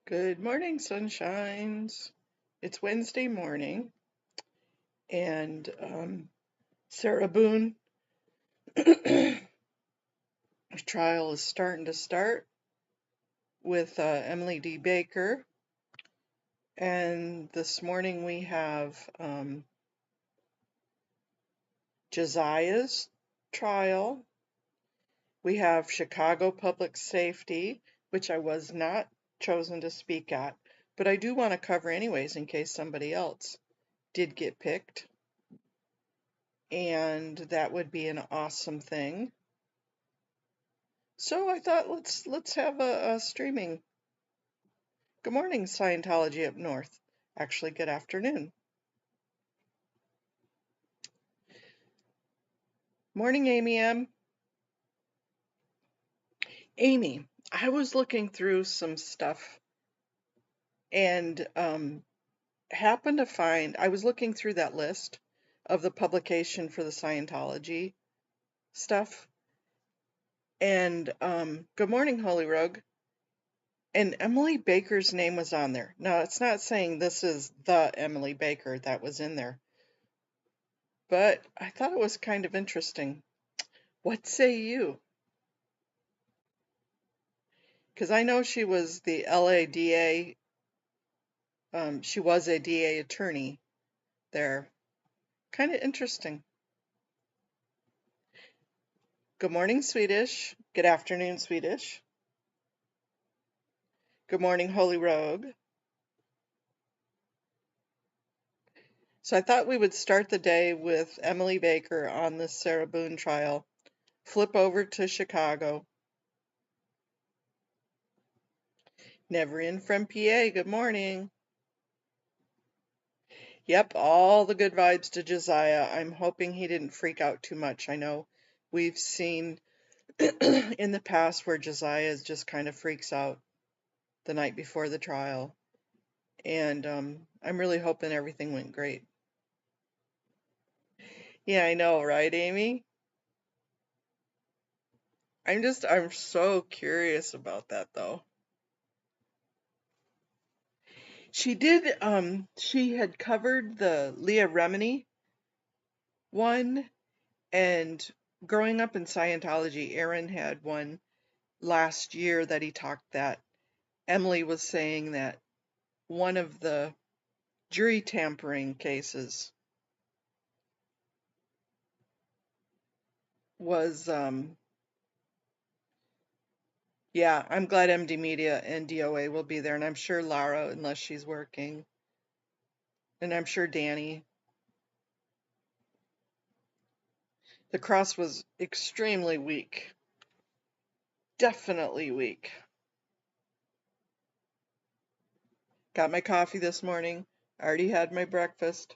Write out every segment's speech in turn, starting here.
Good morning, sunshines. It's Wednesday morning, and Sarah Boon trial is starting to start with Emily D. Baker. And this morning we have Josiah's trial. We have Chicago Public Safety, which I was not chosen to speak at, but I do want to cover anyways in case somebody else did get picked. And that would be an awesome thing. So I thought let's have a streaming. Good morning, Scientology up north. Actually, good afternoon. Morning, Amy M. Amy, I was looking through some stuff and happened to find I was looking through that list of the publication for the Scientology stuff. And good morning, Holy Rogue. And Emily Baker's name was on there. Now, it's not saying this is the Emily Baker that was in there, but I thought it was kind of interesting. What say you? Because I know she was the LA DA, she was a DA attorney there. Kind of interesting. Good morning, Swedish. Good afternoon, Swedish. Good morning, Holy Rogue. So I thought we would start the day with Emily Baker on the Sarah Boon trial. Flip over to Chicago. Never in from PA. Good morning. Yep, all the good vibes to Josiah. I'm hoping he didn't freak out too much. I know we've seen in the past where Josiah just kind of freaks out the night before the trial. And I'm really hoping everything went great. Yeah, I know, right, Amy? I'm so curious about that though. She had covered the Leah Remini one, and growing up in Scientology, Aaron had one last year that he talked that Emily was saying that one of the jury tampering cases was yeah, I'm glad MD Media and DOA will be there, and I'm sure Lara, unless she's working, and I'm sure Danny. The cross was extremely weak. Definitely weak. Got my coffee this morning. Already had my breakfast.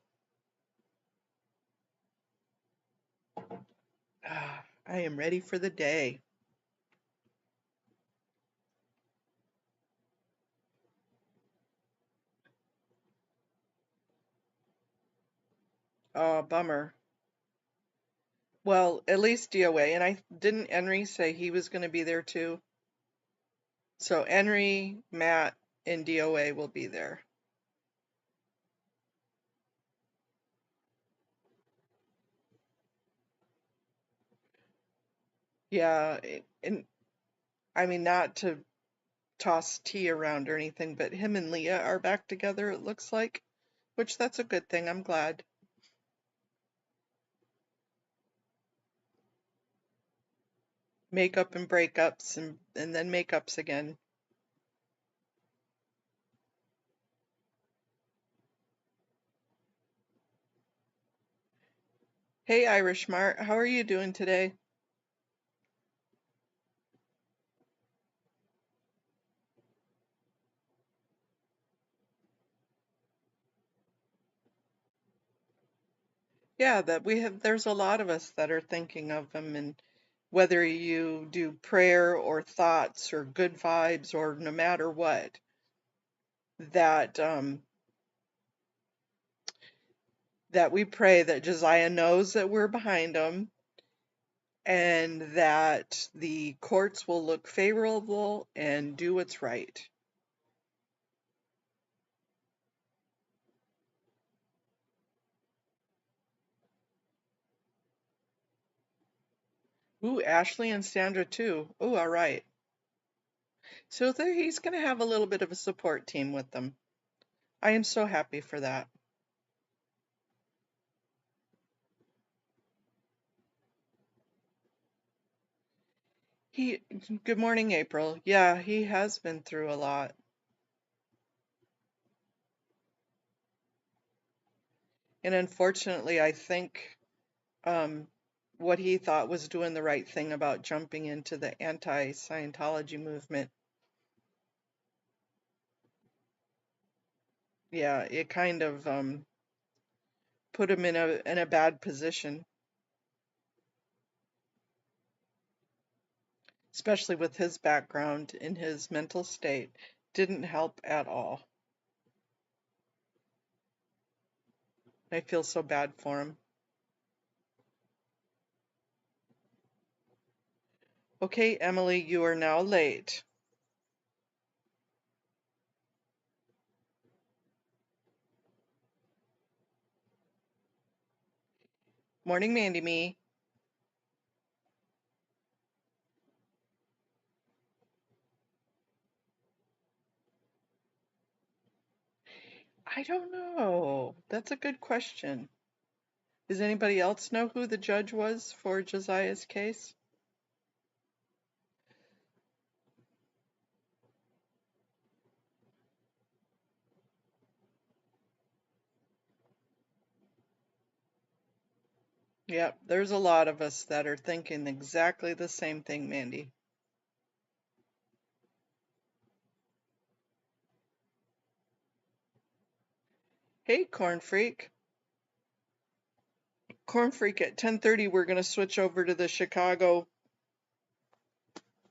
I am ready for the day. Oh, bummer. Well, at least DOA. And didn't Henry say he was going to be there too? So Henry, Matt, and DOA will be there. Yeah, and I mean, not to toss tea around or anything, but him and Leah are back together, it looks like, which that's a good thing. I'm glad. Makeup and breakups and then makeups again. Hey, Irish Mart, how are you doing today? Yeah, there's a lot of us that are thinking of them, and whether you do prayer or thoughts or good vibes or no matter what, that that we pray that Josiah knows that we're behind him and that the courts will look favorable and do what's right. Ooh, Ashley and Sandra too. Ooh, all right. So there, he's going to have a little bit of a support team with them. I am so happy for that. He, good morning, April. Yeah, he has been through a lot. And unfortunately, I think um, what he thought was doing the right thing about jumping into the anti-Scientology movement, yeah, it kind of put him in a bad position, especially with his background in his mental state. Didn't help at all. I feel so bad for him. Okay, Emily, you are now late. Morning, Mandy Me. I don't know. That's a good question. Does anybody else know who the judge was for Josiah's case? Yep, there's a lot of us that are thinking exactly the same thing, Mandy. Hey, Corn Freak. Corn Freak, at 10:30 we're going to switch over to the Chicago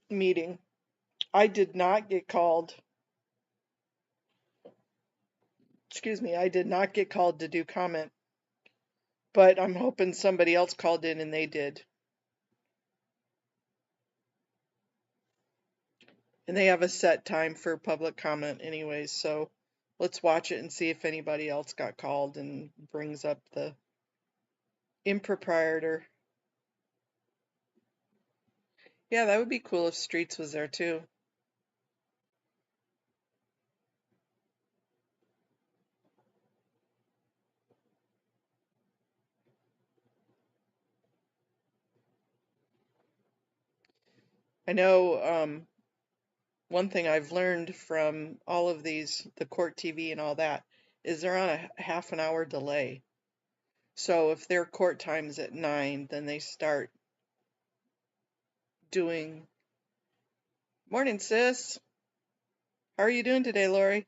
meeting. I did not get called. Excuse me, I did not get called to do comment, but I'm hoping somebody else called in and they did. And they have a set time for public comment anyways, so let's watch it and see if anybody else got called and brings up the improprietor. Yeah, that would be cool if Streets was there too. I know one thing I've learned from all of these, the court TV and all that, is they're on a half an hour delay. So if their court time's at 9, then they start doing. Morning, sis. How are you doing today, Lori?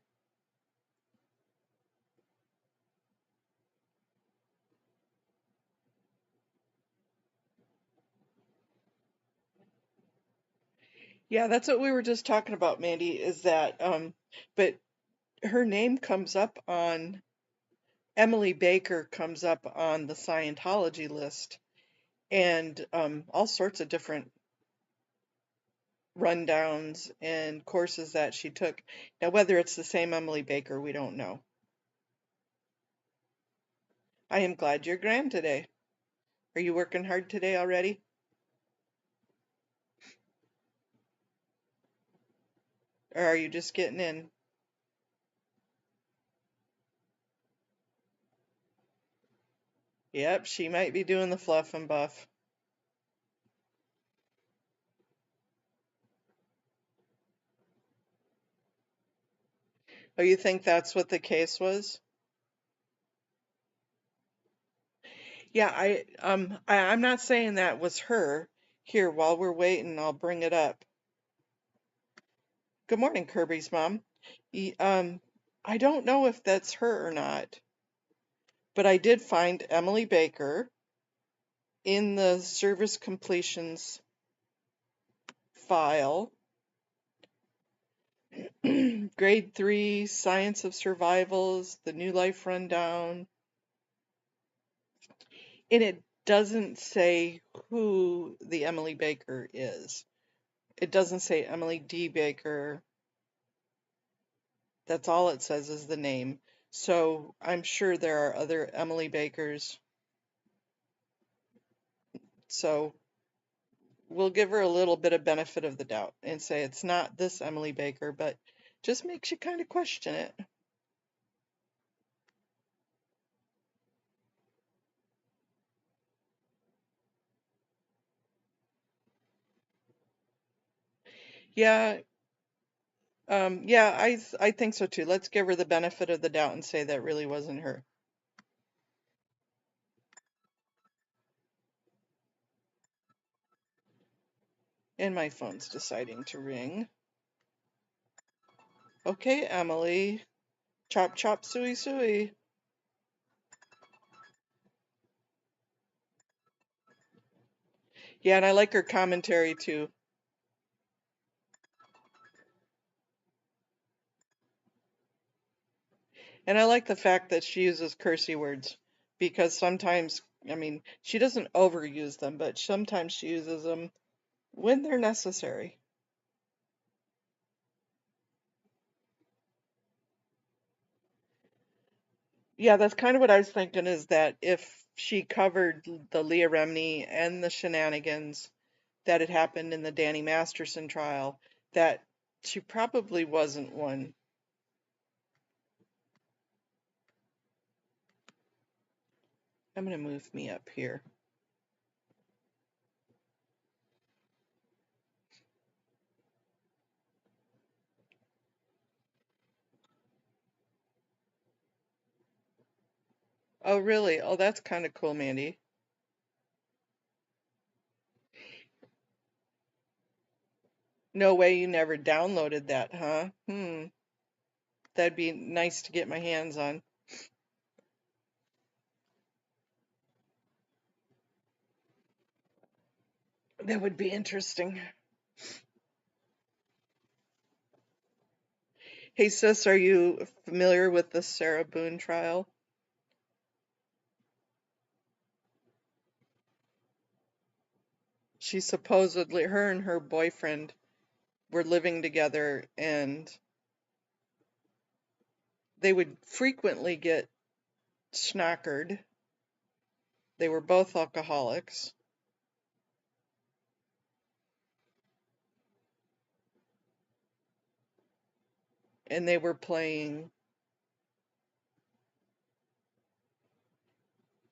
Yeah, that's what we were just talking about, Mandy, is that but her name comes up on Emily Baker comes up on the Scientology list and all sorts of different rundowns and courses that she took. Now, whether it's the same Emily Baker, we don't know. I am glad you're grand today. Are you working hard today already? Or are you just getting in? Yep, she might be doing the fluff and buff. Oh, you think that's what the case was? Yeah, I'm not saying that was her. Here, while we're waiting, I'll bring it up. Good morning, Kirby's mom. Y- Um, I don't know if that's her or not, but I did find Emily Baker in the service completions file. Grade 3, Science of Survivals, the New Life Rundown. And it doesn't say who the Emily Baker is. It doesn't say Emily D. Baker. That's all it says is the name. So I'm sure there are other Emily Bakers. So we'll give her a little bit of benefit of the doubt and say it's not this Emily Baker, but just makes you kind of question it. Yeah, yeah, I think so too. Let's give her the benefit of the doubt and say that really wasn't her. And my phone's deciding to ring. Okay, Emily. Chop chop suey suey. Yeah, and I like her commentary too. And I like the fact that she uses cursey words because sometimes, I mean, she doesn't overuse them, but sometimes she uses them when they're necessary. Yeah, that's kind of what I was thinking is that if she covered the Leah Remini and the shenanigans that had happened in the Danny Masterson trial, that she probably wasn't one. I'm going to move me up here. Oh, really? Oh, that's kind of cool, Mandy. No way you never downloaded that, huh? That'd be nice to get my hands on. That would be interesting. Hey, sis, are you familiar with the Sarah Boone trial? She supposedly, her and her boyfriend were living together and they would frequently get schnockered. They were both alcoholics and they were playing.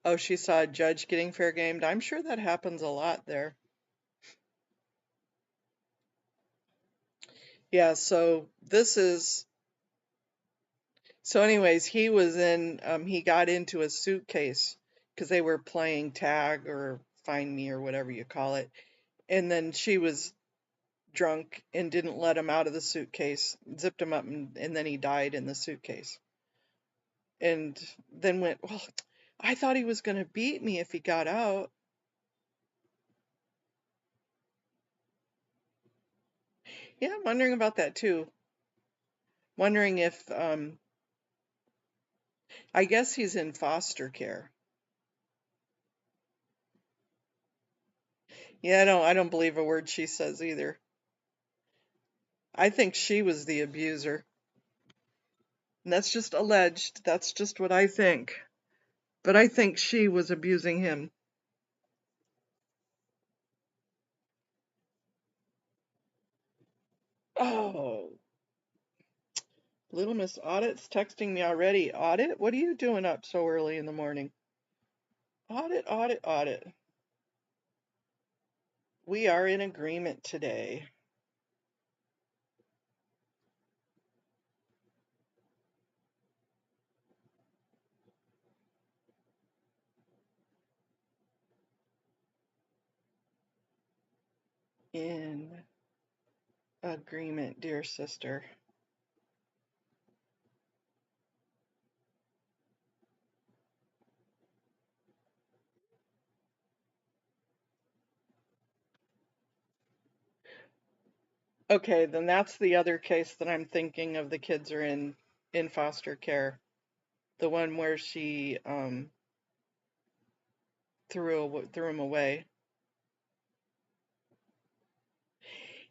Oh, she saw a judge getting fair gamed. I'm sure that happens a lot there. Yeah, so anyways, he got into a suitcase because they were playing tag or find me or whatever you call it. And then she was drunk and didn't let him out of the suitcase, zipped him up, and then he died in the suitcase. And then went, well, I thought he was going to beat me if he got out. Yeah, I'm wondering about that too. Wondering if, I guess he's in foster care. Yeah, I don't believe a word she says either. I think she was the abuser. And that's just alleged. That's just what I think. But I think she was abusing him. Oh, Little Miss Audit's texting me already. Audit? What are you doing up so early in the morning? Audit, audit, audit. We are in agreement today. In agreement, dear sister. Okay, then that's the other case that I'm thinking of. The kids are in foster care. The one where she threw him away.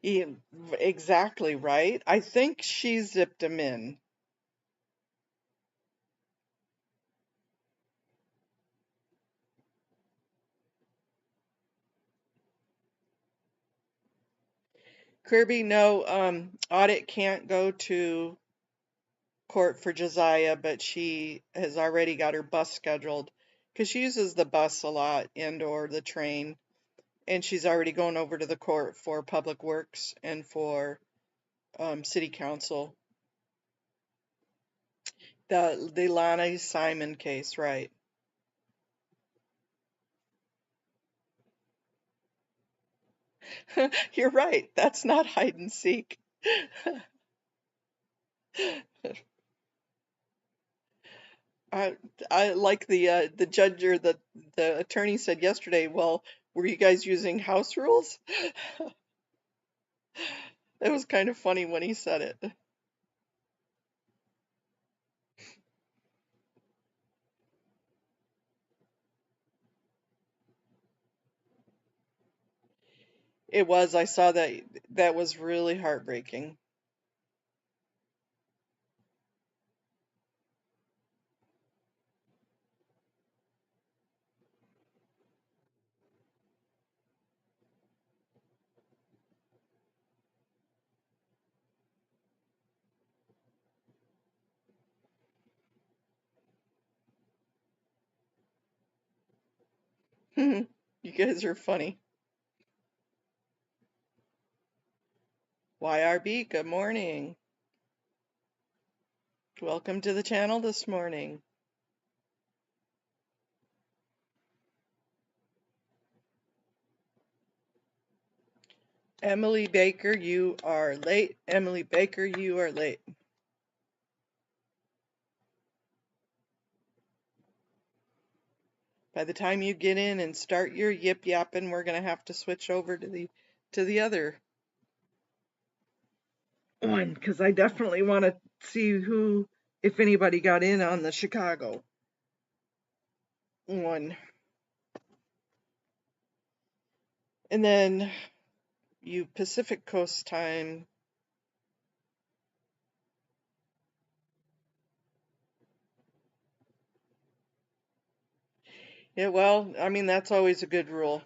Yeah, exactly right. I think she zipped him in. Kirby, no, Audit can't go to court for Josiah, but she has already got her bus scheduled because she uses the bus a lot and or the train, and she's already going over to the court for public works and for city council. The Lana Simon case, right? You're right. That's not hide and seek. I I like the judge or the attorney said yesterday, well, were you guys using house rules? It was kind of funny when he said it. It was. I saw that. That was really heartbreaking. You guys are funny. YRB, good morning. Welcome to the channel this morning. Emily Baker, you are late. Emily Baker, you are late. By the time you get in and start your yip yapping, we're gonna have to switch over to the other one because I definitely want to see who, if anybody got in on the Chicago one. And then you Pacific Coast time. Yeah, well, I mean, that's always a good rule.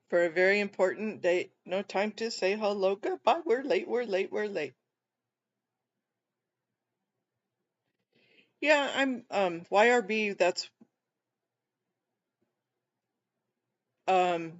For a very important date, no time to say hello, goodbye, we're late, we're late, we're late. Yeah, I'm YRB, that's I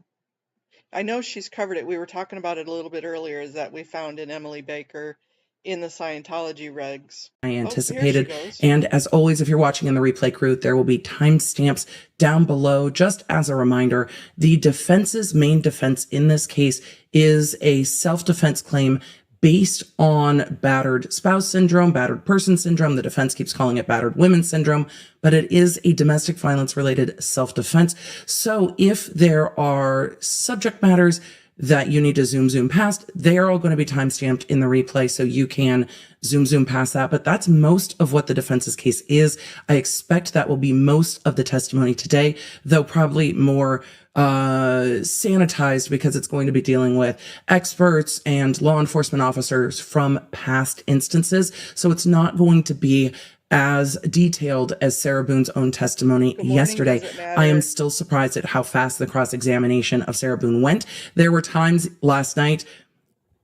know she's covered it. We were talking about it a little bit earlier, is that we found in Emily Baker in the Scientology regs. I anticipated. Oh, here she goes. And as always, if you're watching in the replay crew, there will be timestamps down below. Just as a reminder, the defense's main defense in this case is a self-defense claim based on battered spouse syndrome, battered person syndrome. The defense keeps calling it battered women syndrome, but it is a domestic violence related self-defense. So if there are subject matters that you need to zoom past, they are all going to be timestamped in the replay, so you can zoom past that. But that's most of what the defense's case is. I expect that will be most of the testimony today, though probably more sanitized, because it's going to be dealing with experts and law enforcement officers from past instances. So it's not going to be as detailed as Sarah Boon's own testimony yesterday. I am still surprised at how fast the cross-examination of Sarah Boon went. There were times last night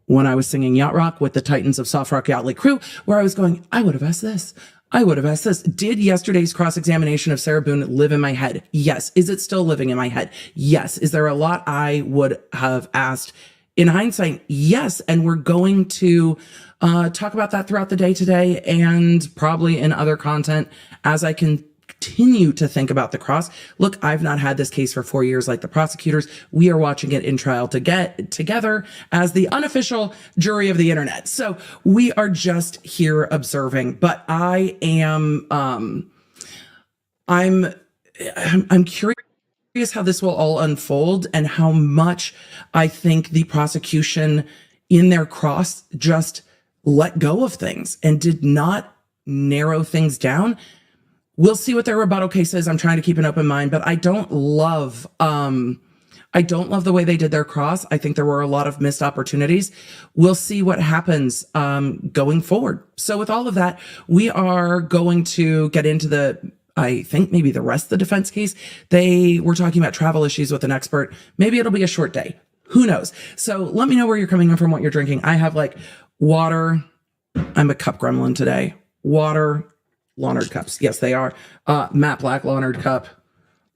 when I was singing Yacht Rock with the Titans of Soft Rock Yacht Lake crew where I was going, I would have asked this. I would have asked this. Did yesterday's cross-examination of Sarah Boon live in my head? Yes. Is it still living in my head? Yes. Is there a lot I would have asked? In hindsight, yes. And we're going to talk about that throughout the day today, and probably in other content as I continue to think about the cross. Look, I've not had this case for 4 years like the prosecutors. We are watching it in trial together as the unofficial jury of the internet. So we are just here observing. But I am I'm curious how this will all unfold, and how much I think the prosecution in their cross just let go of things and did not narrow things down. We'll see what their rebuttal case is. I'm trying to keep an open mind, but I don't love the way they did their cross. I think there were a lot of missed opportunities. We'll see what happens going forward. So with all of that, we are going to get into the I think maybe the rest of the defense case. They were talking about travel issues with an expert. Maybe it'll be a short day. Who knows? So let me know where you're coming in from, what you're drinking. I have like water. I'm a cup gremlin today. Water, Lawnard cups. Yes, they are. Matte Black Lawnard cup.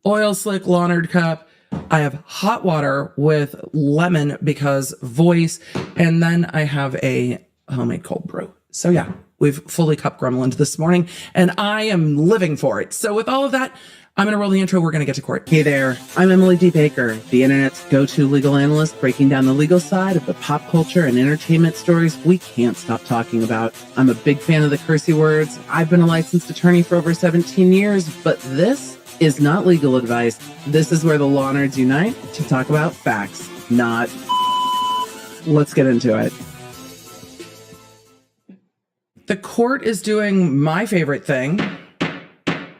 Oil Slick Lawnard cup. I have hot water with lemon because voice. And then I have a homemade cold brew. So yeah, we've fully cup gremlined this morning and I am living for it. So with all of that, I'm going to roll the intro. We're going to get to court. Hey there, I'm Emily D. Baker, the internet's go-to legal analyst, breaking down the legal side of the pop culture and entertainment stories we can't stop talking about. I'm a big fan of the cursey words. I've been a licensed attorney for over 17 years, but this is not legal advice. This is where the law nerds unite to talk about facts, not... Let's get into it. The court is doing my favorite thing.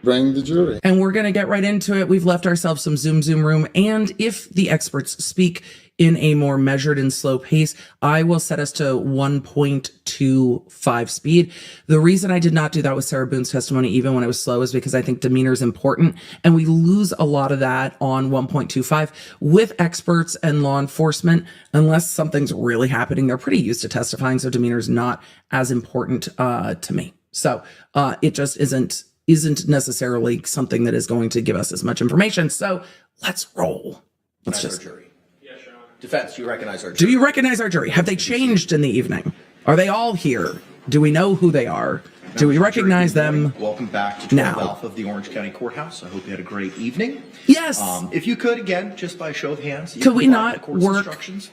Bring the jury. And we're going to get right into it. We've left ourselves some Zoom room. And if the experts speak in a more measured and slow pace, I will set us to 1.25 speed. The reason I did not do that with Sarah Boon's testimony, even when it was slow, is because I think demeanor is important. And we lose a lot of that on 1.25 with experts and law enforcement. Unless something's really happening, they're pretty used to testifying. So demeanor is not as important to me. So it just isn't necessarily something that is going to give us as much information. So let's roll. Let's just... Jury. Yes, Your Honor. Defense, do you recognize our jury? Do you recognize our jury? Have they changed in the evening? Are they all here? Do we know who they are? Do we recognize them? Welcome back to 12 now? Alpha of the Orange County Courthouse. I hope you had a great evening. Yes. If you could, again, just by show of hands. Could we not work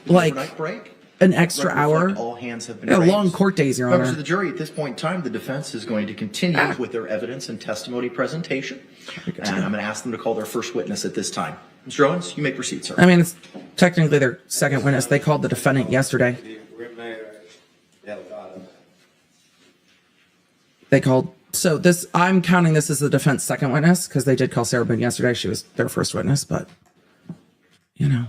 like break? an extra hour? All hands have been Yeah, raised. long court days, Your Members Honor. of the jury, at this point in time, the defense is going to continue with their evidence and testimony presentation. And I'm going to ask them to call their first witness at this time. Mr. Owens, you may proceed, sir. I mean, it's technically their second witness. They called the defendant yesterday. They called... So this, I'm counting this as the defense second witness because they did call Sarah Boone yesterday. She was their first witness, but, you know...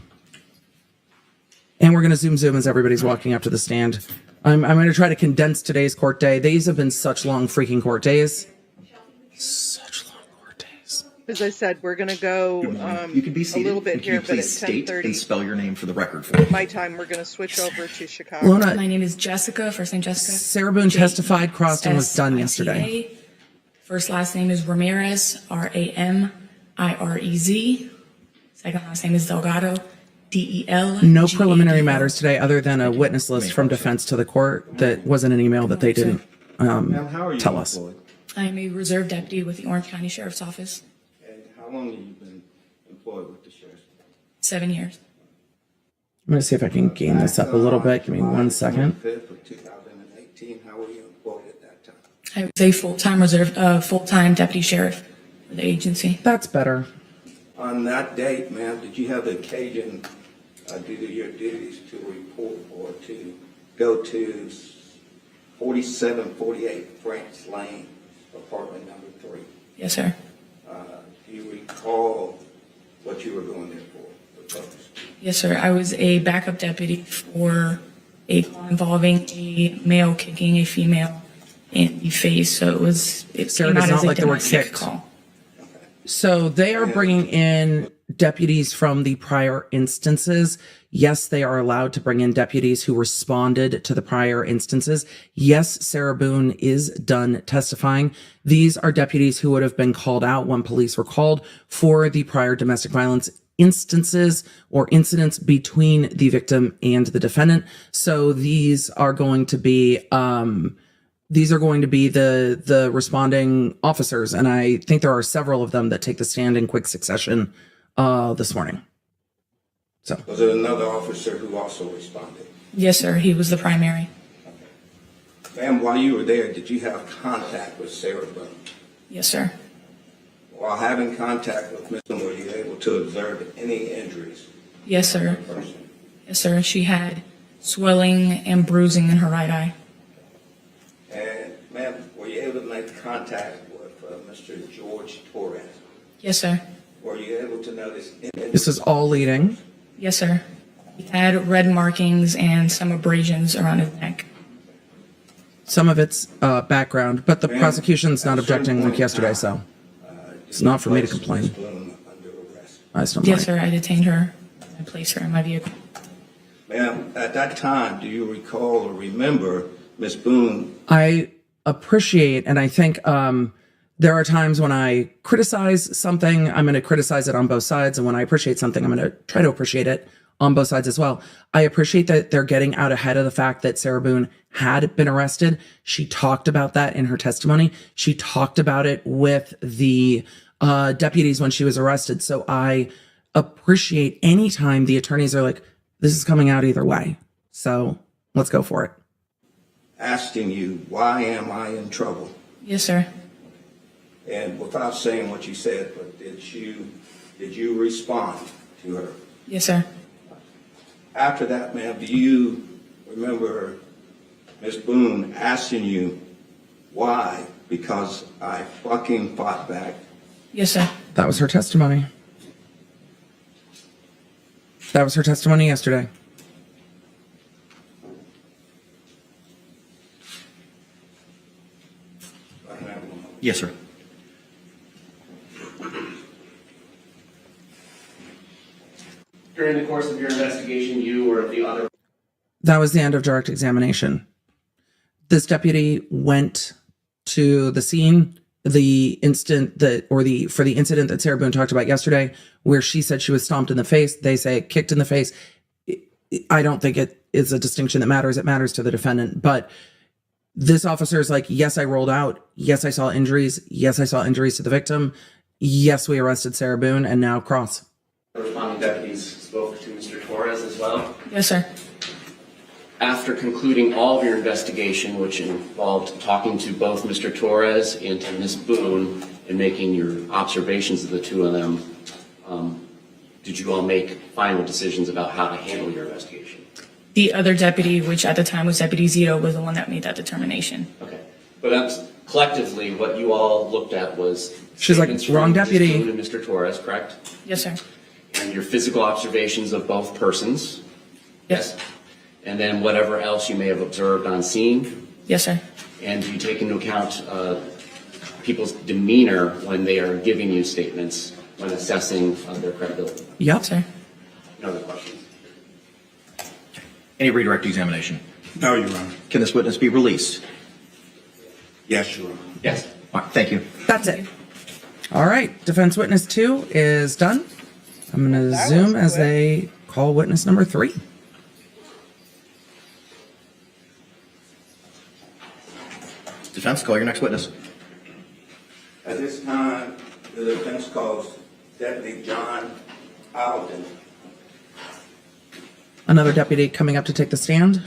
And we're going to zoom as everybody's walking up to the stand. I'm going to try to condense today's court day. These have been such long freaking court days. Such long court days. As I said, we're going to go you can be a seated. little bit And can here, you but at please state and 10:30 spell your name for the record for me? my time, we're going to switch over to Chicago. Lona, My name is Jessica, first name Jessica. Sarah Boone testified, crossed, and was done yesterday. J-S-I-C-A. First last name is Ramirez, R-A-M-I-R-E-Z. Second last name is Delgado, D-E-L. No preliminary matters today other than a witness list from defense to the court that wasn't an email that they didn't tell us. I am a reserve deputy with the Orange County Sheriff's Office. And how long have you been employed with the sheriff's? 7 years. I'm going to see if I can gain this up a little bit. Give me 1 second. 25th of 2018, how were you employed at that time? I was a full-time deputy sheriff for the agency. That's better. On that date, ma'am, did you have the occasion, due to your duties, to report or to go to 4748 French Lane, apartment number 3? Yes, sir. Do you recall what you were going there for? The purpose? Yes, sir. I was a backup deputy for a call involving a male kicking a female in the face. So it Sarah came does out not as a like the word domestic kicked. call. So they are bringing in deputies from the prior instances. Yes, they are allowed to bring in deputies who responded to the prior instances. Yes, Sarah Boone is done testifying. These are deputies who would have been called out when police were called for the prior domestic violence instances or incidents between the victim and the defendant. So these are going to be the responding officers, and I think there are several of them that take the stand in quick succession this morning. So Was it another officer who also responded? Yes, sir. He was the primary. Ma'am, while you were there, did you have contact with Sarah Boone? Yes, sir. While having contact with Ms. Boone, were you able to observe any injuries Yes, in sir. the person? Yes, sir. She had swelling and bruising in her right eye. And ma'am, were you able to make contact with Mr. George Torres? Yes, sir. Were you able to notice any this is all leading. Yes, sir. He had red markings and some abrasions around his neck. Some of it's background, but the Ma'am, prosecution's at not a certain objecting point like in yesterday, time, so. It's not for me to Placed complain. Ms. Boone under arrest. I still Yes, sir. I detained her. I placed her in my vehicle. Ma'am, at that time, do you recall or remember Ms. Boone? I appreciate, and I think there are times when I criticize something, I'm going to criticize it on both sides. And when I appreciate something, I'm going to try to appreciate it on both sides as well. I appreciate that they're getting out ahead of the fact that Sarah Boone had been arrested. She talked about that in her testimony. She talked about it with the deputies when she was arrested. So I appreciate any time the attorneys are like, this is coming out either way. So let's go for it. Asking you, why am I in trouble? Yes, sir. And without saying what you said, but did you respond to her? Yes, sir. After that, ma'am, do you remember Ms. Boone asking you why? Because I fucking fought back. Yes, sir. That was her testimony. That was her testimony yesterday. Yes, sir. During the course of your investigation, you or the other... That was the end of direct examination. This deputy went to the scene, the instant that, for the incident that Sarah Boone talked about yesterday, where she said she was stomped in the face. They say kicked in the face. I don't think it is a distinction that matters. It matters to the defendant. But this officer is like, yes, I rolled out. Yes, I saw injuries. Yes, I saw injuries to the victim. Yes, we arrested Sarah Boone, and now cross. The responding deputies spoke to Mr. Torres as well. Yes, sir. After concluding all of your investigation, which involved talking to both Mr. Torres and to Ms. Boone and making your observations of the two of them, did you all make final decisions about how to handle your investigation? The other deputy, which at the time was Deputy Zito, was the one that made that determination. Okay. But that's collectively what you all looked at was... She's like, statements from wrong Ms. deputy. Boone and Mr. Torres, correct? Yes, sir. And your physical observations of both persons? Yes. And then whatever else you may have observed on scene? Yes, sir. And do you take into account people's demeanor when they are giving you statements when assessing their credibility? Yep. Sir. No other questions? Any redirect examination? No, Your Honor. Can this witness be released? Yes, Your Honor. Yes. All right, thank you. That's it. All right. Defense witness 2 is done. I'm going to That zoom was as quick. they call witness number 3. Defense, call your next witness. At this time, the defense calls Deputy John Alden. Another deputy coming up to take the stand.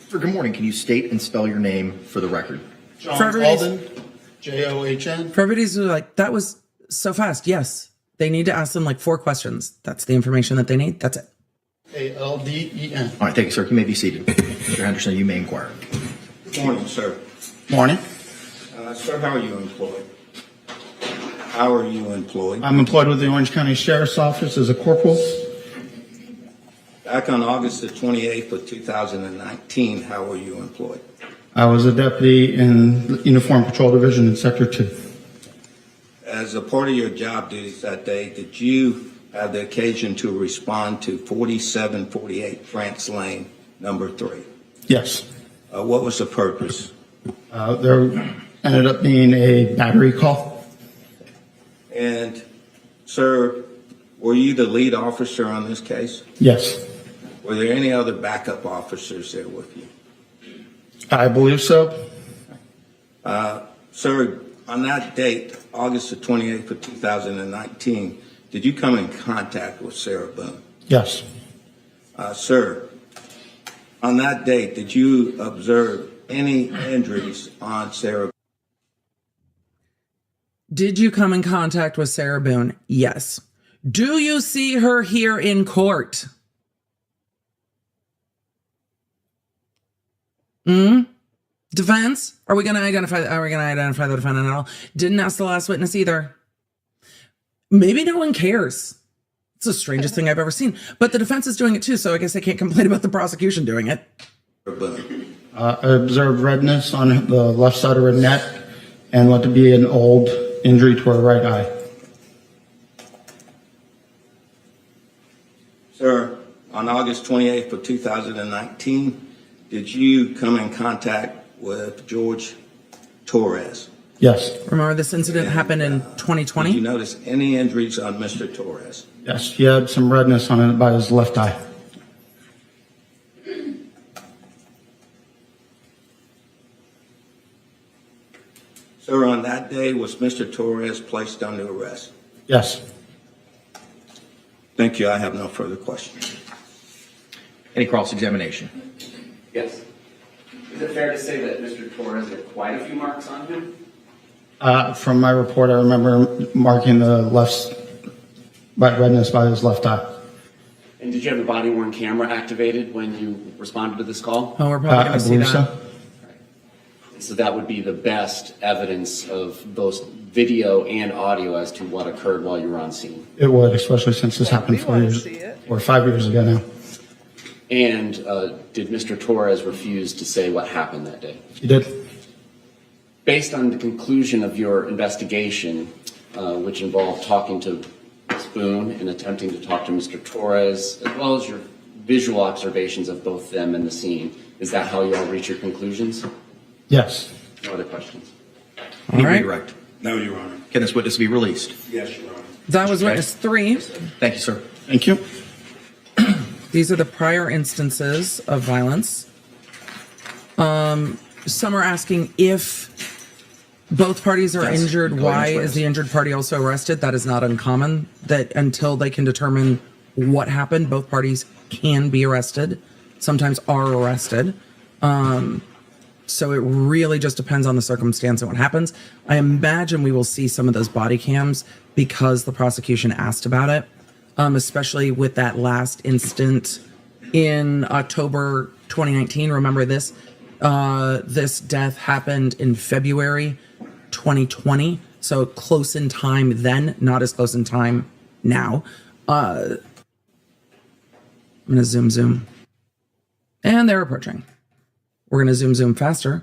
Sir, good morning. Can you state and spell your name for the record? For John everybody's- Alden, John. For everybody's like, that was so fast. Yes. They need to ask them like 4 questions. That's the information that they need. That's it. Alden. All right, thank you, sir. You may be seated. Mr. Henderson, you may inquire. Good morning, sir. Morning. Sir, how are you employed? How are you employed? I'm employed with the Orange County Sheriff's Office as a corporal. Back on August the 28th of 2019, how were you employed? I was a deputy in Uniform Patrol Division in Sector 2. As a part of your job duties that day, did you have the occasion to respond to 4748 France Lane, number 3? Yes. What was the purpose? There ended up being a battery call. And, sir, were you the lead officer on this case? Yes. Were there any other backup officers there with you? I believe so. Sir, on that date, August the 28th of 2019, did you come in contact with Sarah Boone? Yes. Sir, on that date, did you observe any injuries on Sarah? Did you come in contact with Sarah Boone? Yes. Do you see her here in court? Defense? Are we going to identify the defendant at all? Didn't ask the last witness either. Maybe no one cares. It's the strangest thing I've ever seen. But the defense is doing it too, so I guess I can't complain about the prosecution doing it. Boon? I observed redness on the left side of her neck and what to be an old injury to her right eye. Sir, on August 28th of 2019, did you come in contact with George Torres? Yes. Remember, this incident happened in 2020? Did you notice any injuries on Mr. Torres? Yes, he had some redness on it by his left eye. Sir, on that day, was Mr. Torres placed under arrest? Yes. Thank you. I have no further questions. Any cross-examination? Yes. Is it fair to say that Mr. Torres had quite a few marks on him? From my report, I remember marking the left redness by his left eye. And did you have a body-worn camera activated when you responded to this call? Oh, we're probably I going to see believe that. so. So that would be the best evidence of both video and audio as to what occurred while you were on scene. It would, especially since this Well, happened we 4 wanna years see it. or 5 years ago now. And did Mr. Torres refuse to say what happened that day? He did. Based on the conclusion of your investigation, which involved talking to Ms. Boon and attempting to talk to Mr. Torres, as well as your visual observations of both them and the scene, is that how you all reach your conclusions? Yes. No other questions? Any right. redirect? No, Your Honor. Can this witness be released? Yes, Your Honor. That was Okay. witness 3. Thank you, sir. Thank you. These are the prior instances of violence. Some are asking if both parties are Yes. injured, Go ahead, why Ms. is the injured party also arrested? That is not uncommon, that until they can determine what happened, both parties can be arrested, sometimes are arrested. So it really just depends on the circumstance and what happens. I imagine we will see some of those body cams because the prosecution asked about it, especially with that last instant in October 2019. Remember this? This death happened in February 2020, so close in time then, not as close in time now. I'm gonna zoom. And they're approaching. We're going to zoom faster.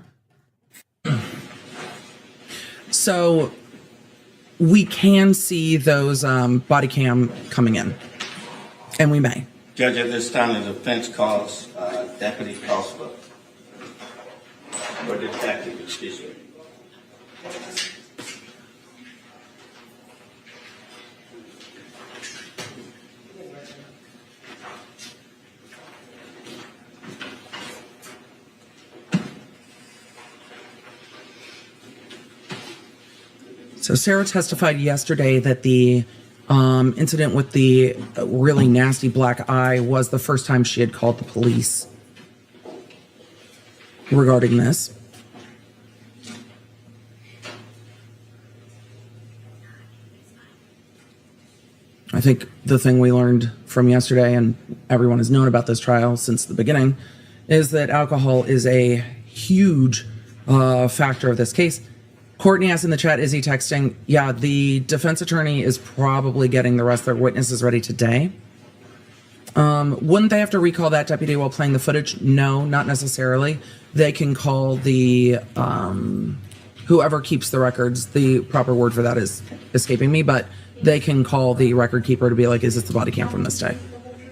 So we can see those body cam coming in, and we may. Judge, at this time, the defense calls Deputy Constable, or Detective, excuse me. So Sarah testified yesterday that the incident with the really nasty black eye was the first time she had called the police regarding this. I think the thing we learned from yesterday, and everyone has known about this trial since the beginning, is that alcohol is a huge factor of this case. Courtney asked in the chat, is he texting? Yeah, the defense attorney is probably getting the rest of their witnesses ready today. Wouldn't they have to recall that deputy while playing the footage? No, not necessarily. They can call the, whoever keeps the records, the proper word for that is escaping me, but they can call the record keeper to be like, is this the body cam from this day?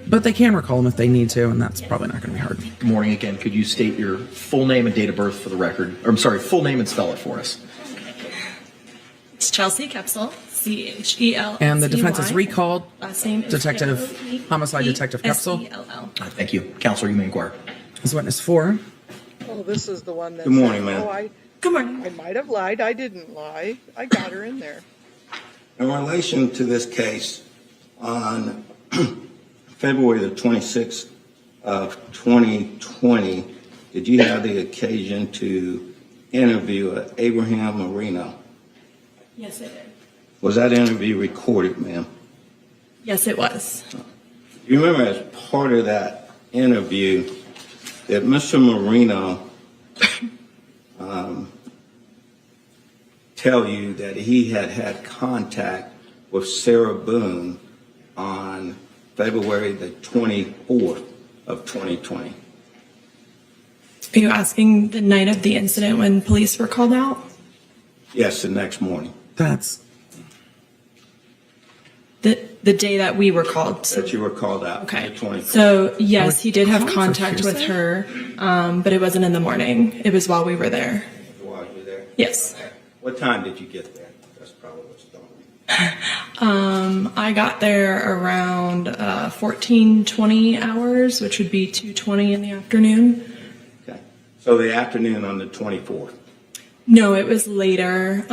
But they can recall them if they need to, and that's probably not going to be hard. Good morning again. Could you state your full name and date of birth for the record? Or, I'm sorry, full name and spell it for us. It's Chelsea Kepsel, C-H-E-L. And the defense is recalled. Last name is Detective, Homicide Detective Kepsel. S-E-L-L. Thank you. Counselor, you may inquire. Is witness 4. Oh, this is the one that. Good morning, ma'am. Oh, Good morning. I might have lied. I didn't lie. I got her in there. In relation to this case, on February the 26th of 2020, did you have the occasion to interview Abraham Marino? Yes, it did. Was that interview recorded, ma'am? Yes, it was. You remember as part of that interview that Mr. Marino tell you that he had had contact with Sarah Boon on February the 24th of 2020? Are you asking the night of the incident when police were called out? Yes, the next morning. That's The day that we were called. That you were called out. Okay. The 24th. So yes, he did have calling for contact with hearsay? her, but it wasn't in the morning. It was while we were there. While you were there? Yes. What time did you get there? That's probably what's going on. I got there around 14:20 hours, which would be 2:20 in the afternoon. Okay. So the afternoon on the 24th. No, it was later.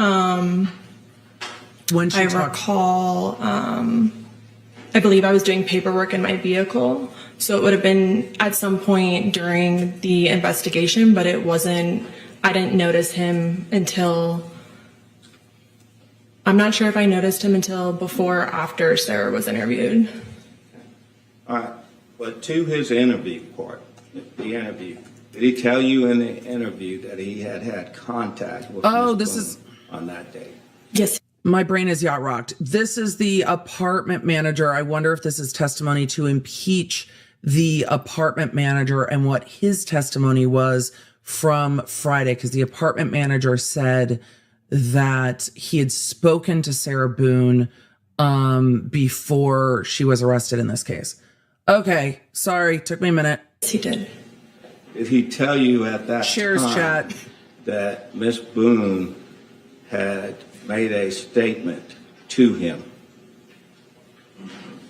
when she I talked. recall, I believe I was doing paperwork in my vehicle. So it would have been at some point during the investigation, but it wasn't, I didn't notice him until, I'm not sure if I noticed him until before or after Sarah was interviewed. All right. But to his interview part, the interview, did he tell you in the interview that he had contact with Oh, Ms. this Boone is- on that day? Yes. My brain is yacht rocked. This is the apartment manager. I wonder if this is testimony to impeach the apartment manager and what his testimony was from Friday, because the apartment manager said that he had spoken to Sarah Boone before she was arrested in this case. Okay, sorry, took me a minute. Yes, he did. Did he tell you at that Cheers, time chat. that Ms. Boone had made a statement to him?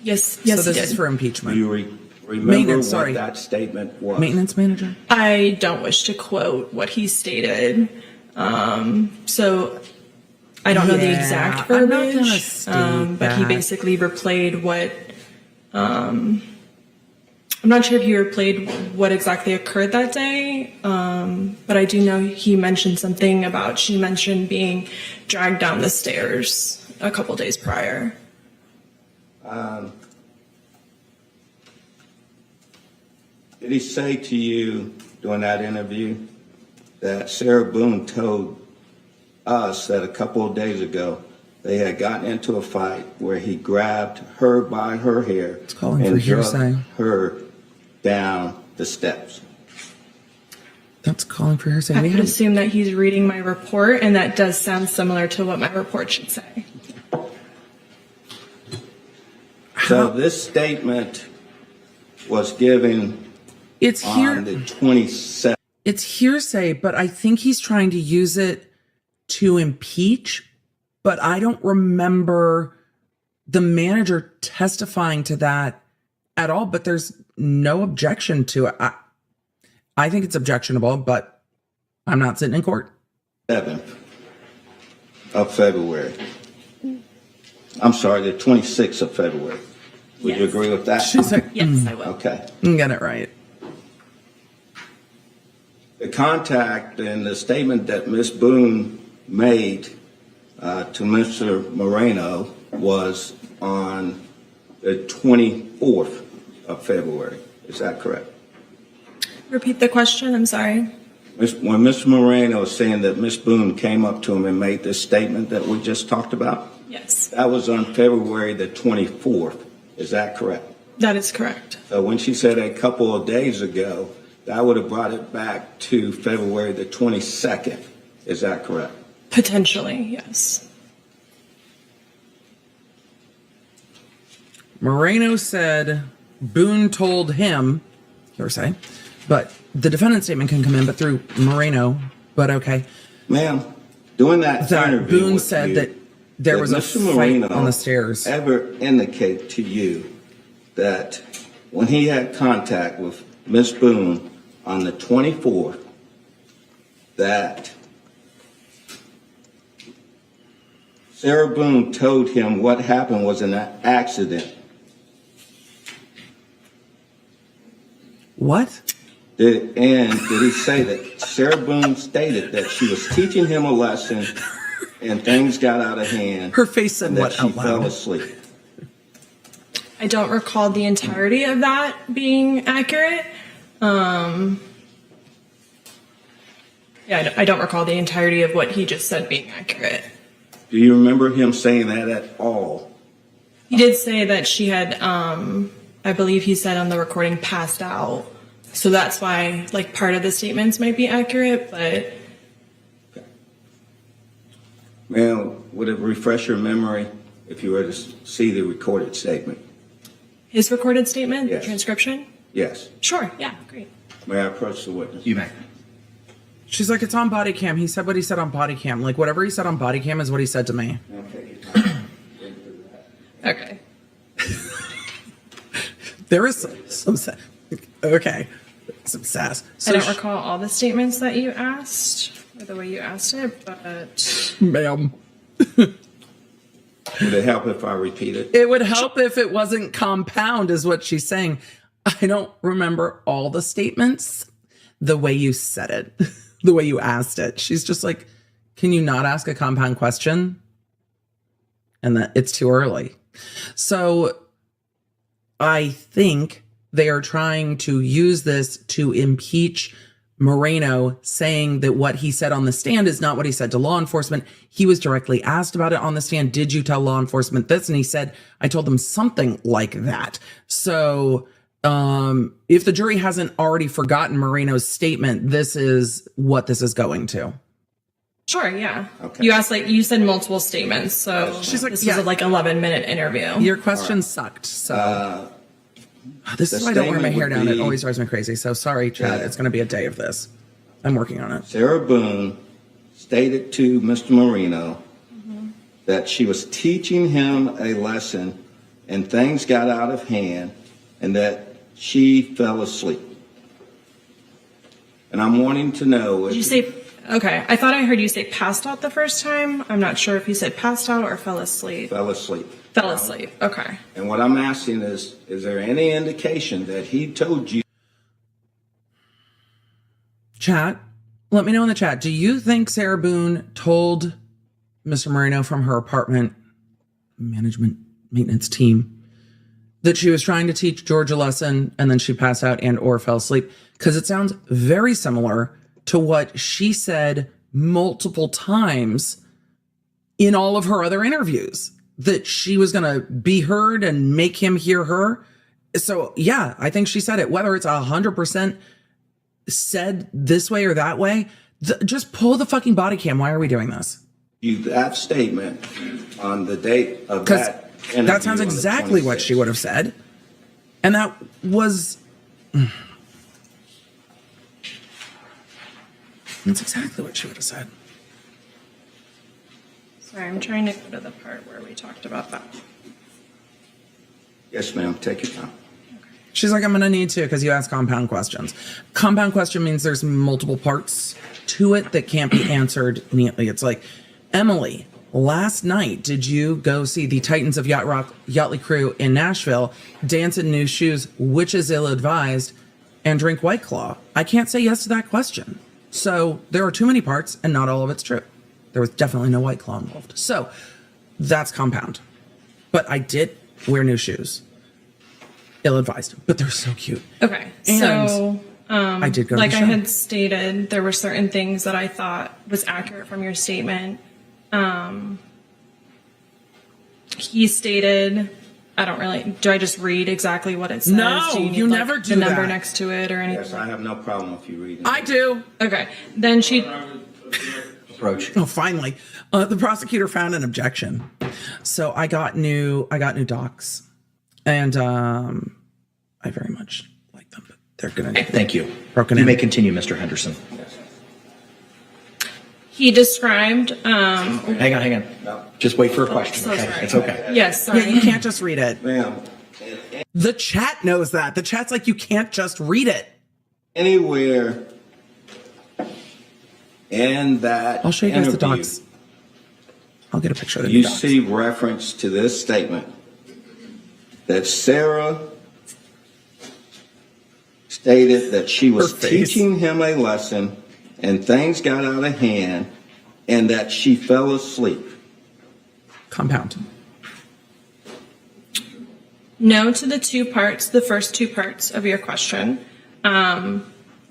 Yes, So yes, this he is did. for Do impeachment. you remember Maintenance, what sorry. that statement was? Maintenance manager? I don't wish to quote what he stated. So I don't know the Yeah, exact I'm not verbiage, gonna state but he that. basically replayed what, I'm not sure if he replayed what exactly occurred that day, but I do know he mentioned something about, she mentioned being dragged down the stairs a couple days prior. Did he say to you during that interview that Sarah Boone told us that a couple of days ago they had gotten into a fight where he grabbed her by her hair calling for and hearsay. dragged her down the steps? That's calling for hearsay. I We would have- assume that he's reading my report, and that does sound similar to what my report should say. So this statement was given It's here. on the 27th. It's hearsay, but I think he's trying to use it to impeach. But I don't remember the manager testifying to that at all. But there's no objection to it. I think it's objectionable, but I'm not sitting in court. 7th of February. I'm sorry, the 26th of February. Would you Yes. agree with that? She's like, Yes, I will. Okay. get it right. The contact and the statement that Ms. Boone made to Mr. Moreno was on the 24th of February. Is that correct? Repeat the question, I'm sorry. When Mr. Moreno is saying that Ms. Boone came up to him and made this statement that we just talked about, Yes, that was on February the 24th. Is that correct? that is correct. So when she said a couple of days ago, that would have brought it back to February the 22nd. Is that correct? Potentially, yes. Moreno said Boone told him, hearsay, but the defendant's statement can come in, but through Moreno, but okay. Ma'am, during that That interview Boone with said you, that there did was a Mr. fight Moreno on the stairs. ever indicate to you that when he had contact with Ms. Boone on the 24th, that Sarah Boone told him what happened was an accident? What? Did he say that Sarah Boone stated that she was teaching him a lesson and things got out of hand? Her face said and that what she out fell loud? asleep. I don't recall the entirety of that being accurate. Yeah, I don't recall the entirety of what he just said being accurate. Do you remember him saying that at all? He did say that she had, I believe he said on the recording, passed out So that's why, like, part of the statements might be accurate, but Ma'am, would it refresh your memory if you were to see the recorded statement? his recorded statement, Yes. the transcription? Yes. Sure, yeah, great. May I approach the witness? You may. She's like, it's on body cam. He said what he said on body cam. Like, whatever he said on body cam is what he said to me. Okay. Okay. There is some okay, some sass. I don't recall all the statements that you asked, or the way you asked it, but Ma'am. Would it help if I repeat it? It would help if it wasn't compound, is what she's saying. I don't remember all the statements the way you said it, the way you asked it. She's just like, can you not ask a compound question? And that it's too early. So I think they are trying to use this to impeach Moreno, saying that what he said on the stand is not what he said to law enforcement. He was directly asked about it on the stand. Did you tell law enforcement this? And he said, I told them something like that. So if the jury hasn't already forgotten Moreno's statement, this is what this is going to. sure, yeah. Okay. You asked, like, you said multiple statements, so She's like, this yeah. was a, like, 11-minute interview. Your question sucked. So this is why I don't wear my hair down. It always drives me crazy. So sorry, Chad. Yeah. It's going to be a day of this. I'm working on it. Sarah Boon stated to Mr. Moreno that she was teaching him a lesson and things got out of hand and that she fell asleep. And I'm wanting to know Did you say, okay, I thought I heard you say passed out the first time. I'm not sure if you said passed out or fell asleep. fell asleep. Fell asleep, okay. And what I'm asking is there any indication that he told you? Chat, let me know in the chat. Do you think Sarah Boon told Mr. Moreno from her apartment management maintenance team that she was trying to teach George a lesson and then she passed out and or fell asleep? Because it sounds very similar to what she said multiple times in all of her other interviews, that she was going to be heard and make him hear her. So yeah, I think she said it. Whether it's 100% said this way or that way, just pull the fucking body cam. Why are we doing this? That statement on the date of that interview. That sounds on the exactly what 26th. she would have said. And that was... That's exactly what she would have said. Sorry, I'm trying to go to the part where we talked about that. Yes, ma'am. Take your time. She's like, I'm going to need to, because you ask compound questions. Compound question means there's multiple parts to it that can't be answered neatly. It's like, Emily, last night, did you go see the Titans of Yachtly Crew in Nashville, dance in new shoes, which is ill-advised, and drink White Claw? I can't say yes to that question. So there are too many parts, and not all of it's true. There was definitely no White Claw involved. So that's compound. But I did wear new shoes. Ill-advised, but they're so cute. Okay, And so I did go to like the I show. had stated, there were certain things that I thought was accurate from your statement. He stated, I don't really, do I just read exactly what it says? No, Do need, you like, never do the number that. next to it or anything? Yes, I have no problem if you read it. I do. Okay, then she, Approach. Oh, finally. The prosecutor found an objection. So I got new docs. And I very much like them, but they're going to Thank you. Broken You in. may continue, Mr. Henderson. he described, Hang on. No. Just wait for a question, so okay? sorry. It's okay. yes, Yeah, sorry. you can't just read it. Ma'am, The chat knows that. The chat's like, you can't just read it. anywhere in that I'll show you guys the interview, docs. I'll get a picture of the you docs. see reference to this statement that Sarah stated that she was Her face. teaching him a lesson and things got out of hand and that she fell asleep. Compound. No to the two parts, the first two parts of your question.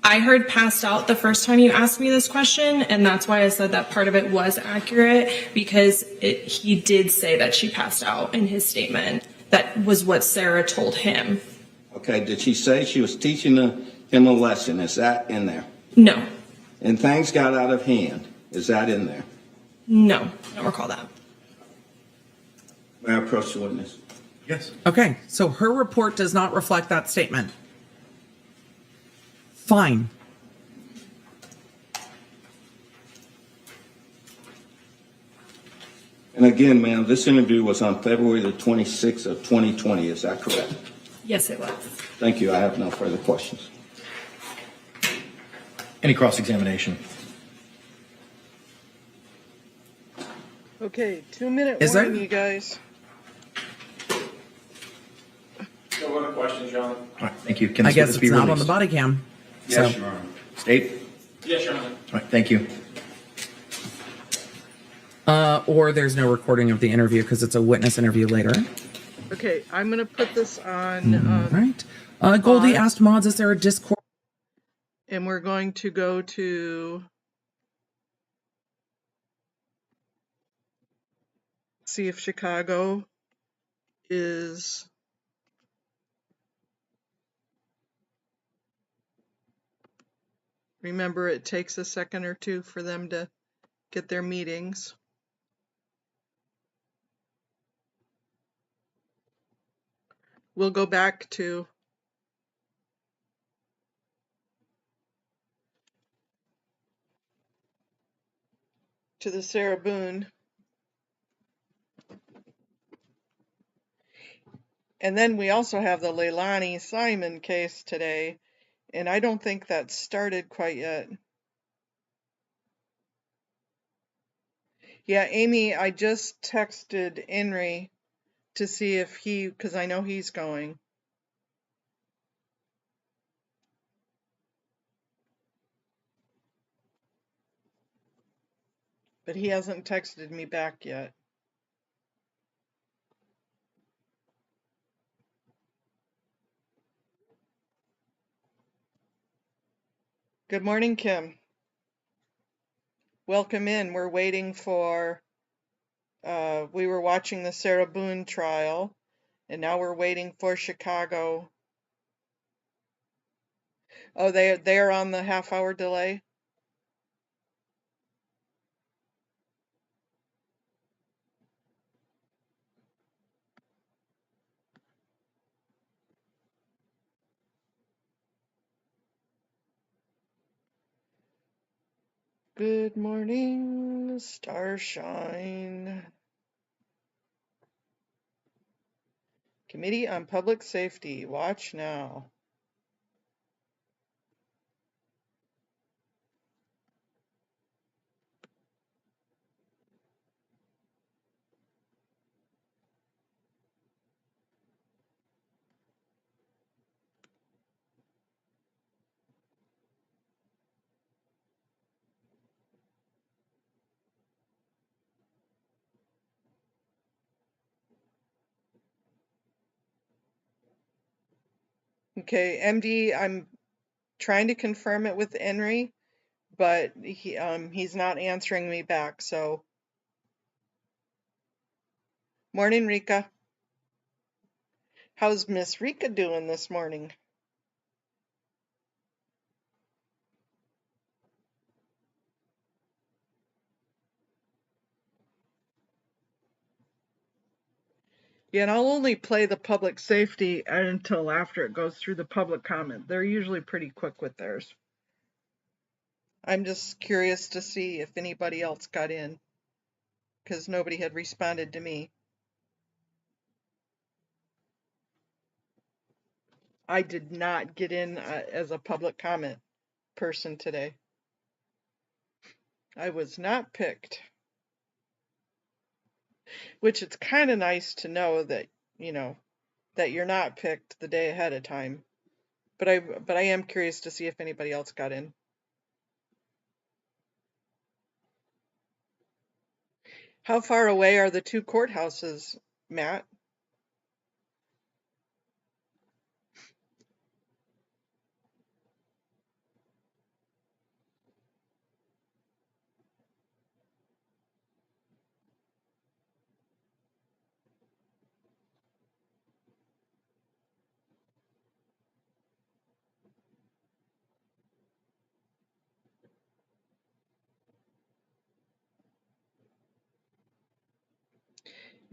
I heard passed out the first time you asked me this question, and that's why I said that part of it was accurate, because he did say that she passed out in his statement. That was what Sarah told him. Okay, did she say she was teaching him him molesting, is that in there? No. And things got out of hand, is that in there? No. I don't recall that. May I approach the witness? Yes. Okay, so her report does not reflect that statement. Fine. And again, ma'am, this interview was on February the 26th of 2020, is that correct? Yes, it was. Thank you, I have no further questions. Any cross-examination? Okay, 2-minute Is there? warning, you guys. No other questions, Your Honor? All right, thank you. Can I this guess witness it's be not on released? the body cam. Yes, So, Your Honor. State? Yes, Your Honor. All right, thank you. or there's no recording of the interview because it's a witness interview later. Okay, I'm gonna put this on, Right. Goldie pause. asked mods, is there a Discord? And we're going to go to see if Chicago is remember it takes a second or two for them to get their meetings. We'll go back to the Sarah Boon. And then we also have the Leilani Simon case today, and I don't think that's started quite yet. Yeah, Amy, I just texted Henry to see if because I know he's going. But he hasn't texted me back yet. Good morning, Kim. Welcome in. We're waiting for, we were watching the Sarah Boon trial, and now we're waiting for Chicago. Oh, they're on the half-hour delay? Good morning, Starshine. Committee on Public Safety, watch now. Okay, MD, I'm trying to confirm it with Henry, but he's not answering me back, so. Morning, Rika. How's Miss Rika doing this morning? Yeah, and I'll only play the public safety until after it goes through the public comment. They're usually pretty quick with theirs. I'm just curious to see if anybody else got in, because nobody had responded to me. I did not get in as a public comment person today. I was not picked. Which it's kind of nice to know that, that you're not picked the day ahead of time. But I am curious to see if anybody else got in. How far away are the two courthouses, Matt?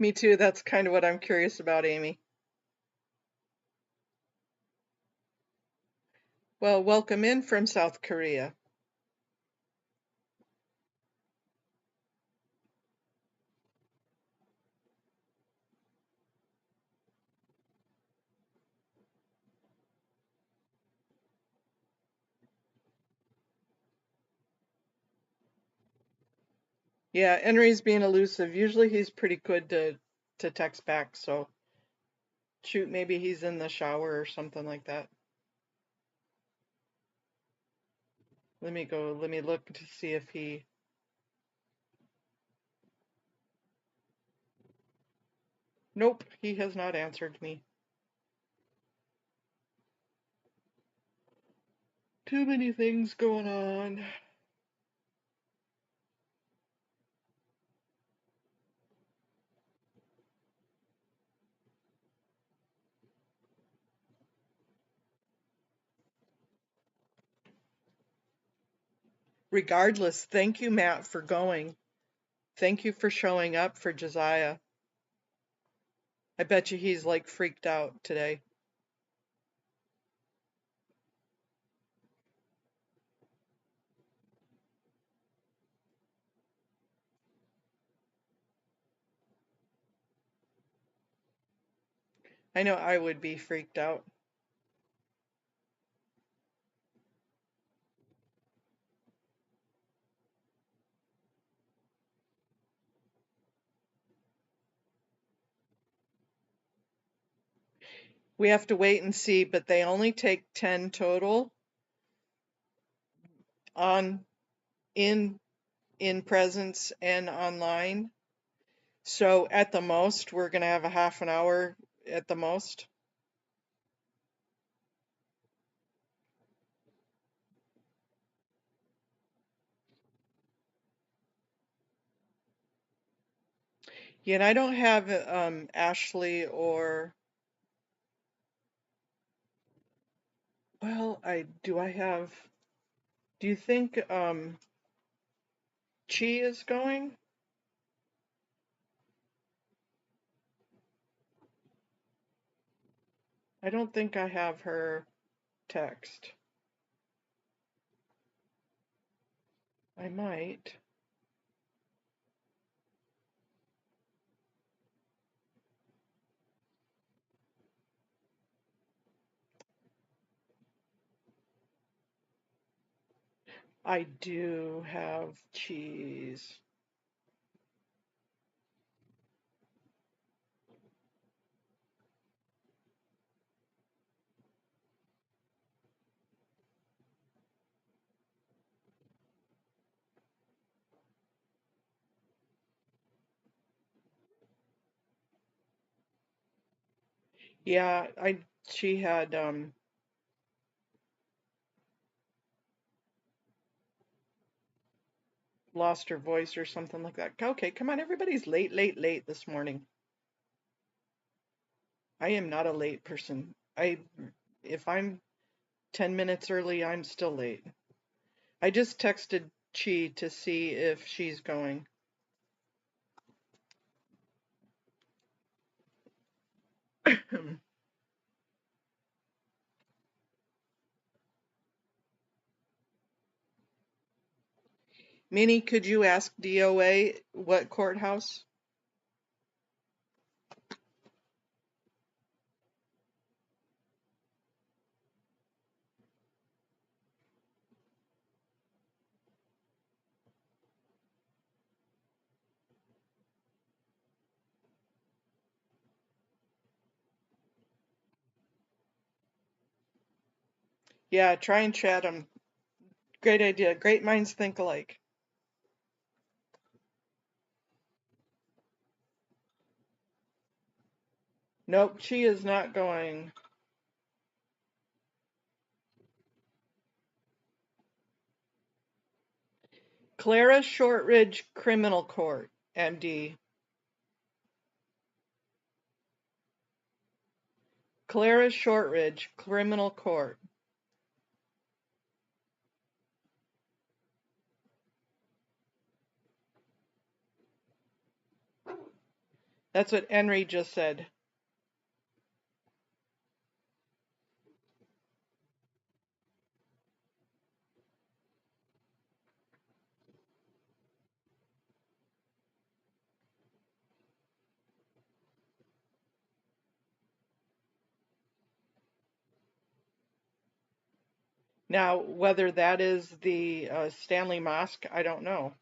Me too. That's kind of what I'm curious about, Amy. Well, welcome in from South Korea. Yeah, Henry's being elusive. Usually he's pretty good to text back, so shoot, maybe he's in the shower or something like that. Let me look to see if he... Nope, he has not answered me. Too many things going on. Regardless, thank you, Matt, for going. Thank you for showing up for Josiah. I bet you he's like freaked out today. I know I would be freaked out. We have to wait and see, but they only take 10 total on in presence and online. So at the most, we're going to have a half an hour at the most. Yeah, and I don't have Ashley or, well, do you think Chi is going? I don't think I have her text. I might. I do have cheese. Yeah, she had lost her voice or something like that. Okay, come on, everybody's late this morning. I am not a late person. If I'm 10 minutes early, I'm still late. I just texted Chi to see if she's going. Minnie, could you ask DOA what courthouse? Yeah, try and chat them. Great idea. Great minds think alike. Nope, she is not going. Clara Shortridge Criminal Court, MD. Clara Shortridge Criminal Court. That's what Henry just said. Now, whether that is the Stanley Mosque, I don't know.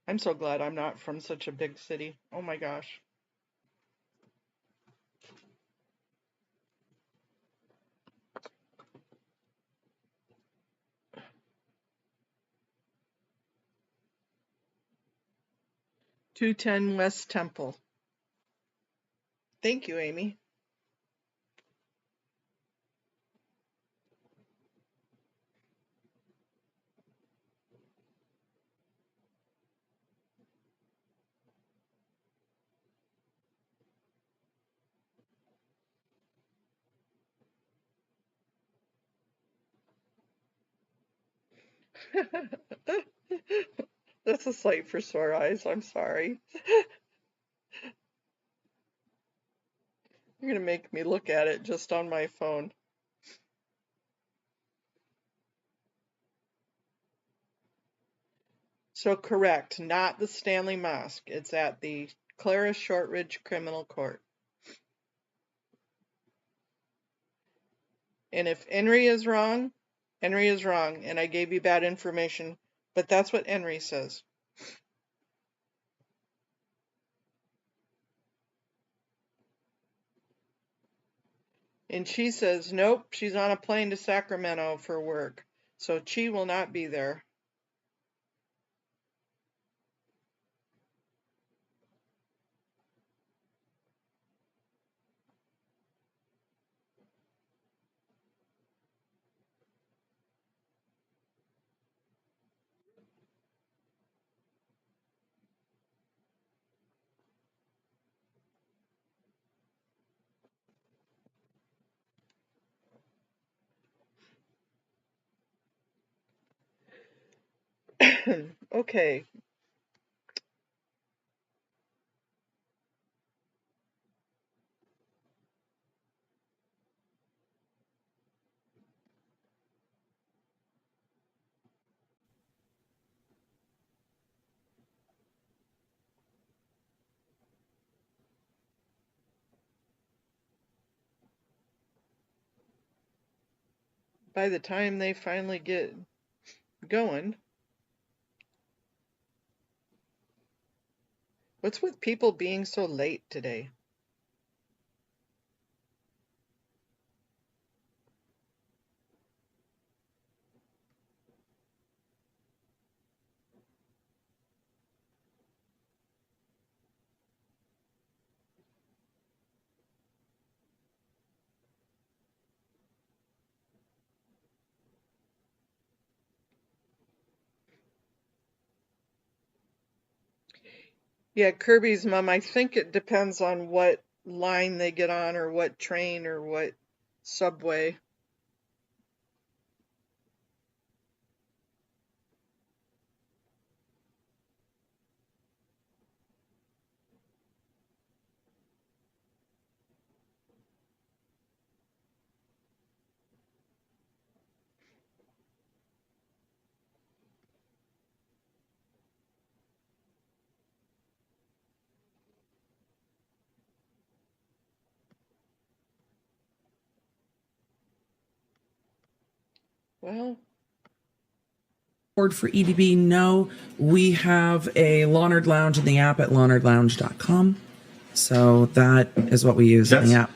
I'm so glad I'm not from such a big city. Oh my gosh. "210 West Temple." Thank you, Amy. That's a sight for sore eyes. I'm sorry. You're gonna make me look at it just on my phone. So correct, not the Stanley Mosque. It's at the Clara Shortridge Criminal Court. And if Henry is wrong, Henry is wrong, and I gave you bad information, but that's what Henry says. And she says, nope, she's on a plane to Sacramento for work, so she will not be there. Okay. By the time they finally get going, what's with people being so late today? Yeah, Kirby's mom, I think it depends on what line they get on or what train or what subway. Well, For EDB, no, we have a Lawnard Lounge in the app at lawnardlounge.com. So that is what we use in the app.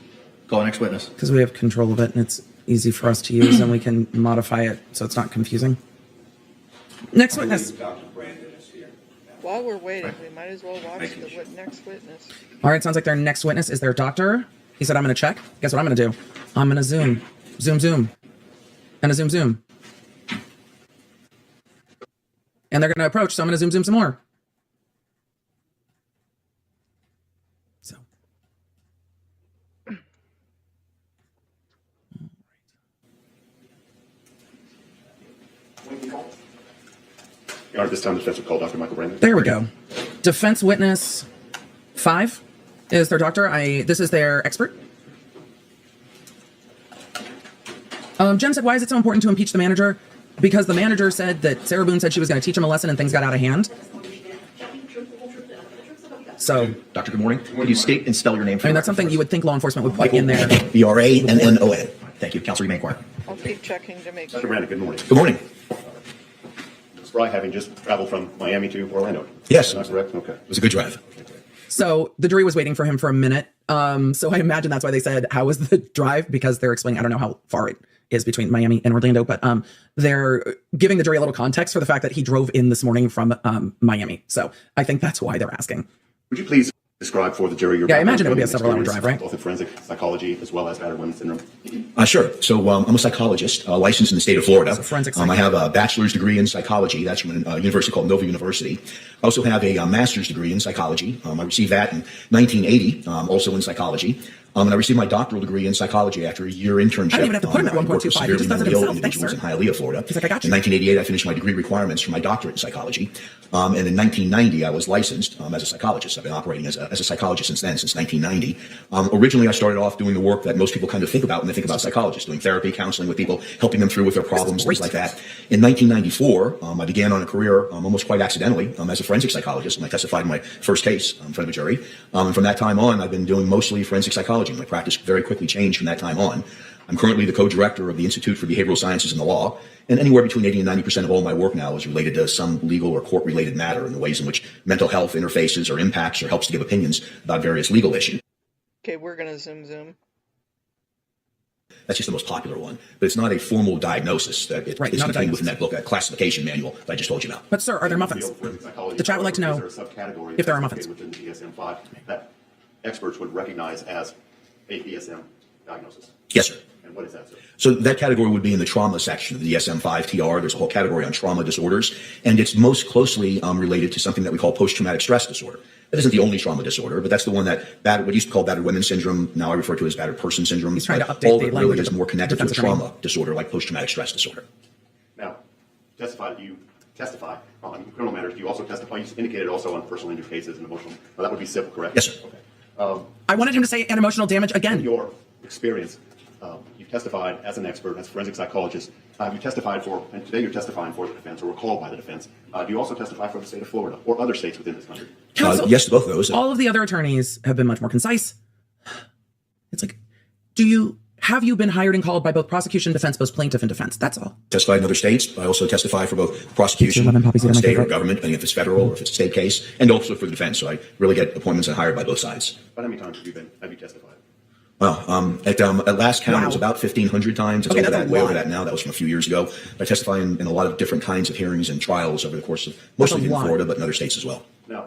Call next witness. Because we have control of it and it's easy for us to use and we can modify it so it's not confusing. Next witness. while we're waiting, we might as well watch the next witness. All right, sounds like their next witness is their doctor. He said, I'm going to check. Guess what I'm going to do? I'm going to zoom. Zoom, zoom. And a zoom, zoom. And they're going to approach, so I'm going to zoom, zoom some more. Your Honor, this time the defense will call Dr. Michael Brandon. There we go. Defense witness 5 is their doctor. This is their expert. Jen said, why is it so important to impeach the manager? Because the manager said that Sarah Boon said she was going to teach him a lesson and things got out of hand. So, Doctor, good morning. Would you state and spell your name? I mean, that's something you would think law enforcement would put in there. Brannon. Thank you. Counsel, you may inquire. I'll keep checking to make Dr. sure. Brandon, good morning. Good morning. Ms. Fry, having just traveled from Miami to Orlando. Yes. Am I correct? Okay. It was a good drive. So the jury was waiting for him for a minute. So I imagine that's why they said, how was the drive? Because they're explaining, I don't know how far it is between Miami and Orlando, but they're giving the jury a little context for the fact that he drove in this morning from Miami. So I think that's why they're asking. Would you please describe for the jury your Yeah, I imagine it would be a background several-hour drive, right? both in forensic psychology as well as battered women syndrome? Sure. So I'm a psychologist, licensed in the state of Florida. So forensic I have a bachelor's degree in psychology. That's from a university called Nova University. I also have a master's degree in psychology. I received that in 1980, also in psychology. And I received my doctoral degree in psychology after a year internship. I didn't even have to put him at I worked with 1.25. He just does it severely mentally ill himself. Thanks, individuals sir. in Hialeah, Florida. He's like, I got you. In 1988, I finished my degree requirements for my doctorate in psychology. And in 1990, I was licensed as a psychologist. I've been operating as a psychologist since then, since 1990. Originally, I started off doing the work that most people kind of think about when they think about psychologists, doing therapy, counseling with people, helping them through with their problems, things like that. In 1994, I began on a career almost quite accidentally as a forensic psychologist, and I testified in my first case in front of a jury. And from that time on, I've been doing mostly forensic psychology. My practice very quickly changed from that time on. I'm currently the co-director of the Institute for Behavioral Sciences and the Law, and anywhere between 80 and 90% of all my work now is related to some legal or court-related matter in the ways in which mental health interfaces or impacts or helps to give opinions about various legal issues. Okay, we're going to zoom. That's just the most popular one, but it's not a formal diagnosis. That it's contained within that book, a classification manual that I just told you about. But sir, are there muffins? The chat would like to know if there are muffins. Within the DSM-5 that experts would recognize as a DSM diagnosis. Yes, sir. And what is that, sir? So that category would be in the trauma section of the DSM-5 TR. There's a whole category on trauma disorders, and it's most closely related to something that we call post-traumatic stress disorder. That isn't the only trauma disorder, but that's the one that what used to call battered women syndrome, now I refer to as battered person syndrome. He's trying to update all the of it language really is of more connected to a defense attorney. trauma disorder like post-traumatic stress disorder. Now, you testify on criminal matters. You also testify, you indicated also on personal injury cases and emotional. Well, that would be civil, correct? Yes, sir. Okay. I wanted him to say an emotional damage In again. your experience, you testified as an expert, as a forensic psychologist. You testified for, and today you're testifying for the defense, or were called by the defense. Do you also testify for the state of Florida or other states within this country? Counsel, Yes to both of those. all of the other attorneys have been much more concise. It's like, have you been hired and called by both prosecution, defense, both plaintiff and defense? That's all. Testified in other states. I also testify for both prosecution, Lemon poppies, my state or favorite. government, depending if it's federal or if it's a state case, and also for the defense. So I really get appointments and hired by both sides. But how many times have you testified? Well, at last count, it was Wow. about 1,500 times. It's Okay, over that's that, a way lot. over that now. That was from a few years ago. I testify in a lot of different kinds of hearings and trials over the course of mostly in lot. Florida, but in other states as well. Now,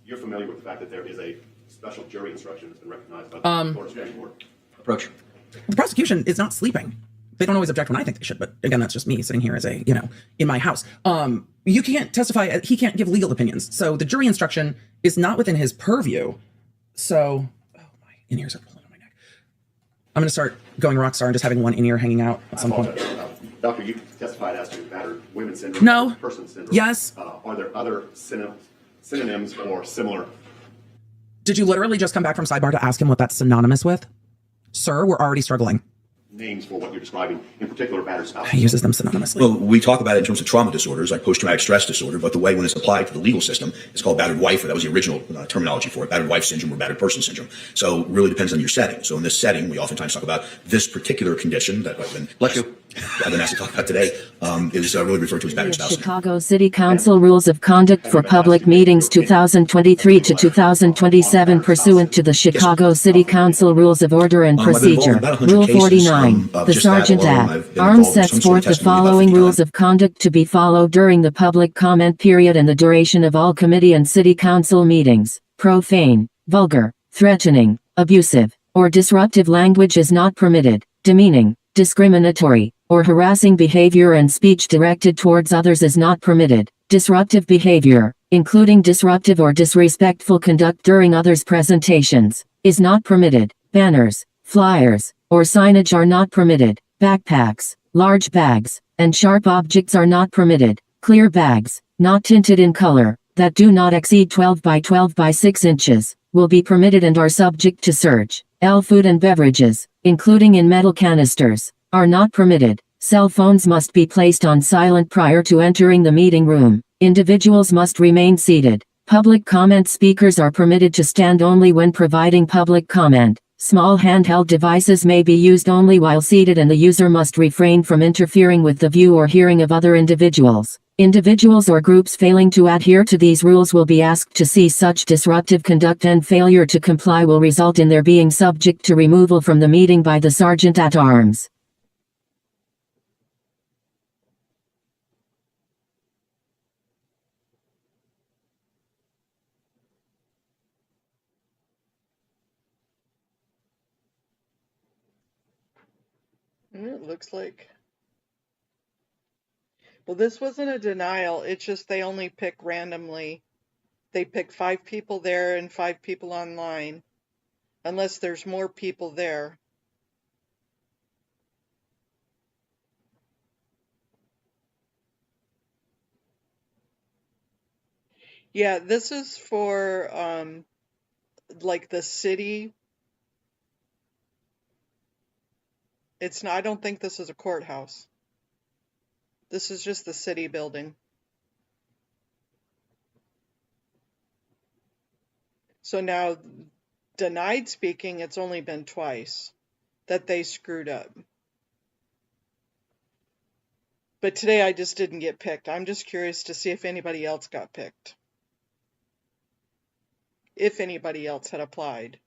you're familiar with the fact that there is a special jury instruction that's been recognized by the Florida Supreme Court. Approach. The prosecution is not sleeping. They don't always object when I think they should, but again, that's just me sitting here as in my house. You can't testify. He can't give legal opinions. So the jury instruction is not within his purview. So, my in-ears are pulling on my neck. I'm going to start going rock star and just having one in-ear hanging out at some point. Doctor, you testified as to battered women syndrome. No. Person syndrome. Yes. Are there other synonyms or similar? Did you literally just come back from sidebar to ask him what that's synonymous with? Sir, we're already struggling. Names for what you're describing, in particular battered spouse? He uses them synonymously. Well, we talk about it in terms of trauma disorders, like post-traumatic stress disorder, but the way when it's applied to the legal system, it's called battered wife, or that was the original terminology for it, battered wife syndrome or battered person syndrome. So it really depends on your setting. So in this setting, we oftentimes talk about this particular condition that I've been asked to talk about today, is really referred to as battered spouse syndrome. Chicago City Council Rules of Conduct for Public Meetings 2023 to 2027 pursuant to the Chicago City Council Rules of Order and I've been involved in Procedure. about 100 Rule cases, 49. of The just that Sergeant alone. Act. I've been Arms involved in sets some sort forth of the testimony about following 50 rules times. of conduct to be followed during the public comment period and the duration of all committee and city council meetings. Profane, vulgar, threatening, abusive, or disruptive language is not permitted. Demeaning, discriminatory, or harassing behavior and speech directed towards others is not permitted. Disruptive behavior, including disruptive or disrespectful conduct during others' presentations, is not permitted. Banners, flyers, or signage are not permitted. Backpacks, large bags, and sharp objects are not permitted. Clear bags, not tinted in color, that do not exceed 12 by 12 by 6 inches, will be permitted and are subject to search. Food and beverages, including in metal canisters, are not permitted. Cell phones must be placed on silent prior to entering the meeting room. Individuals must remain seated. Public comment speakers are permitted to stand only when providing public comment. Small handheld devices may be used only while seated, and the user must refrain from interfering with the view or hearing of other individuals. Individuals or groups failing to adhere to these rules will be asked to cease such disruptive conduct, and failure to comply will result in their being subject to removal from the meeting by the sergeant at arms. It looks like. Well, this wasn't a denial. It's just they only pick randomly. They pick 5 people there and 5 people online, unless there's more people there. Yeah, this is for like the city. It's not, I don't think this is a courthouse. This is just the city building. So now, denied speaking, it's only been twice that they screwed up. But today I just didn't get picked. I'm just curious to see if anybody else got picked. If anybody else had applied.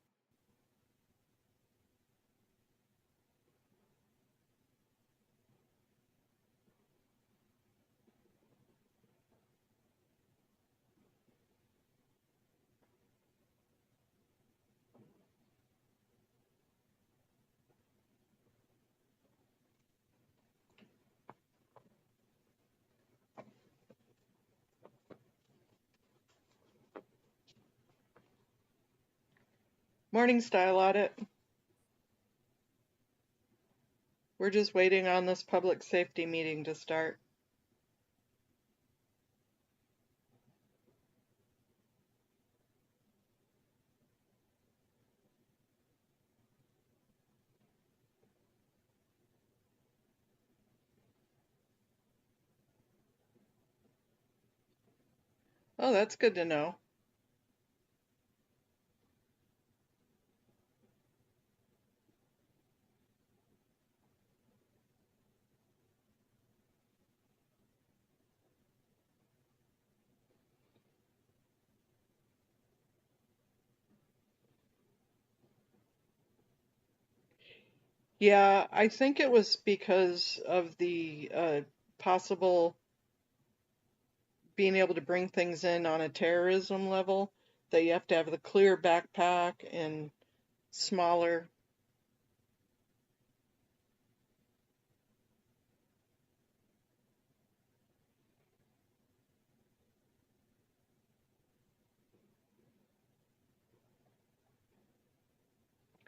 Morning, Style Audit. We're just waiting on this public safety meeting to start. Oh, that's good to know. Yeah, I think it was because of the possible being able to bring things in on a terrorism level, that you have to have the clear backpack and smaller.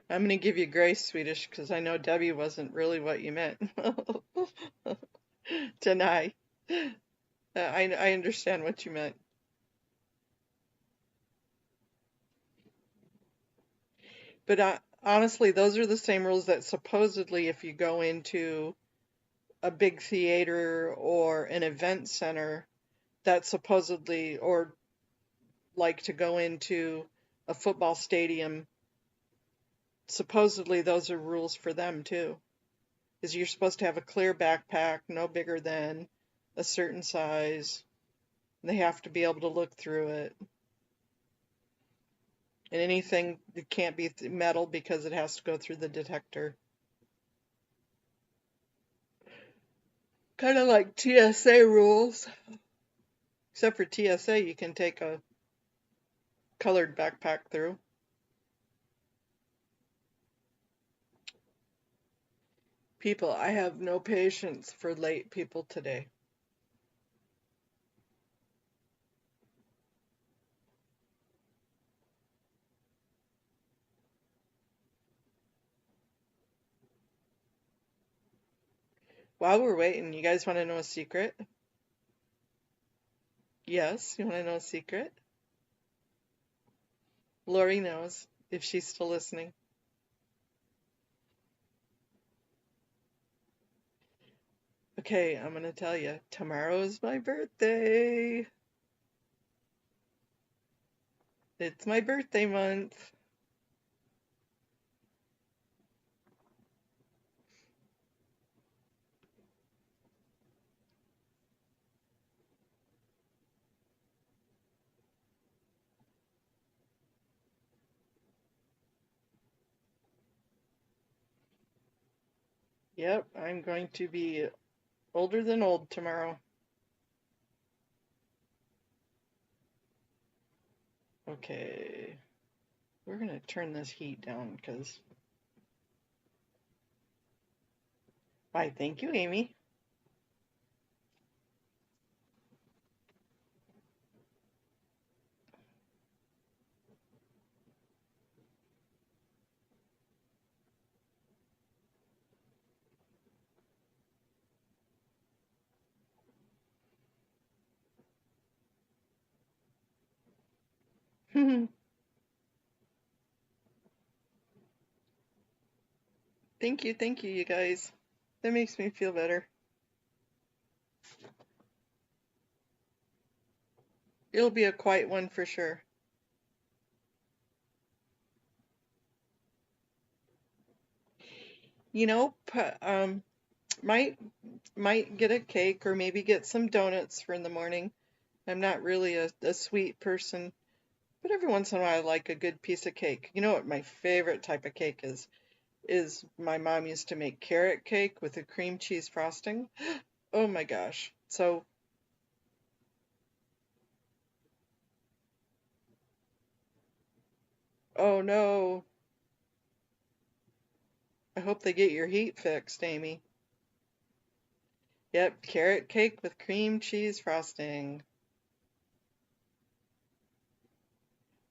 I'm going to give you grace, Swedish, because I know Debbie wasn't really what you meant. Deny. I understand what you meant. But honestly, those are the same rules that supposedly if you go into a big theater or an event center, that supposedly, or like to go into a football stadium, supposedly those are rules for them too. Is you're supposed to have a clear backpack, no bigger than a certain size. They have to be able to look through it. And anything that can't be metal because it has to go through the detector. Kind of like TSA rules. Except for TSA, you can take a colored backpack through. People, I have no patience for late people today. While we're waiting, you guys want to know a secret? Yes, you want to know a secret? Lori knows, if she's still listening. Okay, I'm going to tell you, tomorrow is my birthday. It's my birthday month. Yep, I'm going to be older than old tomorrow. Okay, we're going to turn this heat down because... Why, thank you, Amy. Thank you, you guys. That makes me feel better. It'll be a quiet one for sure. You know, might get a cake or maybe get some donuts for in the morning. I'm not really a sweet person, but every once in a while I like a good piece of cake. You know what my favorite type of cake is? Is my mom used to make carrot cake with a cream cheese frosting. Oh my gosh. So, oh no. I hope they get your heat fixed, Amy. Yep, carrot cake with cream cheese frosting.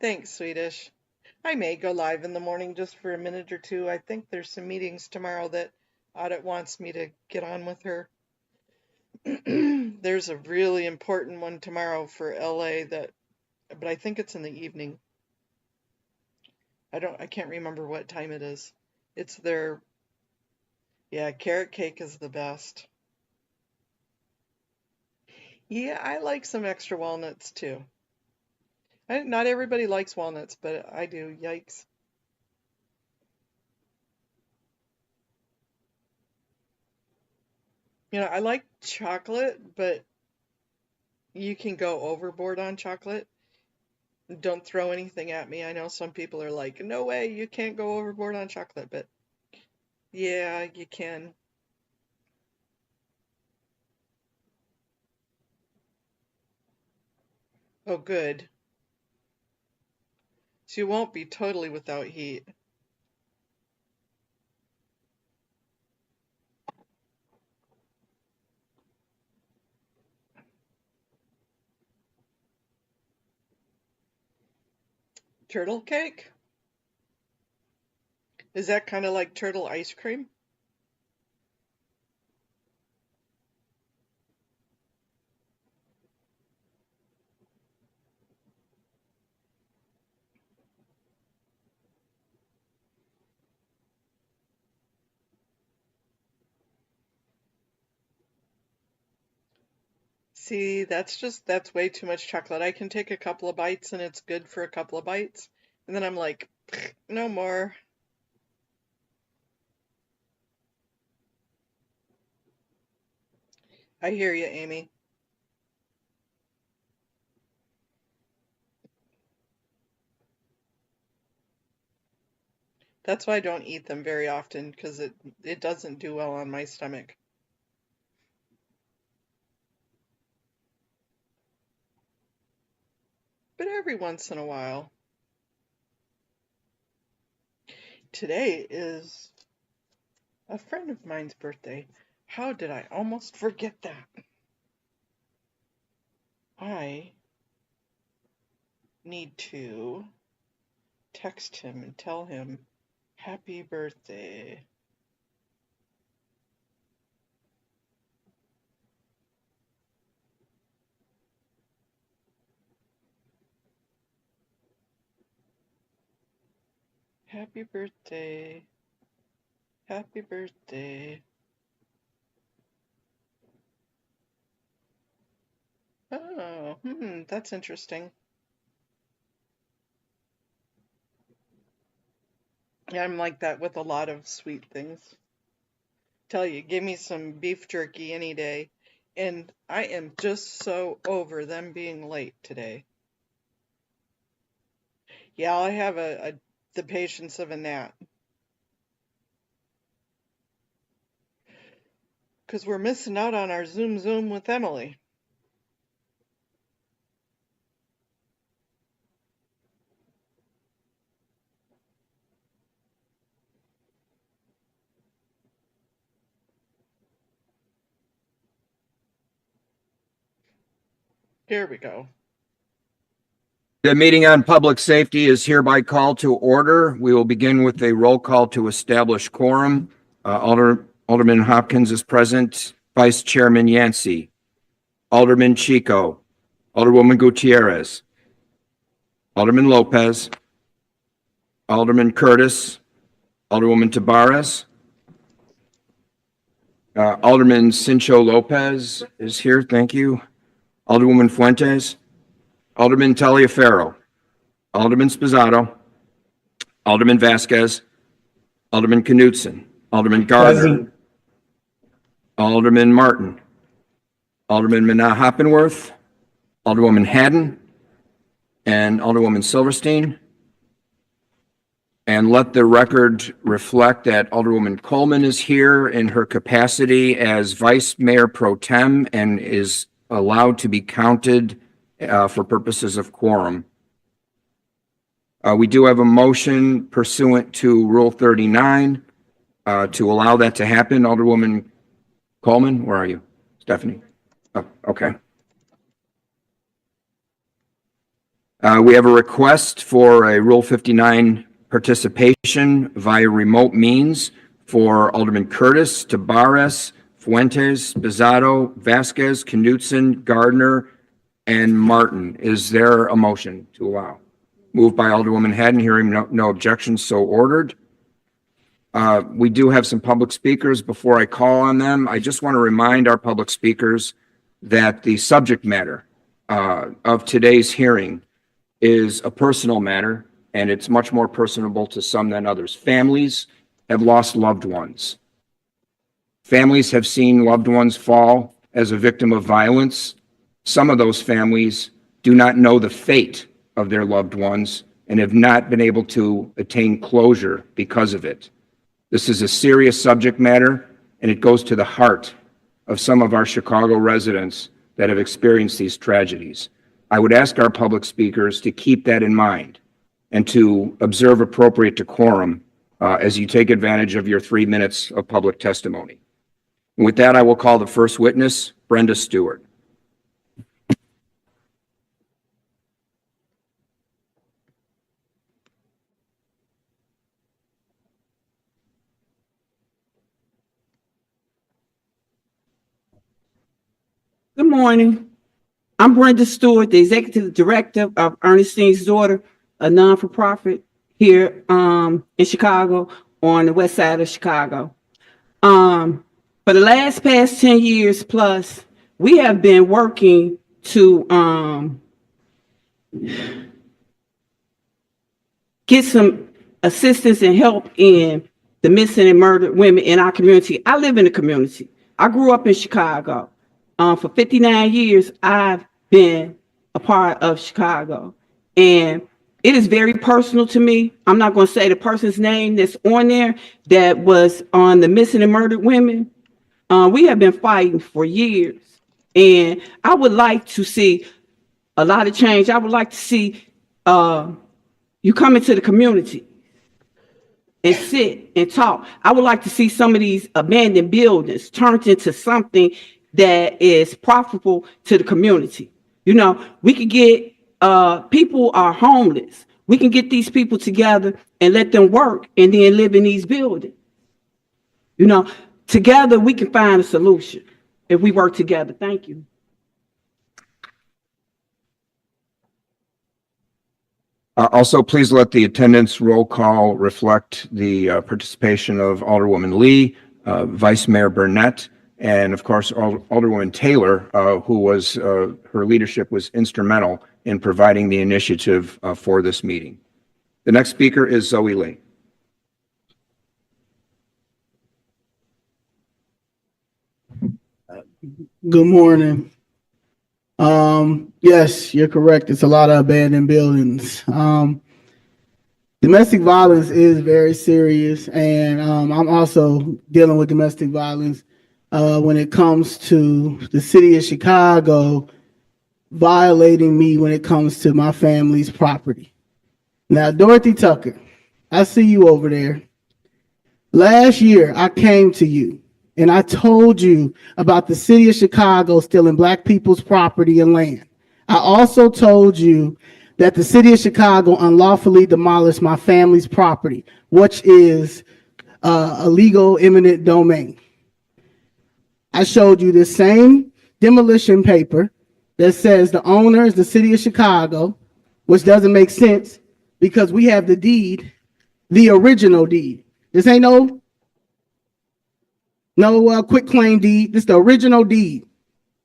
Thanks, Swedish. I may go live in the morning just for a minute or two. I think there's some meetings tomorrow that Audit wants me to get on with her. There's a really important one tomorrow for LA but I think it's in the evening. I can't remember what time it is. It's their, yeah, carrot cake is the best. Yeah, I like some extra walnuts too. Not everybody likes walnuts, but I do. Yikes. You know, I like chocolate, but you can go overboard on chocolate. Don't throw anything at me. I know some people are like, no way, you can't go overboard on chocolate, but yeah, you can. Oh, good. So you won't be totally without heat. Turtle cake? Is that kind of like turtle ice cream? See, that's way too much chocolate. I can take a couple of bites and it's good for a couple of bites. And then I'm like, no more. I hear you, Amy. That's why I don't eat them very often because it doesn't do well on my stomach. But every once in a while. Today is a friend of mine's birthday. How did I almost forget that? I need to text him and tell him happy birthday. Happy birthday. Happy birthday. Oh, that's interesting. Yeah, I'm like that with a lot of sweet things. Tell you, give me some beef jerky any day. And I am just so over them being late today. Yeah, I have the patience of a gnat. Because we're missing out on our Zoom with Emily. Here we go. The meeting on public safety is hereby called to order. We will begin with a roll call to establish quorum. Alderman Hopkins is present. Vice Chairman Yancey. Alderman Chico. Alderwoman Gutierrez. Alderman Lopez. Alderman Curtis. Alderwoman Tabarez. Alderman Cincho Lopez is here. Thank you. Alderwoman Fuentes. Alderman Taliaferro, Alderman Spizzato, Alderman Vasquez, Alderman Knutson, Alderman Gardner, present. Alderman Martin, Alderman Mana Hoppenworth, Alderwoman Haddon, and Alderwoman Silverstein. And let the record reflect that Alderwoman Coleman is here in her capacity as Vice Mayor Pro Tem and is allowed to be counted for purposes of quorum. We do have a motion pursuant to Rule 39 to allow that to happen. Alderwoman Coleman, where are you? Stephanie? Oh, okay. We have a request for a Rule 59 participation via remote means for Alderman Curtis, Tabarez, Fuentes, Spizzato, Vasquez, Knutson, Gardner, and Martin. Is there a motion to allow? Moved by Alderwoman Haddon, hearing no objections, so ordered. We do have some public speakers. Before I call on them, I just want to remind our public speakers that the subject matter of today's hearing is a personal matter, and it's much more personable to some than others. Families have lost loved ones. Families have seen loved ones fall as a victim of violence. Some of those families do not know the fate of their loved ones and have not been able to attain closure because of it. This is a serious subject matter, and it goes to the heart of some of our Chicago residents that have experienced these tragedies. I would ask our public speakers to keep that in mind and to observe appropriate decorum as you take advantage of your 3 minutes of public testimony. And with that, I will call the first witness, Brenda Stewart. Good morning. I'm Brenda Stewart, the Executive Director of Ernestine's Daughter, a non-for-profit here in Chicago on the west side of Chicago. For the past 10 years plus, we have been working to get some assistance and help in the missing and murdered women in our community. I live in the community. I grew up in Chicago. For 59 years, I've been a part of Chicago, and it is very personal to me. I'm not going to say the person's name that's on there that was on the missing and murdered women. We have been fighting for years, and I would like to see a lot of change. I would like to see you come into the community and sit and talk. I would like to see some of these abandoned buildings turned into something that is profitable to the community. You know, we could get people are homeless. We can get these people together and let them work and then live in these buildings. You know, together we can find a solution if we work together. Thank you. Also, please let the attendance roll call reflect the participation of Alderwoman Lee, Vice Mayor Burnett, and of course, Alderwoman Taylor, who was, her leadership was instrumental in providing the initiative for this meeting. The next speaker is Zoe Lee. Good morning. Yes, you're correct. It's a lot of abandoned buildings. Domestic violence is very serious, and I'm also dealing with domestic violence when it comes to the city of Chicago violating me when it comes to my family's property. Now, Dorothy Tucker, I see you over there. Last year, I came to you and I told you about the city of Chicago stealing Black people's property and land. I also told you that the city of Chicago unlawfully demolished my family's property, which is illegal eminent domain. I showed you the same demolition paper that says the owner is the city of Chicago, which doesn't make sense because we have the deed, the original deed. This ain't no quick claim deed. This is the original deed,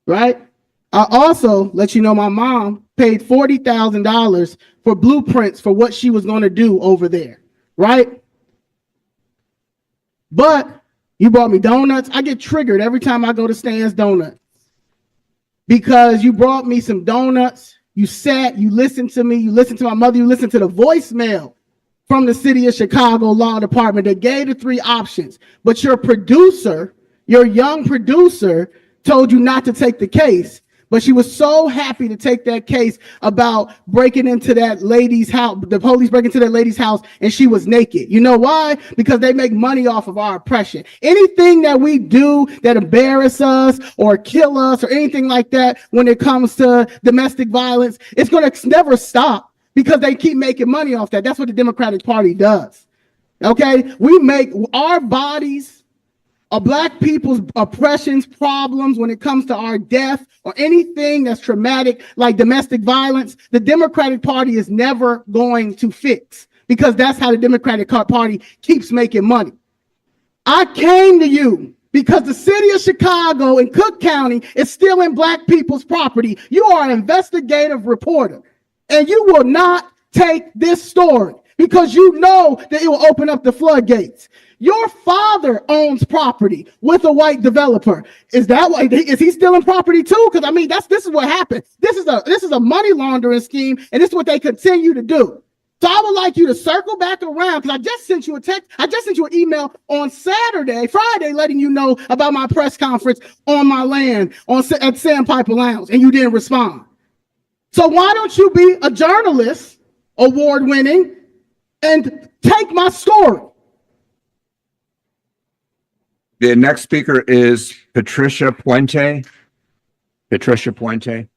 right? I also let you know my mom paid $40,000 for blueprints for what she was going to do over there, right? But you brought me donuts. I get triggered every time I go to Stan's Donuts because you brought me some donuts. You sat, you listened to me, you listened to my mother, you listened to the voicemail from the city of Chicago Law Department that gave the 3 options. But your producer, your young producer, told you not to take the case. But she was so happy to take that case about breaking into that lady's house, the police breaking into that lady's house, and she was naked. You know why? Because they make money off of our oppression. Anything that we do that embarrass us or kill us or anything like that when it comes to domestic violence, it's going to never stop because they keep making money off that. That's what the Democratic Party does. Okay? We make our bodies, Black people's oppressions, problems when it comes to our death or anything that's traumatic like domestic violence, the Democratic Party is never going to fix because that's how the Democratic Party keeps making money. I came to you because the city of Chicago and Cook County is stealing Black people's property. You are an investigative reporter and you will not take this story because you know that it will open up the floodgates. Your father owns property with a white developer. Is that why? Is he stealing property too? Because I mean, this is what happened. This is a money laundering scheme, and this is what they continue to do. So I would like you to circle back around because I just sent you a text. I just sent you an email on Friday, letting you know about my press conference on my land at Sandpiper Lounge, and you didn't respond. So why don't you be a journalist, award-winning, and take my story? The next speaker is Patricia Puente. Patricia Puente.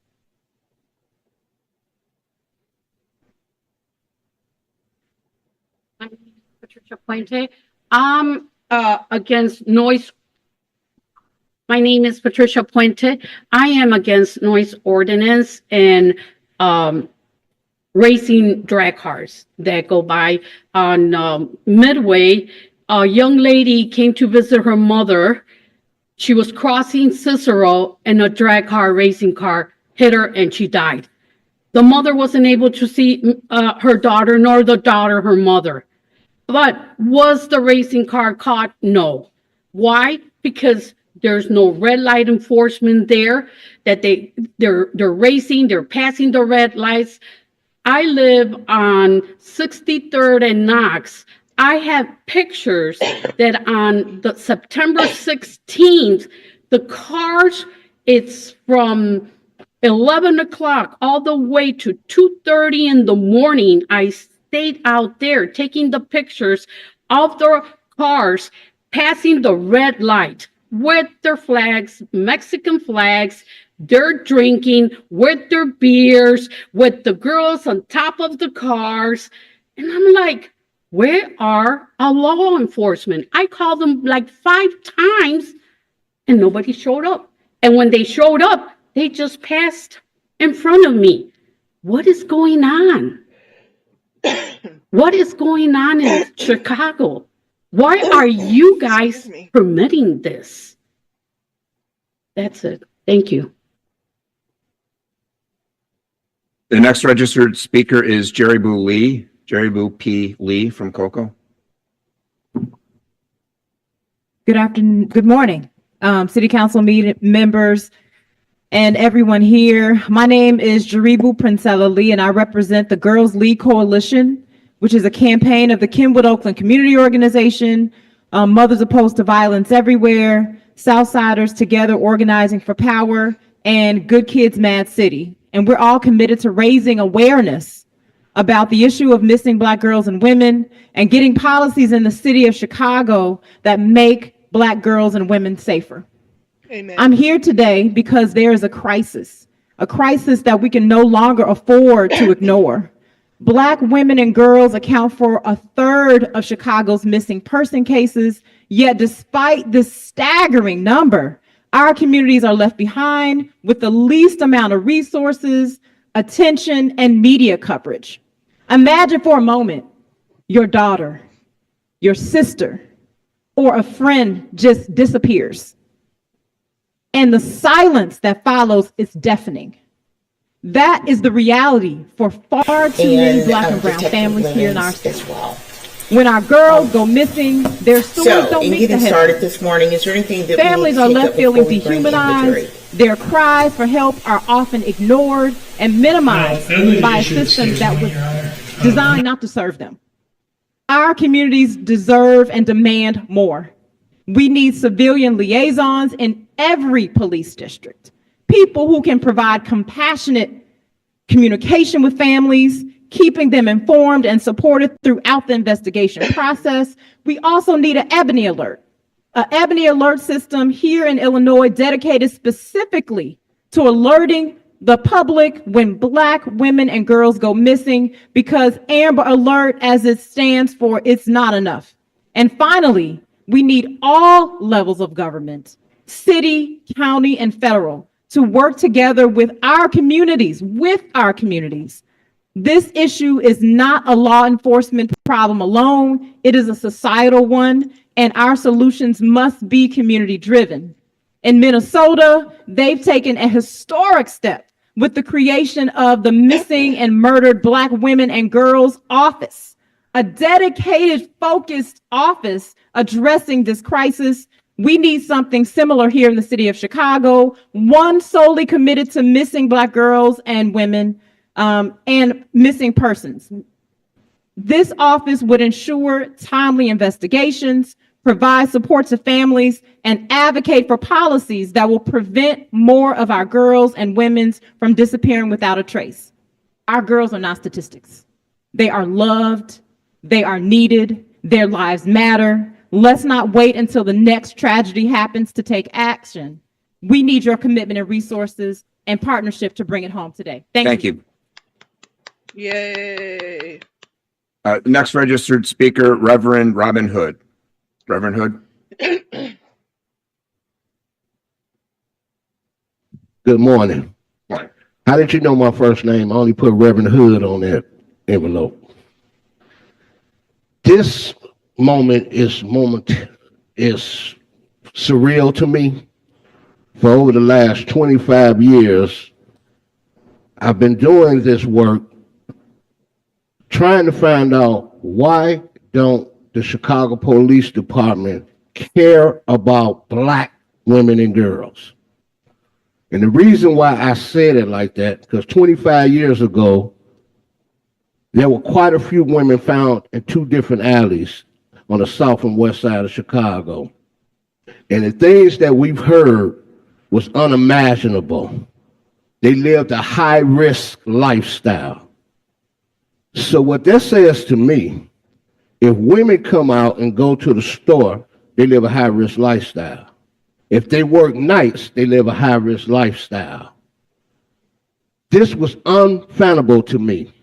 I'm Patricia Puente. I'm against noise. My name is Patricia Puente. I am against noise ordinance and racing drag cars that go by on Midway. A young lady came to visit her mother. She was crossing Cicero and a drag car, racing car, hit her and she died. The mother wasn't able to see her daughter, nor the daughter her mother. But was the racing car caught? No. Why? Because there's no red light enforcement there, that they're racing, they're passing the red lights. I live on 63rd and Knox. I have pictures that on the September 16th, the cars, it's from 11 o'clock all the way to 2:30 in the morning. I stayed out there taking the pictures of the cars passing the red light with their flags, Mexican flags. They're drinking with their beers, with the girls on top of the cars. And I'm like, where are our law enforcement? I called them like 5 times and nobody showed up. And when they showed up, they just passed in front of me. What is going on? What is going on in Chicago? Why are you guys permitting this? That's it. Thank you. The next registered speaker is Jerry Boo Lee, Jerry Boo P. Lee from Cocoa. Good afternoon, good morning, City Council members and everyone here. My name is Jaribu Princella Lee, and I represent the Girls League Coalition, which is a campaign of the Kenwood Oakland Community Organization, Mothers Opposed to Violence Everywhere, Southsiders Together Organizing for Power, and Good Kids Mad City. And we're all committed to raising awareness about the issue of missing Black girls and women and getting policies in the city of Chicago that make Black girls and women safer. Amen. I'm here today because there is a crisis that we can no longer afford to ignore. Black women and girls account for 1/3 of Chicago's missing person cases, yet despite this staggering number, our communities are left behind with the least amount of resources, attention, and media coverage. Imagine for a moment your daughter, your sister, or a friend just disappears. And the silence that follows is deafening. That is the reality for far too many Black and brown families here in our state. When our girls go missing, their stories don't meet the headlines. This morning, is there anything that families are left feeling dehumanized. Their cries for help are often ignored and minimized by a system that was designed not to serve them. Our communities deserve and demand more. We need civilian liaisons in every police district, people who can provide compassionate communication with families, keeping them informed and supported throughout the investigation process. We also need an Ebony Alert system here in Illinois dedicated specifically to alerting the public when Black women and girls go missing, because Amber Alert, as it stands for, it's not enough. And finally, we need all levels of government, city, county, and federal, to work together with our communities. This issue is not a law enforcement problem alone. It is a societal one, and our solutions must be community driven. In Minnesota, they've taken a historic step with the creation of the Missing and Murdered Black Women and Girls Office, a dedicated, focused office addressing this crisis. We need something similar here in the city of Chicago, one solely committed to missing Black girls and women and missing persons. This office would ensure timely investigations, provide support to families, and advocate for policies that will prevent more of our girls and women from disappearing without a trace. Our girls are not statistics. They are loved, they are needed, their lives matter. Let's not wait until the next tragedy happens to take action. We need your commitment and resources and partnership to bring it home today. Thank you. Yay. Next registered speaker, Reverend Robin Hood. Reverend Hood. Good morning. How did you know my first name? I only put Reverend Hood on that envelope. This moment is surreal to me. For over the last 25 years, I've been doing this work, trying to find out why don't the Chicago Police Department care about Black women and girls. And the reason why I said it like that, because 25 years ago, there were quite a few women found in 2 different alleys on the south and west side of Chicago. And the things that we've heard was unimaginable. They lived a high-risk lifestyle. So what that says to me, if women come out and go to the store, they live a high-risk lifestyle. If they work nights, they live a high-risk lifestyle. This was unfathomable to me.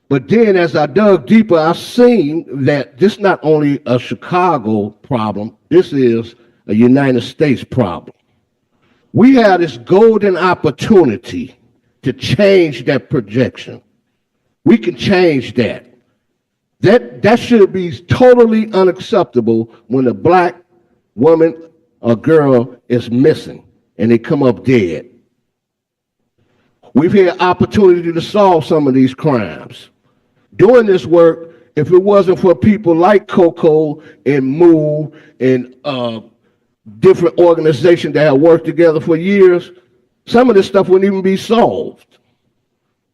But then as I dug deeper, I seen that this not only a Chicago problem, this is a United States problem. We have this golden opportunity to change that projection. We can change that. That should be totally unacceptable when a black woman or girl is missing and they come up dead. We've had opportunity to solve some of these crimes. Doing this work, if it wasn't for people like Coco and Moo and different organizations that have worked together for years, some of this stuff wouldn't even be solved.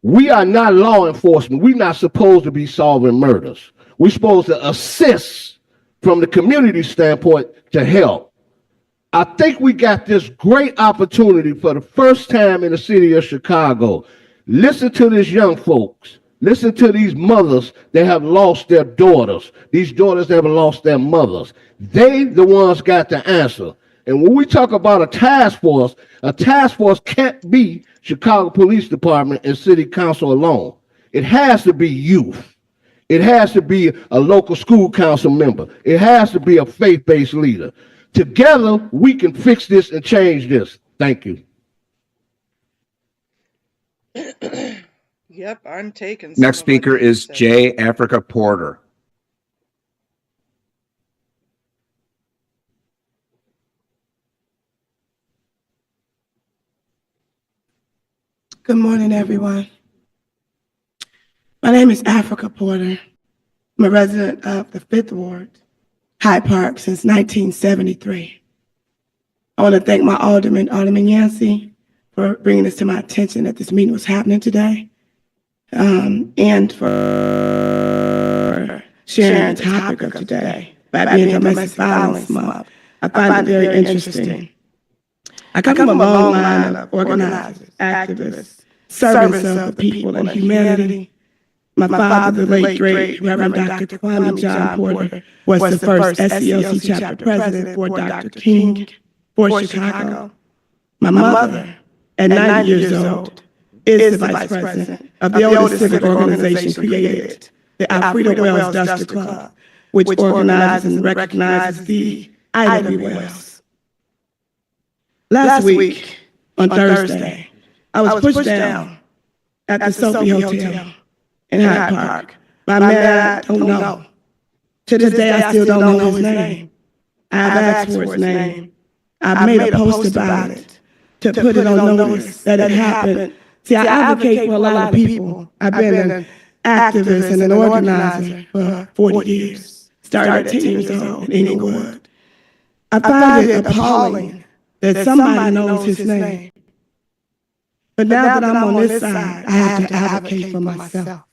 We are not law enforcement. We're not supposed to be solving murders. We're supposed to assist from the community standpoint to help. I think we got this great opportunity for the first time in the city of Chicago. Listen to these young folks. Listen to these mothers that have lost their daughters. These daughters that have lost their mothers. They the ones got the answer. And when we talk about a task force can't be Chicago Police Department and City Council alone. It has to be youth. It has to be a local school council member. It has to be a faith-based leader. Together, we can fix this and change this. Thank you. Yep, I'm taking some Next of what speaker you is said. J. Africa Porter. Good morning, everyone. My name is Africa Porter. I'm a resident of the 5th Ward, Hyde Park, since 1973. I want to thank my Alderman Yancey, for bringing this to my attention that this meeting was happening today, and for sharing the topic of today by being Domestic Violence Month. I find it very interesting. I come from a long line of organizers, activists, servants of the people and humanity. My father, the late great Reverend Dr. Kwame John Porter, was the first SCLC chapter president for Dr. King for Chicago. My mother, at 90 years old, is the vice president of the oldest civic organization created, the Alfreda Wells Duster Club, which organizes and recognizes the Ida B. Wells. Last week, on Thursday, I was pushed down at the Sophie Hotel in Hyde Park by a man I don't know. To this day, I still don't know his name. I've asked for his name. I've made a post about it to put it on notice that it happened. See, I advocate for a lot of people. I've been an activist and an organizer for 40 years. Started at 10 years old in Inglewood. I find it appalling that somebody knows his name. But now that I'm on this side, I have to advocate for myself.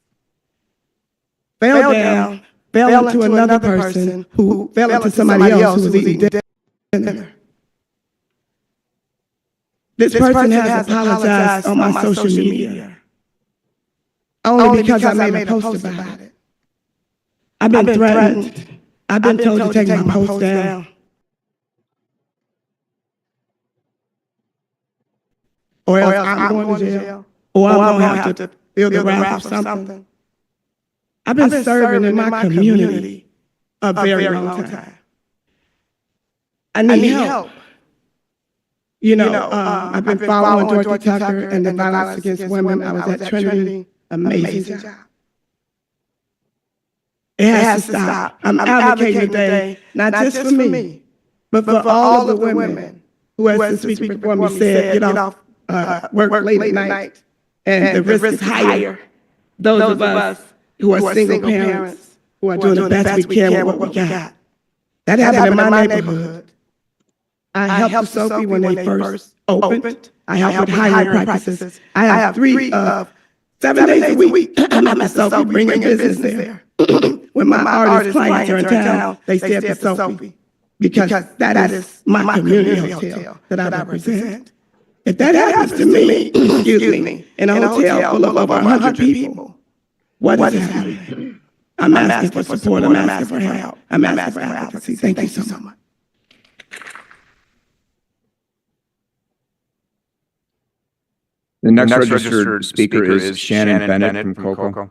Fell down, fell into another person who fell into somebody else who was eating dinner. This person has apologized on my social media, only because I made a post about it. I've been threatened. I've been told to take my post down. Or else I'm going to jail. Or I'm going to have to feel the wrath of something. I've been serving in my community a very long time. I need help. I've been following Dorothy Tucker and the violence against women. I was at Trinity. Amazing job. It has to stop. I'm advocating today, not just for me, but for all of the women who, as the speaker before me said, get off work late at night, and the risk is higher. Those of us who are single parents, who are doing the best we can with what we got. That happened in my neighborhood. I helped Sophie when they first opened. I helped with hiring practices. I have 3 of 7 days a week. I'm at Sophie bringing business there. When my artist clients are in town, they stay at the Sophie because that is my community hotel that I represent. If that happens to me, excuse me, in a hotel full of over 100 people, what is happening? I'm asking for support. I'm asking for help. I'm asking for advocacy. Thank you so much. The next registered speaker is Shannon Bennett from Cocoa.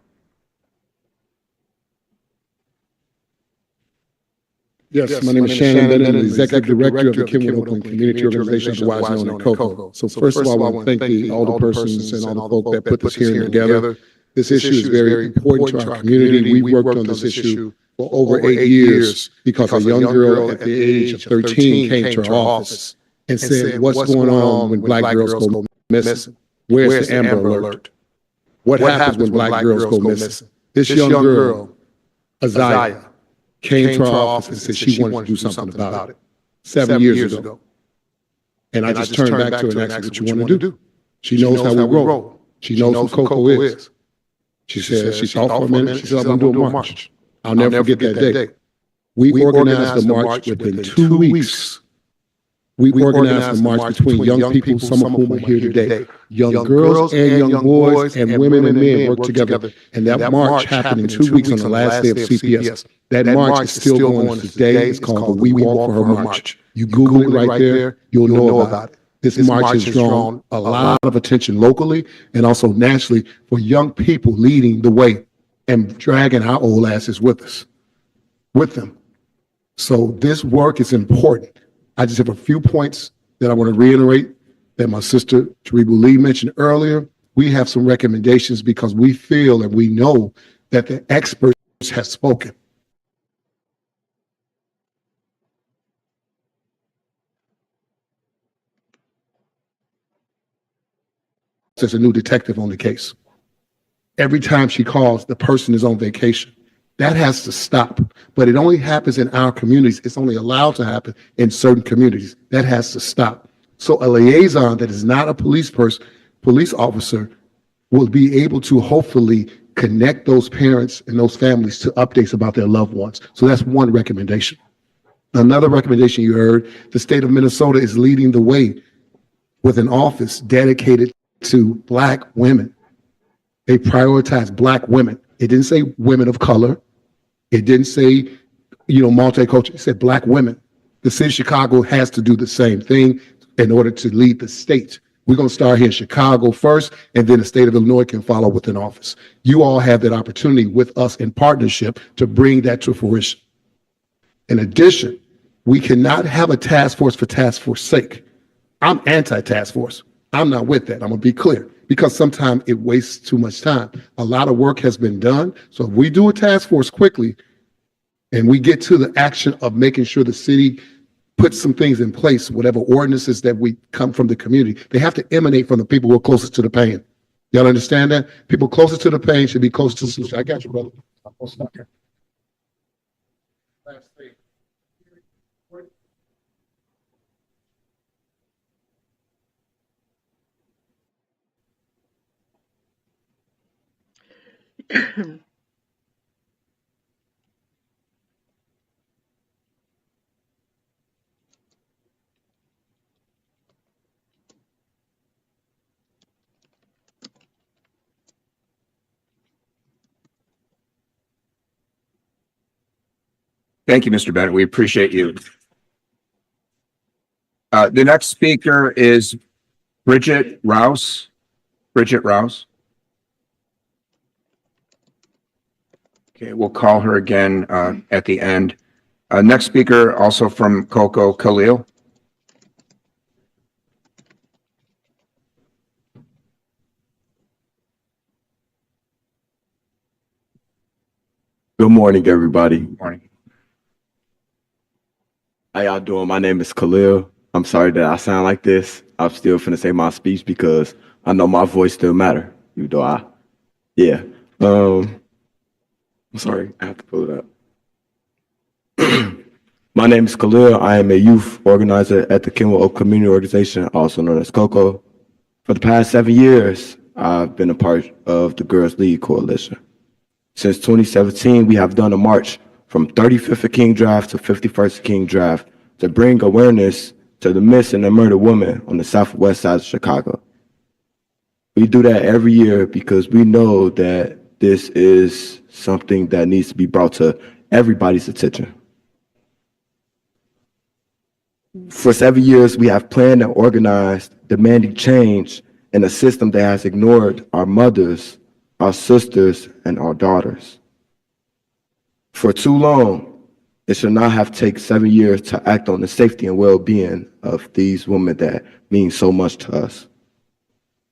Yes, my name is Shannon Bennett, the Executive Director of the Kenwood Oakland Community Organization, otherwise known as COCO. So first of all, I want to thank the alderpersons and all the folk that put this hearing together. This issue is very important to our community. We worked on this issue for over 8 years because a young girl at the age of 13 came to our office and said, what's going on when black girls go missing? Where's the Amber Alert? What happens when black girls go missing? This young girl, Isaiah, came to our office and said she wanted to do something about it 7 years ago. And I just turned back to her and asked her what you want to do. She knows how we roll. She knows who Coco is. She said, she thought for a minute, she said, I'm going to do a march. I'll never forget that day. We organized the march within 2 weeks. We organized the march between young people, some of whom are here today. Young girls and young boys and women and men worked together. And that march happened in 2 weeks on the last day of CPS. That march is still going on today. It's called the We Walk for Her March. You Google it right there, you'll know about it. This march has drawn a lot of attention locally and also nationally for young people leading the way and dragging our old asses with us, with them. So this work is important. I just have a few points that I want to reiterate that my sister Taribu Lee mentioned earlier. We have some recommendations because we feel and we know that the experts have spoken. There's a new detective on the case. Every time she calls, the person is on vacation. That has to stop. But it only happens in our communities. It's only allowed to happen in certain communities. That has to stop. So a liaison that is not a police officer will be able to hopefully connect those parents and those families to updates about their loved ones. So that's one recommendation. Another recommendation you heard, the state of Minnesota is leading the way with an office dedicated to Black women. They prioritize Black women. It didn't say women of color. It didn't say, multicultural. It said Black women. The city of Chicago has to do the same thing in order to lead the state. We're going to start here in Chicago first, and then the state of Illinois can follow with an office. You all have that opportunity with us in partnership to bring that to fruition. In addition, we cannot have a task force for task force sake. I'm anti-task force. I'm not with that. I'm going to be clear because sometimes it wastes too much time. A lot of work has been done. So if we do a task force quickly and we get to the action of making sure the city puts some things in place, whatever ordinances that we come from the community, they have to emanate from the people who are closest to the pain. Y'all understand that? People closest to the pain should be close to the solution. I got you, brother. I'll stop here. Last thing. Thank you, Mr. Bennett. We appreciate you. The next speaker is Bridget Rouse. Bridget Rouse. Okay, we'll call her again at the end. Next speaker, also from Coco, Khalil. Good morning, everybody. Good morning. How y'all doing? My name is Khalil. I'm sorry that I sound like this. I'm still finna say my speech because I know my voice still matter. You know, I'm sorry, I have to pull it up. My name is Khalil. I am a youth organizer at the Kenwood Oak Community Organization, also known as COCO. For the past 7 years, I've been a part of the Girls League Coalition. Since 2017, we have done a march from 35th King Drive to 51st King Drive to bring awareness to the missing and murdered women on the southwest side of Chicago. We do that every year because we know that this is something that needs to be brought to everybody's attention. For 7 years, we have planned and organized, demanding change in a system that has ignored our mothers, our sisters, and our daughters. For too long, it should not have taken 7 years to act on the safety and well-being of these women that mean so much to us.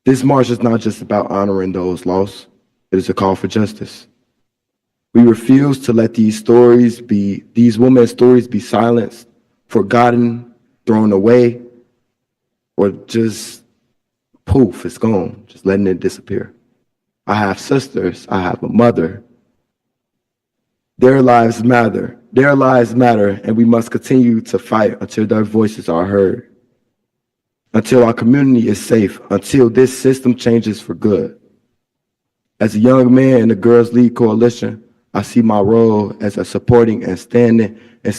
This march is not just about honoring those lost. It is a call for justice. We refuse to let these women's stories be silenced, forgotten, thrown away, or just poof, it's gone, just letting it disappear. I have sisters, I have a mother. Their lives matter, and we must continue to fight until their voices are heard, until our community is safe, until this system changes for good. As a young man in the Girls League Coalition, I see my role as a supporting and standing in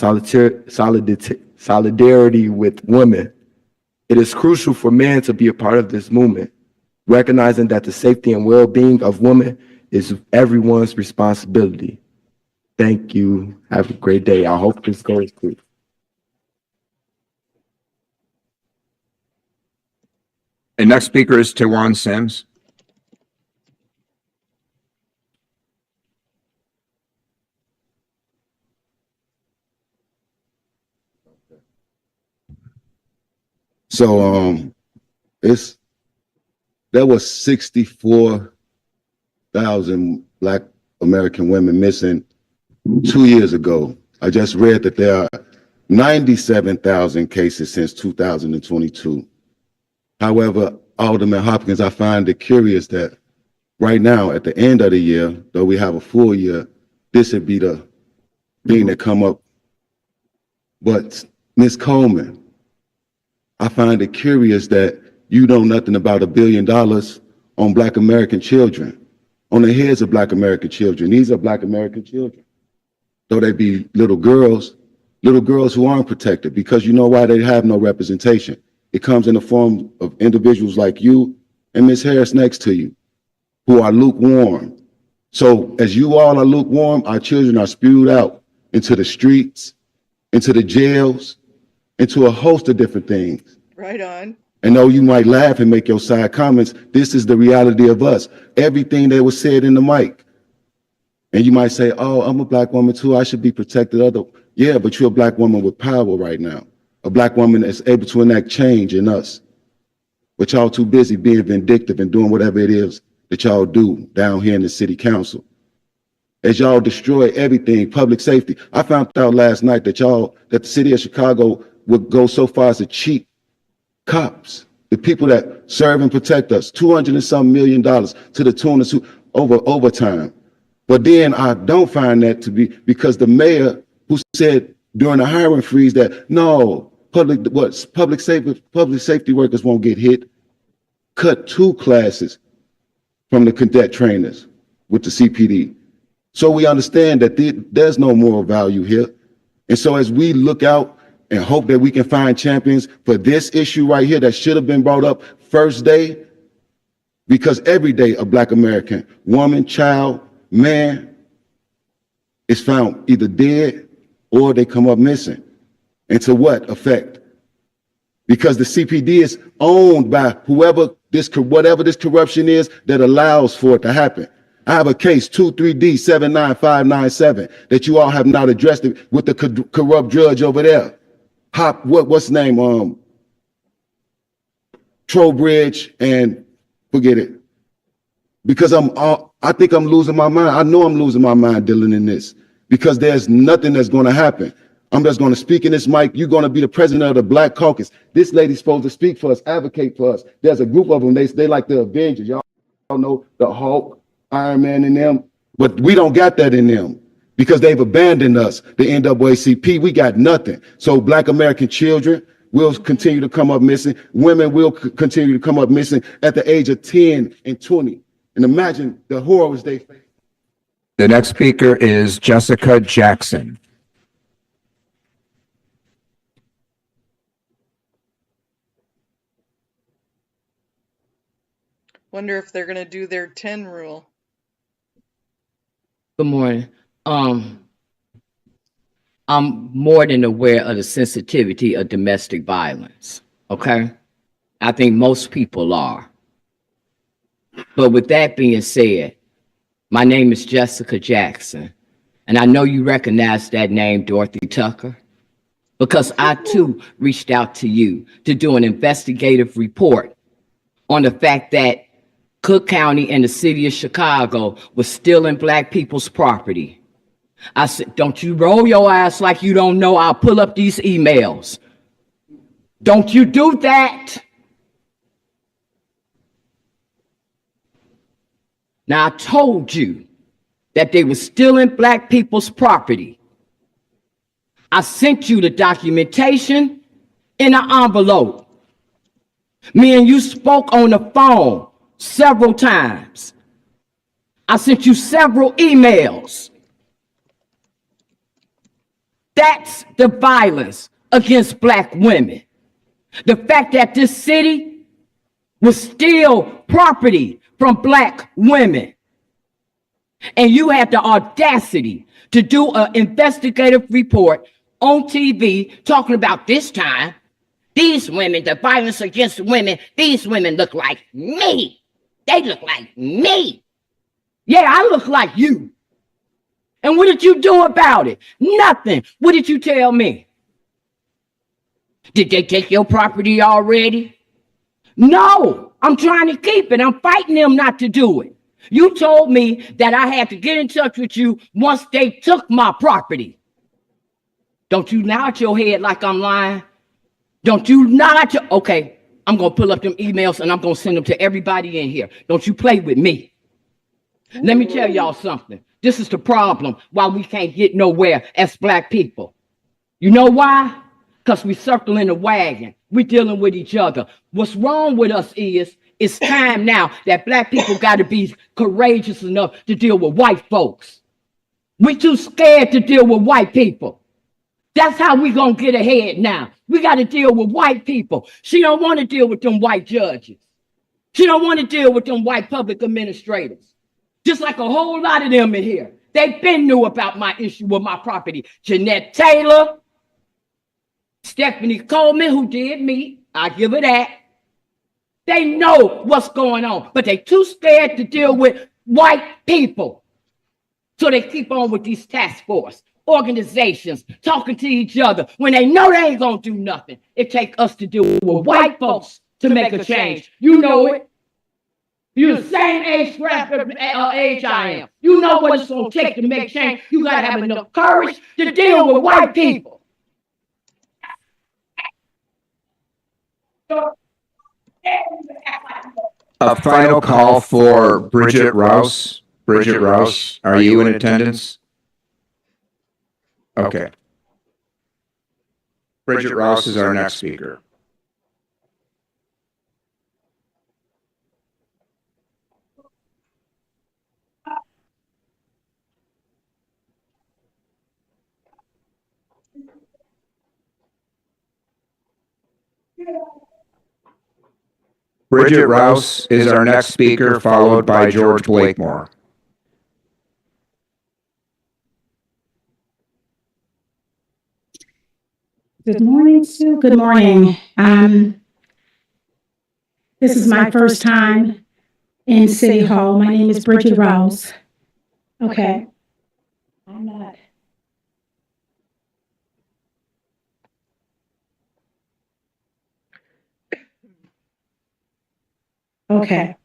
solidarity with women. It is crucial for men to be a part of this movement, recognizing that the safety and well-being of women is everyone's responsibility. Thank you. Have a great day. I hope this goes through. The next speaker is Tawan Sims. So there was 64,000 Black American women missing 2 years ago. I just read that there are 97,000 cases since 2022. However, Alderman Hopkins, I find it curious that right now, at the end of the year, though we have a full year, this would be the thing that come up. But Ms. Coleman, I find it curious that you know nothing about $1 billion on Black American children, on the heads of Black American children. These are Black American children. Though they be little girls who aren't protected, because you know why? They have no representation. It comes in the form of individuals like you and Ms. Harris next to you, who are lukewarm. So as you all are lukewarm, our children are spewed out into the streets, into the jails, into a host of different things. Right on. And though you might laugh and make your side comments, this is the reality of us. Everything that was said in the mic. And you might say, oh, I'm a Black woman too, I should be protected. Yeah, but you're a Black woman with power right now. A Black woman that's able to enact change in us. But y'all too busy being vindictive and doing whatever it is that y'all do down here in the city council. As y'all destroy everything, public safety. I found out last night that the city of Chicago would go so far as to cheat cops, the people that serve and protect us, $200 and some million to the tune of overtime. But then I don't find that to be, because the mayor who said during the hiring freeze that no, public safety workers won't get hit, cut 2 classes from the cadet trainers with the CPD. So we understand that there's no moral value here. And so as we look out and hope that we can find champions for this issue right here that should have been brought up first day, because every day a Black American woman, child, man is found either dead or they come up missing. And to what effect? Because the CPD is owned by whatever this corruption is that allows for it to happen. I have a case 23D 79597 that you all have not addressed it with the corrupt judge over there. What's his name? Trowbridge, and forget it. Because I think I'm losing my mind. I know I'm losing my mind dealing in this, because there's nothing that's going to happen. I'm just going to speak in this mic. You're going to be the president of the Black Caucus. This lady's supposed to speak for us, advocate for us. There's a group of them. They like the Avengers. Y'all know the Hulk, Iron Man in them, but we don't got that in them because they've abandoned us. The NAACP, we got nothing. So Black American children will continue to come up missing. Women will continue to come up missing at the age of 10 and 20. And imagine the horrors they face. The next speaker is Jessica Jackson. Wonder if they're going to do their 10 rule. Good morning. I'm more than aware of the sensitivity of domestic violence. Okay. I think most people are. But with that being said, my name is Jessica Jackson, and I know you recognize that name, Dorothy Tucker, because I too reached out to you to do an investigative report on the fact that Cook County and the city of Chicago was stealing black people's property. I said, don't you roll your ass like you don't know. I'll pull up these emails. Don't you do that. Now, I told you that they were stealing black people's property. I sent you the documentation in an envelope. Me and you spoke on the phone several times. I sent you several emails. That's the violence against black women. The fact that this city will steal property from black women. And you had the audacity to do an investigative report on TV talking about this time, these women, the violence against women, these women look like me. They look like me. Yeah, I look like you. And what did you do about it? Nothing. What did you tell me? Did they take your property already? No, I'm trying to keep it. I'm fighting them not to do it. You told me that I had to get in touch with you once they took my property. Don't you nod your head like I'm lying? Don't you nod your... Okay, I'm going to pull up them emails and I'm going to send them to everybody in here. Don't you play with me. Let me tell y'all something. This is the problem why we can't get nowhere as black people. You know why? Because we circling the wagon. We're dealing with each other. What's wrong with us is it's time now that black people got to be courageous enough to deal with white folks. We too scared to deal with white people. That's how we gonna get ahead now. We got to deal with white people. She don't want to deal with them white judges. She don't want to deal with them white public administrators. Just like a whole lot of them in here. They been knew about my issue with my property. Jeanette Taylor, Stephanie Coleman, who did me, I give her that. They know what's going on, but they too scared to deal with white people. So they keep on with these task force organizations talking to each other when they know they ain't gonna do nothing. It take us to deal with white folks to make a change. You know it. You're the same age I am. You know what it's gonna take to make change. You gotta have enough courage to deal with white people. A final call for Bridget Rouse. Bridget Rouse, are you in attendance? Okay. Bridget Rouse is our next speaker. Bridget Rouse is our next speaker, followed by George Blakemore. Good morning, Sue. Good morning. This is my first time in City Hall. My name is Bridget Rouse. Okay. I'm not. Okay.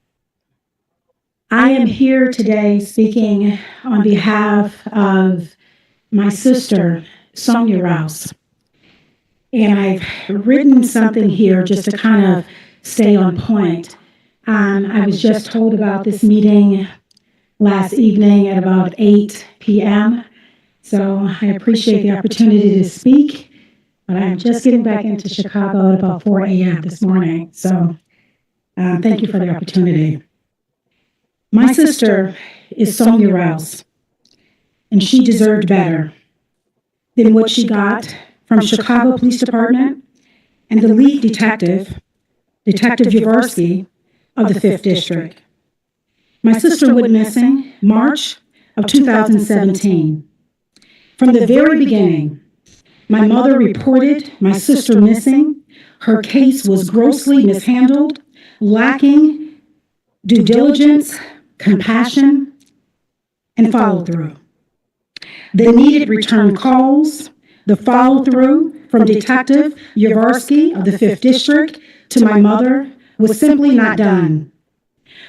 I am here today speaking on behalf of my sister, Sonia Rouse. And I've written something here just to kind of stay on point. I was just told about this meeting last evening at about 8 p.m. So I appreciate the opportunity to speak, but I'm just getting back into Chicago at about 4 a.m. this morning. So thank you for the opportunity. My sister is Sonia Rouse, and she deserved better than what she got from Chicago Police Department and the lead detective, Detective Yaversky of the 5th District. My sister went missing March of 2017. From the very beginning, my mother reported my sister missing. Her case was grossly mishandled, lacking due diligence, compassion, and follow-through. The needed return calls, the follow-through from Detective Yaversky of the 5th District to my mother was simply not done.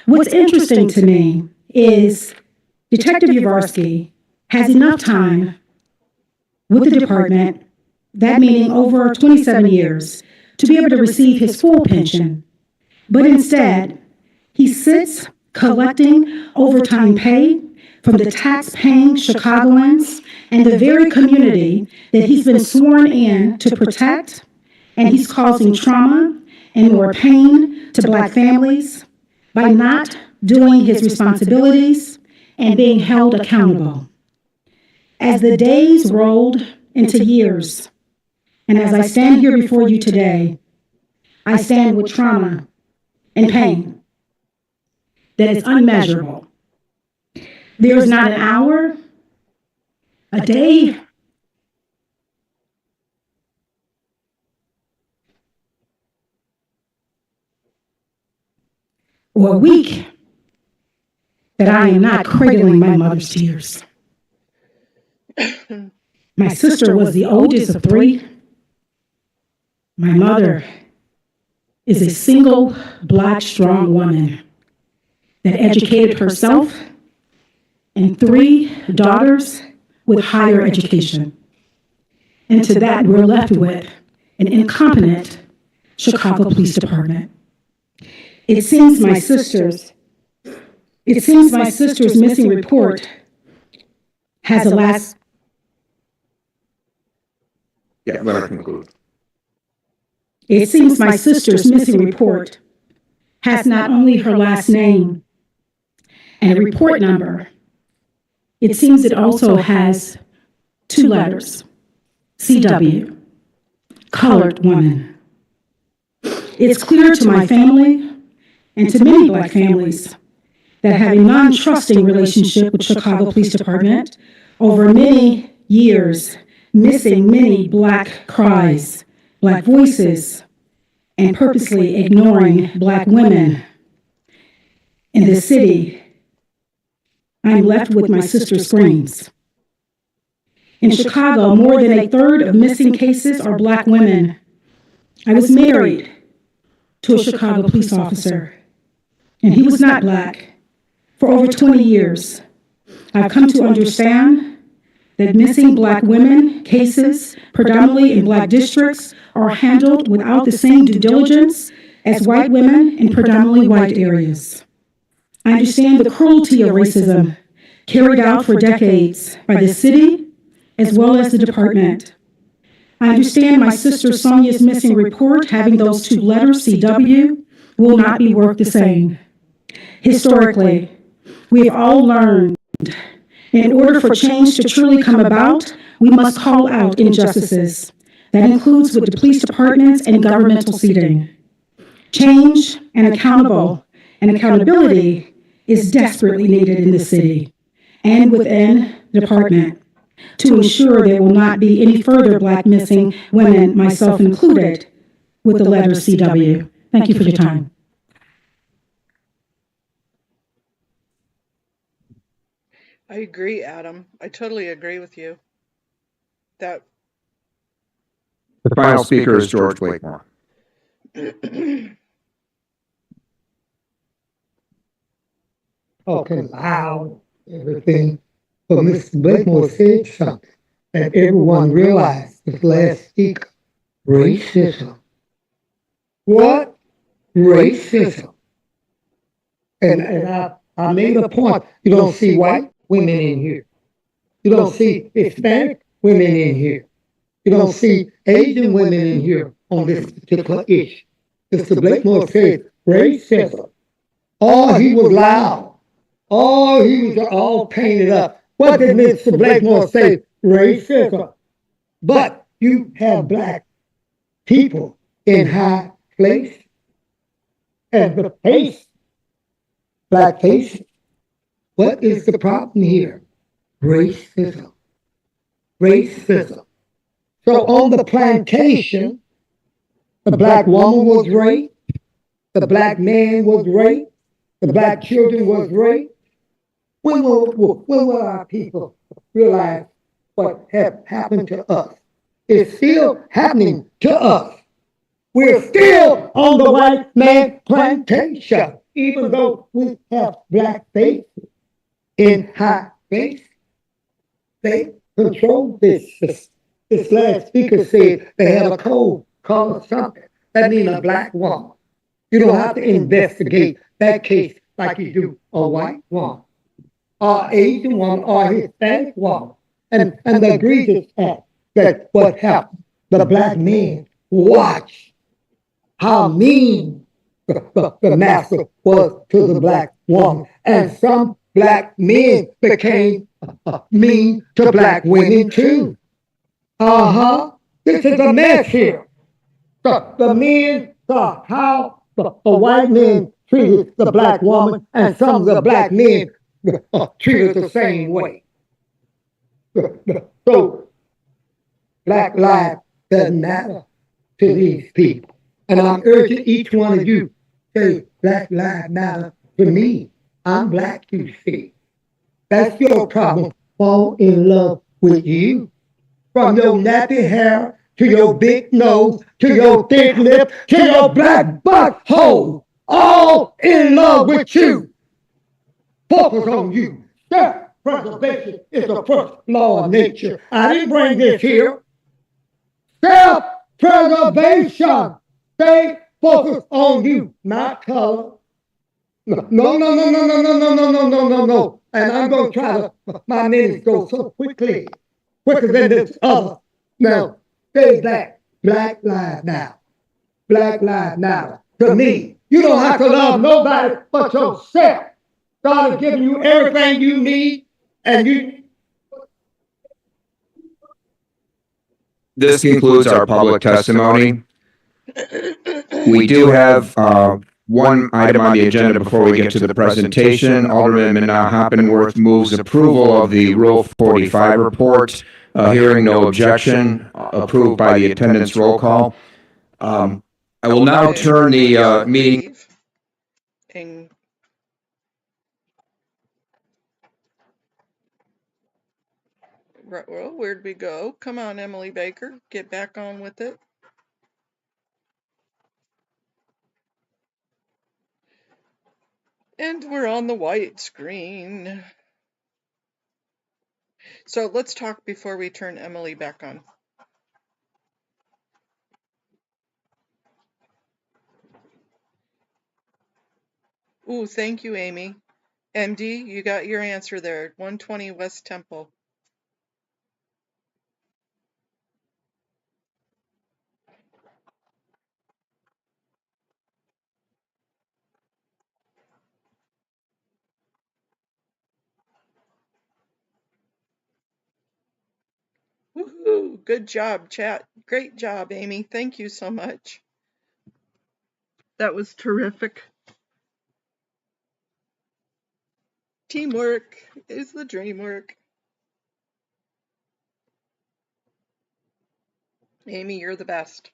What's interesting to me is Detective Yavarsky has enough time with the department, that meaning over 27 years, to be able to receive his full pension. But instead, he sits collecting overtime pay from the tax-paying Chicagoans and the very community that he's been sworn in to protect, and he's causing trauma and more pain to Black families by not doing his responsibilities and being held accountable. As the days rolled into years, and as I stand here before you today, I stand with trauma and pain that is unmeasurable. There is not an hour, a day, or a week that I am not cradling my mother's tears. My sister was the oldest of three. My mother is a single Black strong woman that educated herself and three daughters with higher education. And to that, we're left with an incompetent Chicago Police Department. It seems my sister's missing report has a last. Yeah, let her conclude. It seems my sister's missing report has not only her last name and a report number, it seems it also has two letters, CW, colored woman. It's clear to my family and to many Black families that have a non-trusting relationship with Chicago Police Department over many years, missing many Black cries, Black voices, and purposely ignoring Black women in this city. I'm left with my sister's screams. In Chicago, more than a third of missing cases are Black women. I was married to a Chicago police officer, and he was not Black. For over 20 years, I've come to understand that missing Black women cases, predominantly in Black districts, are handled without the same due diligence as white women in predominantly white areas. I understand the cruelty of racism carried out for decades by the city as well as the department. I understand my sister Sonia's missing report, having those two letters, CW, will not be worth the same. Historically, we have all learned in order for change to truly come about, we must call out injustices. That includes with the police departments and governmental seating. Change and accountability is desperately needed in the city and within the department to ensure there will not be any further Black missing women, myself included, with the letter CW. Thank you for your time. I agree, Adam. I totally agree with you. That The final speaker is George Blakemore. Talking loud, everything. But Mr. Blakemore said something that everyone realized this last speaker. Racism. What? Racism. And I made a point. You don't see white women in here. You don't see Hispanic women in here. You don't see Asian women in here on this particular issue. Mr. Blakemore said racism. Oh, he was loud. Oh, he was all painted up. What did Mr. Blakemore say? Racism. But you have Black people in high place and the face, Black faces. What is the problem here? Racism. Racism. So on the plantation, the Black woman was raped, the Black man was raped, the Black children was raped. When will our people realize what have happened to us? It's still happening to us. We're still on the white man plantation. even though we have black faces in high places, they control this. This last speaker said they have a code called something. That means a black woman. You don't have to investigate that case like you do a white woman, or Asian woman, or Hispanic woman. And the egregious act that what happened, the black men watch how mean the master was to the black woman. And some black men became mean to black women too. This is a mess here. The men saw how the white men treated the black woman, and some of the black men treated the same way. So, black life doesn't matter to these people. And I'm urging each one of you, say, black lives matter to me. I'm black, you see. That's your problem. Fall in love with you. From your nappy hair, to your big nose, to your thick lip, to your black butthole. All in love with you. Focus on you. Self-preservation is the first law of nature. I didn't bring this here. Self-preservation. Stay focused on you, not color. No. And I'm going to try to, my minutes go so quickly, quicker than this other. Now, say that. Black lives matter. Black lives matter. To me, you don't have to love nobody but yourself. God has given you everything you need, and you. This concludes our public testimony. We do have one item on the agenda before we get to the presentation. Alderman Hoppenworth moves approval of the Rule 45 report. Hearing no objection, approved by the attendance roll call. I will now turn the meeting. Well, where'd we go? Come on, Emily Baker, get back on with it. And we're on the white screen. So let's talk before we turn Emily back on. Ooh, thank you, Amy. MD, you got your answer there. 120 West Temple. Woohoo! Good job, chat. Great job, Amy. Thank you so much. That was terrific. Teamwork is the dream work. Amy, you're the best.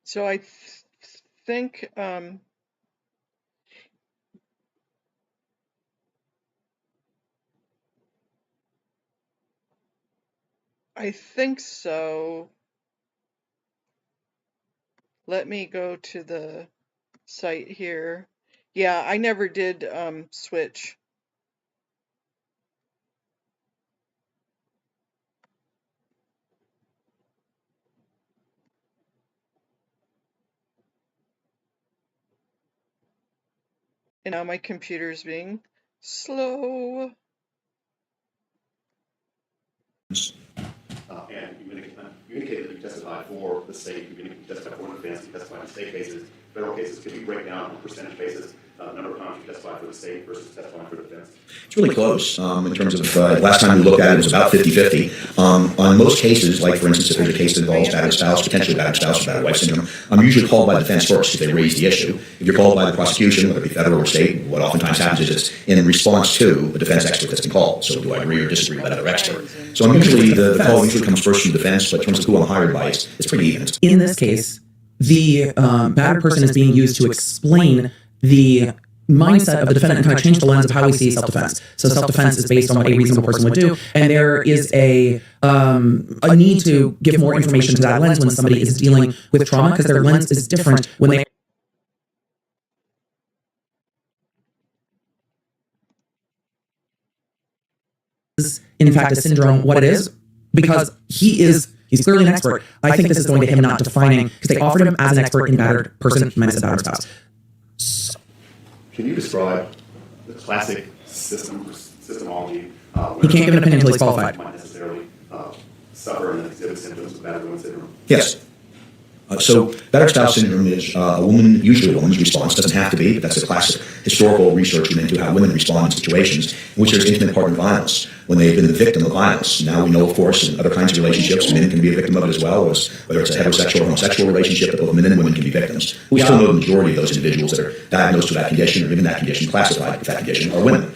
So I think so. Let me go to the site here. Yeah, I never did switch. And now my computer's being slow. And you indicated that you testified for the state, you testified for the defense, you testified in state cases, federal cases. Could you break down on a percentage basis the number of times you testified for the state versus testifying for the defense? It's really close in terms of last time we looked at it, it was about 50-50. On most cases, like for instance, if there's a case that involves battered spouse, potentially battered spouse or battered wife syndrome, I'm usually called by the defense first if they raise the issue. If you're called by the prosecution, whether it be federal or state, what oftentimes happens is it's in response to the defense expert that's been called. So do I agree or disagree with that other expert? So I'm usually, the call usually comes first from the defense, but in terms of who I'm hired by, it's pretty even. In this case, the battered person is being used to explain the mindset of the defendant and kind of change the lens of how we see self-defense. So self-defense is based on what a reasonable person would do, and there is a need to give more information to that lens when somebody is dealing with trauma, because their lens is different when they is in fact a syndrome, what it is, because he's clearly an expert. I think this is going to him not defining, because they offered him as an expert in battered person, menaced battered spouse. So, can you describe the classic systemology? He can't give an opinion until he's qualified. Might necessarily suffer and exhibit symptoms of battered woman syndrome. Yes. So battered spouse syndrome is a woman, usually a woman's response, doesn't have to be, but that's a classic historical research into how women respond in situations in which there's intimate partner violence, when they've been the victim of violence. Now we know, of course, in other kinds of relationships, men can be a victim of it as well, as whether it's a heterosexual or homosexual relationship, that both men and women can be victims. We still know the majority of those individuals that are diagnosed with that condition or given that condition, classified with that condition, are women.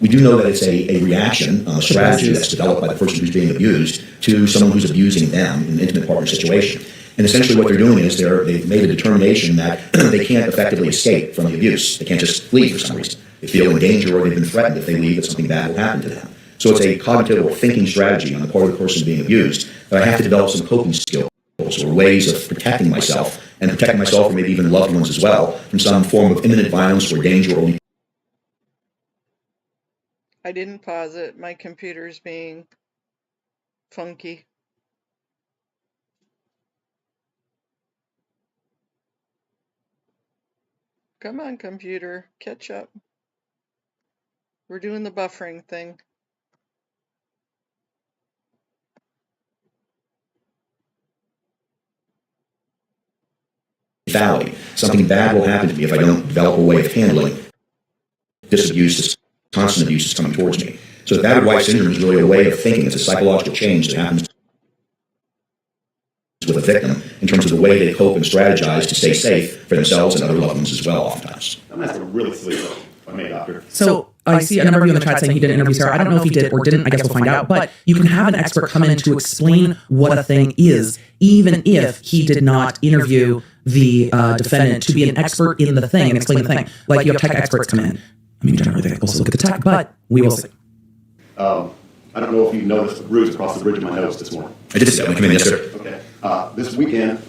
We do know that it's a reaction, a strategy that's developed by the person who's being abused to someone who's abusing them in an intimate partner situation. And essentially what they're doing is they've made a determination that they can't effectively escape from the abuse. They can't just leave for some reason. They feel in danger or they've been threatened if they leave that something bad will happen to them. So it's a cognitive or thinking strategy on the part of the person being abused that I have to develop some coping skills or ways of protecting myself and protecting myself or maybe even loved ones as well from some form of imminent violence or danger or I didn't pause it. My computer's being funky. Come on, computer, catch up. We're doing the buffering thing. lethality. Something bad will happen to me if I don't develop a way of handling this abuse, this constant abuse that's coming towards me. So the battered wife syndrome is really a way of thinking. It's a psychological change that happens with a victim in terms of the way they cope and strategize to stay safe for themselves and other loved ones as well, oftentimes. I'm going to ask a really silly question, if I may, Doctor. So I see a number of you in the chat saying he didn't interview Sarah. I don't know if he did or didn't. I guess we'll find out. But you can have an expert come in to explain what a thing is, even if he did not interview the defendant to be an expert in the thing and explain the thing. Like you have tech experts come in. I mean, generally they also look at the tech, but we will see. I don't know if you noticed the bruise across the bridge of my nose this morning. I did see that. Come in, yes, sir. Okay. This weekend,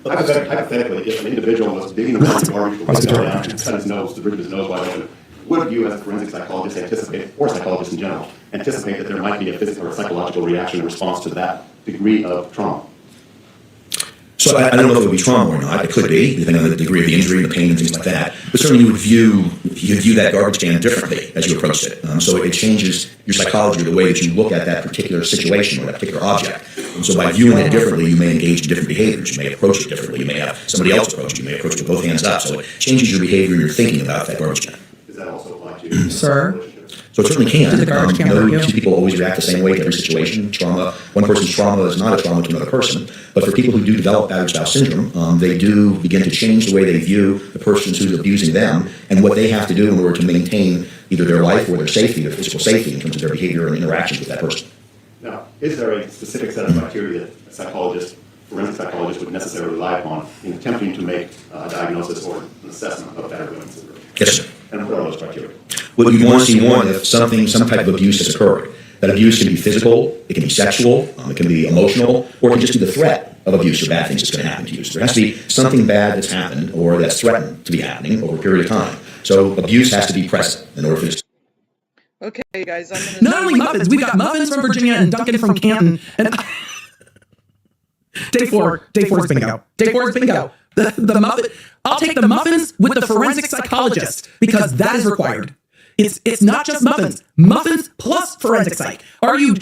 hypothetically, if an individual was digging around the garbage down and cut his nose, the bridge of his nose wide open, would you, as a forensic psychologist, anticipate, or psychologist in general, anticipate that there might be a physical or psychological reaction in response to that degree of trauma? So I don't know if it would be trauma or not. It could be, depending on the degree of the injury and the pain and things like that. But certainly you would view that garbage can differently as you approached it. So it changes your psychology, the way that you look at that particular situation or that particular object. And so by viewing it differently, you may engage in different behaviors. You may approach it differently. You may have somebody else approach it. You may approach it with both hands up. So it changes your behavior and your thinking about that garbage can. Does that also apply to you? Sir? So it certainly can. Did the garbage can hurt you? Two people always react the same way to every situation. Trauma, one person's trauma is not a trauma to another person. But for people who do develop battered spouse syndrome, they do begin to change the way they view the person who's abusing them and what they have to do in order to maintain either their life or their safety, their physical safety in terms of their behavior and interactions with that person. Now, is there a specific set of criteria that a psychologist, forensic psychologist, would necessarily rely upon in attempting to make a diagnosis or an assessment of battered women syndrome? Yes, sir. And what are those criteria? Well, you want to see one if some type of abuse has occurred. That abuse can be physical, it can be sexual, it can be emotional, or it can just be the threat of abuse or bad things that's going to happen to you. So there has to be something bad that's happened or that's threatened to be happening over a period of time. So abuse has to be present in order for this. Okay, guys, I'm going to... Not only muffins, we've got muffins from Virginia and Duncan from Canton. And Day four is bingo. Day 4 is bingo. The muffin. I'll take the muffins with the forensic psychologist because that is required. It's not just muffins. Muffins plus forensic psych. Are you?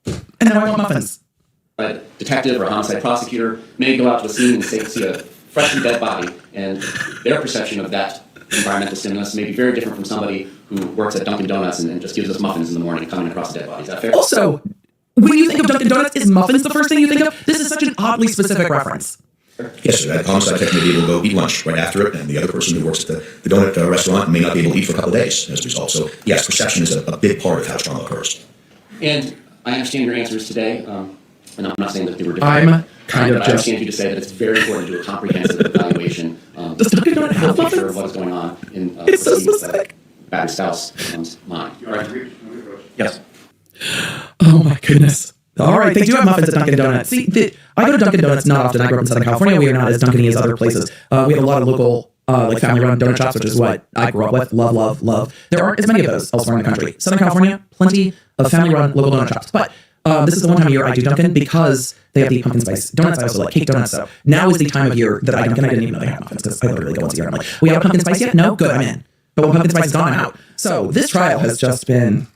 And then I want muffins. A detective or a homicide prosecutor may go out to the scene and see a freshly dead body, and their perception of that environmental stimulus may be very different from somebody who works at Dunkin' Donuts and just gives us muffins in the morning coming across a dead body. Is that fair? Also, when you think of Dunkin' Donuts, is muffins the first thing you think of? This is such an oddly specific reference. Yes, sir. That homicide tech may be able to go eat lunch right after it, and the other person who works at the donut restaurant may not be able to eat for a couple of days as a result. So, yes, perception is a big part of how trauma occurs. And I understand your answers today, and I'm not saying that they were different. I'm kind of. I understand you to say that it's very important to do a comprehensive evaluation. Does Dunkin' Donut have to make sure muffins? what is going on in It's so specific. battered spouse mind. You all right? Yes. Oh my goodness. All right, they do have muffins at Dunkin' Donuts. See, I go to Dunkin' Donuts not often. I grew up in Southern California. We are not as Dunkin'-y as other places. We have a lot of local, like family-run donut shops, which is what I grew up with. Love, love, love. There aren't as many of those elsewhere in the country. Southern California, plenty of family-run local donut shops. But this is the one time of year I do Dunkin' because they have the pumpkin spice donuts. I also like cake donuts. So now is the time of year that I Dunkin'. I didn't even know they had muffins because I literally go once a year. I'm like, we have a pumpkin spice yet? No? Good, I'm in. But when pumpkin spice is gone, I'm out. So this trial has just been...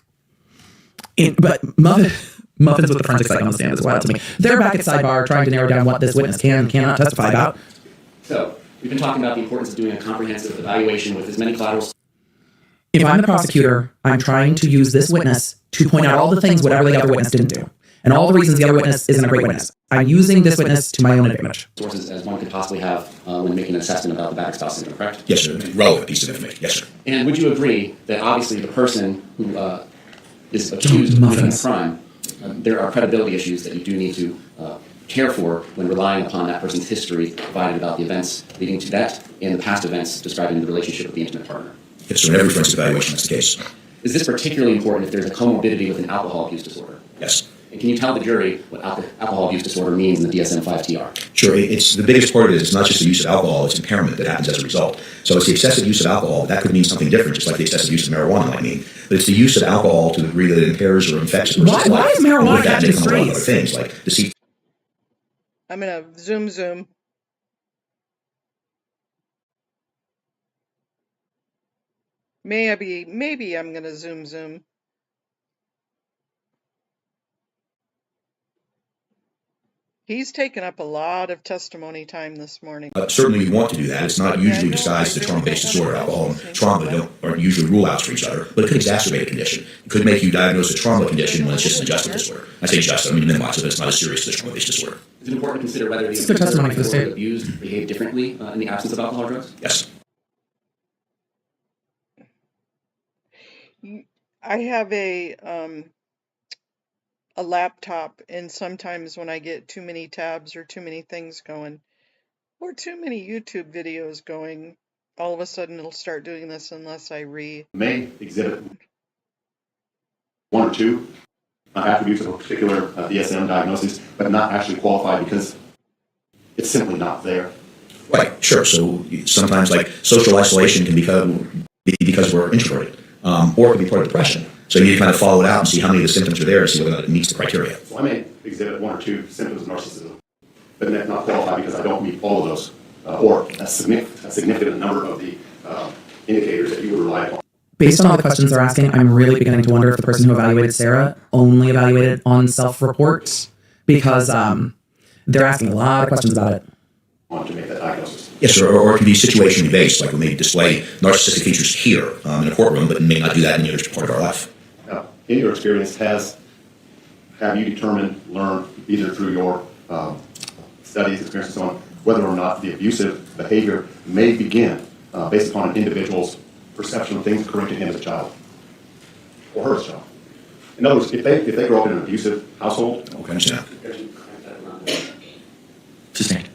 But muffins with the forensic psych on the stand is wild to me. They're back at sidebar trying to narrow down what this witness can and cannot testify about. So, we've been talking about the importance of doing a comprehensive evaluation with as many collaterals. If I'm the prosecutor, I'm trying to use this witness to point out all the things whatever the other witness didn't do. And all the reasons the other witness isn't a great witness. I'm using this witness to my own advantage. Sources as one could possibly have when making an assessment about the battered spouse syndrome, correct? Yes, sir. Relevant piece of information. Yes, sir. And would you agree that obviously the person who is accused of committing a crime, there are credibility issues that you do need to care for when relying upon that person's history provided about the events leading to that and the past events describing the relationship with the intimate partner? Yes, sir. In every forensic evaluation, that's the case. Is this particularly important if there's a comorbidity with an alcohol abuse disorder? Yes. And can you tell the jury what alcohol abuse disorder means in the DSM-5-TR? Sure. It's the biggest part of it is it's not just the use of alcohol, it's impairment that happens as a result. So it's the excessive use of alcohol. That could mean something different, just like the excessive use of marijuana might mean. But it's the use of alcohol to the degree that it impairs or infects a person's life. Why is marijuana With that, catching they come along with strays? other things like deceit. I'm gonna zoom. Maybe I'm gonna zoom. He's taken up a lot of testimony time this morning. Certainly you want to do that. It's not usually disguised as a trauma-based disorder. Alcohol and trauma aren't usually rule-outs for each other, but it could exacerbate a condition. It could make you diagnose a trauma condition when it's just an adjustment disorder. I say just, I mean minimize it, but it's not as serious as a trauma-based disorder. Is it important to consider whether the It's good testimony for the state. abused behave differently in the absence of alcohol or drugs? Yes. I have a laptop, and sometimes when I get too many tabs or too many things going, or too many YouTube videos going, all of a sudden it'll start doing this unless I May exhibit 1 or 2 attributes of a particular DSM diagnosis, but not actually qualified because it's simply not there. Right, sure. So sometimes like social isolation can be because we're introverted, or it can be part of depression. So you need to kind of follow it out and see how many of the symptoms are there and see whether it meets the criteria. So I may exhibit 1 or 2 symptoms of narcissism, but not qualify because I don't meet all of those, or a significant number of the indicators that you would rely upon. Based on all the questions they're asking, I'm really beginning to wonder if the person who evaluated Sarah only evaluated on self-reports, because they're asking a lot of questions about it. Want to make that diagnosis. Yes, sir, or it can be situationally based, like we may display narcissistic features here in a courtroom, but may not do that in any other part of our life. Now, in your experience, have you determined, learned, either through your studies, experience, and so on, whether or not the abusive behavior may begin based upon an individual's perception of things occurring to him as a child, or her as a child? In other words, if they grow up in an abusive household, Okay, understand. Sustained.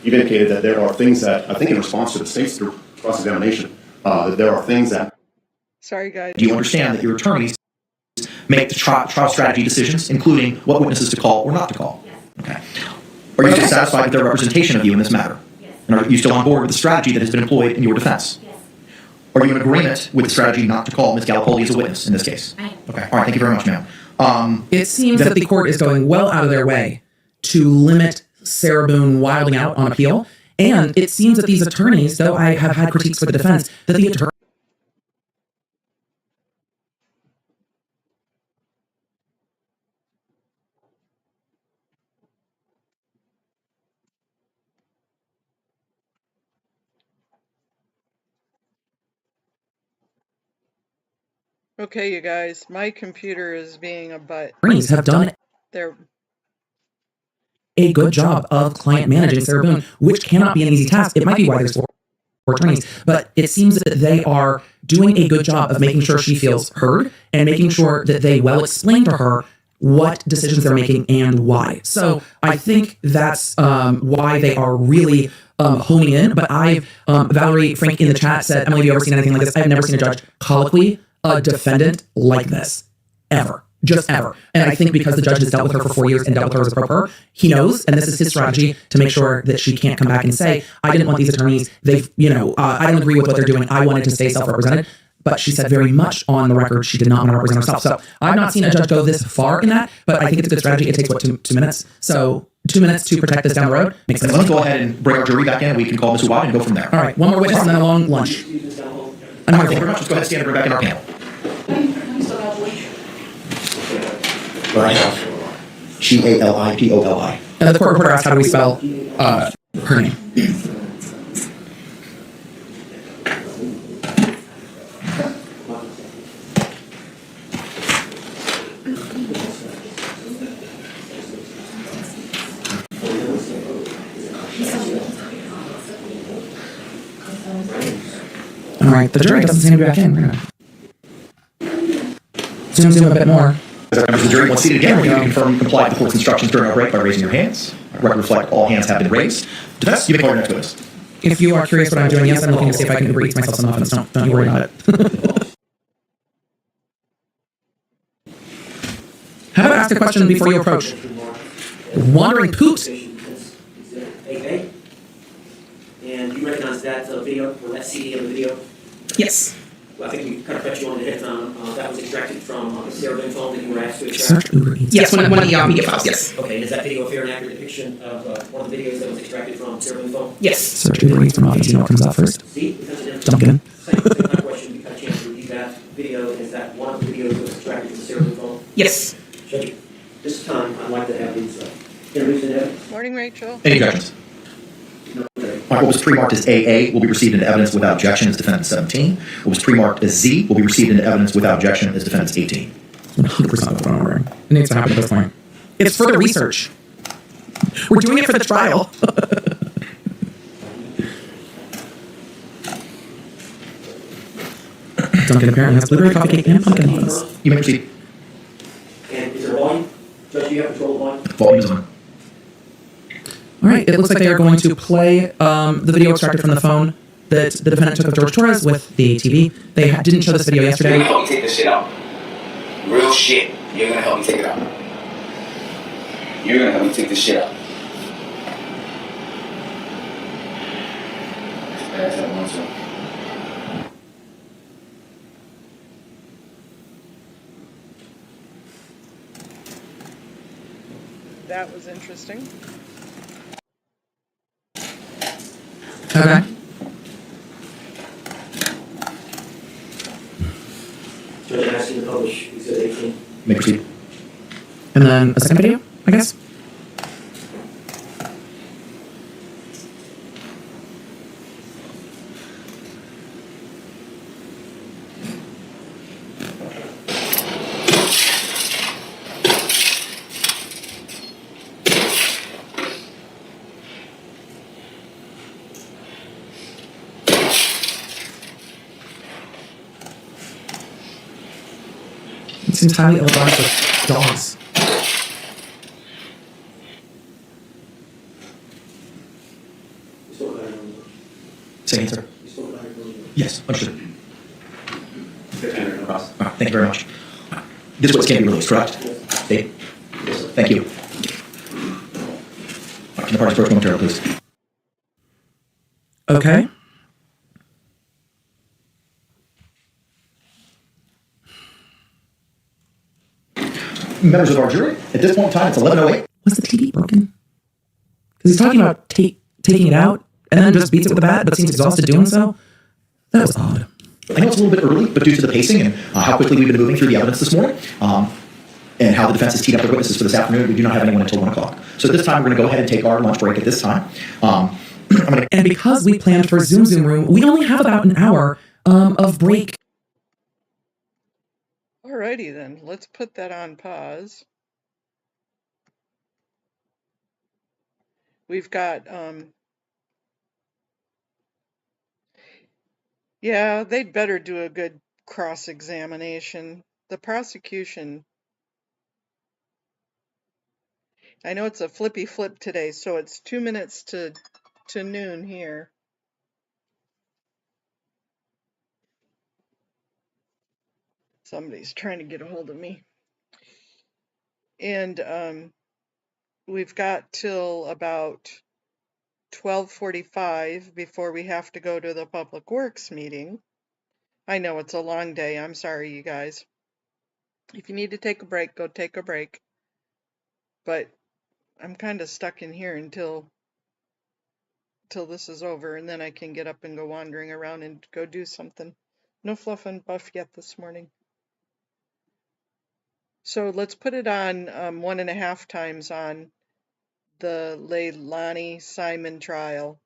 You've indicated that there are things that, I think in response to the state's cross-examination, that there are things that... Sorry, guys. Do you understand that your attorneys make the trial strategy decisions, including what witnesses to call or not to call? Yes. Okay. Are you still satisfied with their representation of you in this matter? Yes. And are you still on board with the strategy that has been employed in your defense? Yes. Are you in agreement with the strategy not to call Ms. Gallipoli as a witness in this case? I am. Okay. All right. Thank you very much, ma'am. It seems that the court is going well out of their way to limit Sarah Boon wilding out on appeal. And it seems that these attorneys, though I have had critiques for the defense, that the attorney... Okay, you guys, my computer is being a butt. attorneys have done They're a good job of client managing Sarah Boon, which cannot be an easy task. It might be why there's four attorneys, but it seems that they are doing a good job of making sure she feels heard and making sure that they well explain to her what decisions they're making and why. So I think that's why they are really honing in. But Valerie Frank in the chat said, Emily, have you ever seen anything like this? I've never seen a judge colloquy a defendant like this, ever. Just ever. And I think because the judge has dealt with her for 4 years and dealt with her as a pro per, he knows, and this is his strategy to make sure that she can't come back and say, I didn't want these attorneys, I don't agree with what they're doing, I wanted to stay self-represented. But she said very much on the record she did not want to represent herself. So I've not seen a judge go this far in that, but I think it's a good strategy. It takes, what, two minutes? So 2 minutes to protect this down the road makes sense. Let's go ahead and bring our jury back in. We can call Ms. Watt and go from there. All right, one more witness and then a long lunch. Thank you very much. Let's go ahead and stand and bring back in our panel. G-A-L-I-P-O-L-I. The court reporter asked how do we spell her name. All right, the jury doesn't seem to be back in. We're gonna zoom a bit more. As our members of the jury, once seated again, we can confirm you complied with the court's instructions during our break by raising your hands. Record reflect all hands have been raised. Defense, you may call your next witness. If you are curious what I'm doing, yes, I'm looking to see if I can Uber Eats myself some muffins. Don't you worry about it. How about ask a question before you approach? Wandering poops. Okay. And you recognize that video, or that CD of the video? Yes. Well, I think we kind of cut you on the head. That was extracted from the Sarah Boon phone that you were asked to extract. Search Uber Eats. Yes, one of the media files, yes. Okay, and is that video a fair and accurate depiction of one of the videos that was extracted from Sarah Boon's phone? Yes. Search Uber Eats for muffins. You know what comes out first. See, because it is. Don't get in. Second question, you got a chance to review that video. Is that one of the videos that was extracted from the Sarah Boon phone? Yes. Judge, this time I'd like to have these introduced in evidence. Morning, Rachel. Any objections? All right, what was pre-marked as AA will be received into evidence without objection as defendant 17. What was pre-marked as Z will be received into evidence without objection as defendant 18. 100% what I'm ordering. It needs to happen at this point. It's for the research. We're doing it for the trial. Dunkin' apparently has blueberry coffee cake and pumpkin muffins. You may proceed. And is there volume? Judge, do you have control of volume? Volume is on. All right, it looks like they are going to play the video extracted from the phone that the defendant took of George Torres with the TV. They didn't show this video yesterday. You're gonna help me take this shit out. Real shit. You're gonna help me take it out. You're gonna help me take this shit out. Pass that one, sir. That was interesting. Okay. Judge, I'm asking to publish Exhibit 18. May proceed. And then a second video, I guess. It seems highly ill-advised with dogs. Say again, sir. Yes, understood. Thank you very much. This witness can be released, correct? Dave? Yes, sir. Thank you. Can the parties approach momentarily, please? Okay. Members of our jury, at this point in time, it's 11:08. Was the TV broken? Because he's talking about taking it out and then just beats it with a bat, but seems exhausted doing so. That was odd. I know it's a little bit early, but due to the pacing and how quickly we've been moving through the evidence this morning, and how the defense has teed up their witnesses for this afternoon, we do not have anyone until 1 o'clock. So at this time, we're going to go ahead and take our lunch break at this time. And because we planned for Zoom room, we only have about an hour of break. Alrighty then, let's put that on pause. We've got, yeah, they'd better do a good cross-examination. The prosecution I know it's a flippy flip today, so it's 2 minutes to noon here. Somebody's trying to get a hold of me. And we've got till about 12:45 before we have to go to the Public Works meeting. I know it's a long day. I'm sorry, you guys. If you need to take a break, go take a break. But I'm kind of stuck in here until this is over, and then I can get up and go wandering around and go do something. No fluff and buff yet this morning. So let's put it on 1.5 times on the Leilani Simon trial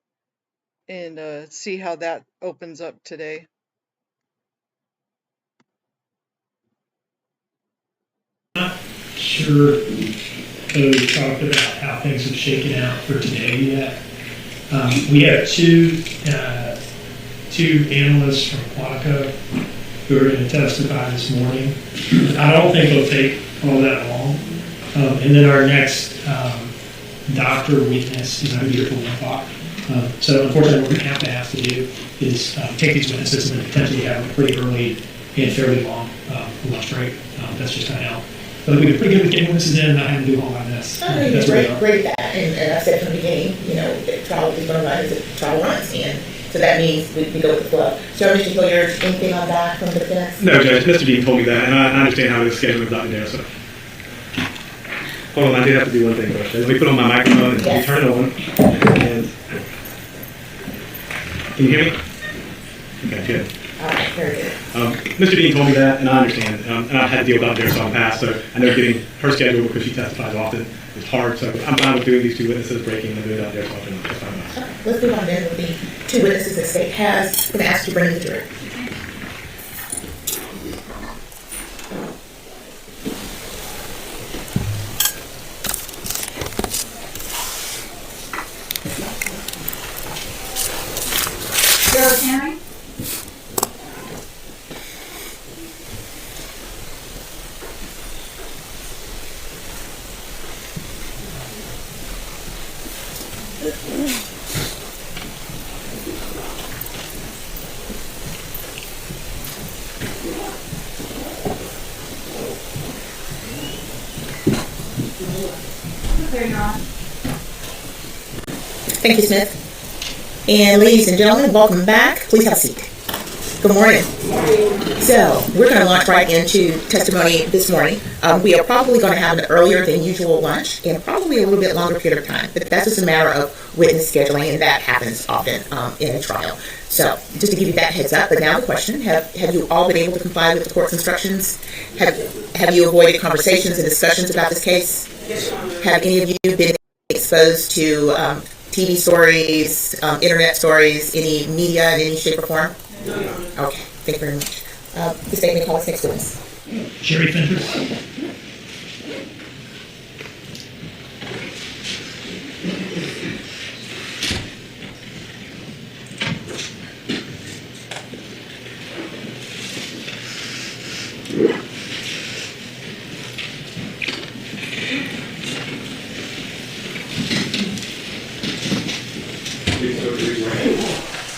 and see how that opens up today. Not sure we talked about how things have shaken out for today yet. We have two analysts from Quantico who are going to testify this morning. I don't think it'll take all that long. And then our next doctor witness is going to be here for 1 o'clock. So unfortunately, what we're going to have to do is take these witnesses and then potentially have a pretty early and fairly long lunch break. That's just kind of how. But we've been pretty good with getting witnesses in and not having to do all of this. That's great at that. And I said from the beginning, the trial is going to run as the trial runs. And so that means we go with the flow. So, Mr. Hilliard, anything on that from the defense? No, Judge. Mr. Dean told me that, and I understand how this schedule is Dr. Dale. So, hold on, I do have to do one thing first. Let me put on my microphone and we turn it on. And can you hear me? Okay, good. All right, very good. Mr. Dean told me that, and I understand. And I've had to deal with Dr. Dale in the past, so I know getting her schedule because she testifies often is hard. So I'm fine with doing these two witnesses, breaking and doing Dr. Dale's often. That's fine. Okay, let's move on then with the 2 witnesses the state has been asked to bring to the jury. Sarah Henry. Thank you, Smith. And ladies and gentlemen, welcome back. Please have a seat. Good morning. So we're going to launch right into testimony this morning. We are probably going to have an earlier than usual lunch and probably a little bit longer period of time, but that's just a matter of witness scheduling, and that happens often in a trial. So just to give you that heads up, but now the question, have you all been able to comply with the court's instructions? Have you avoided conversations and discussions about this case? Have any of you been exposed to TV stories, internet stories, any media in any shape or form? No. Okay, thank you very much. The statement call us next witness. Sherry Fentress.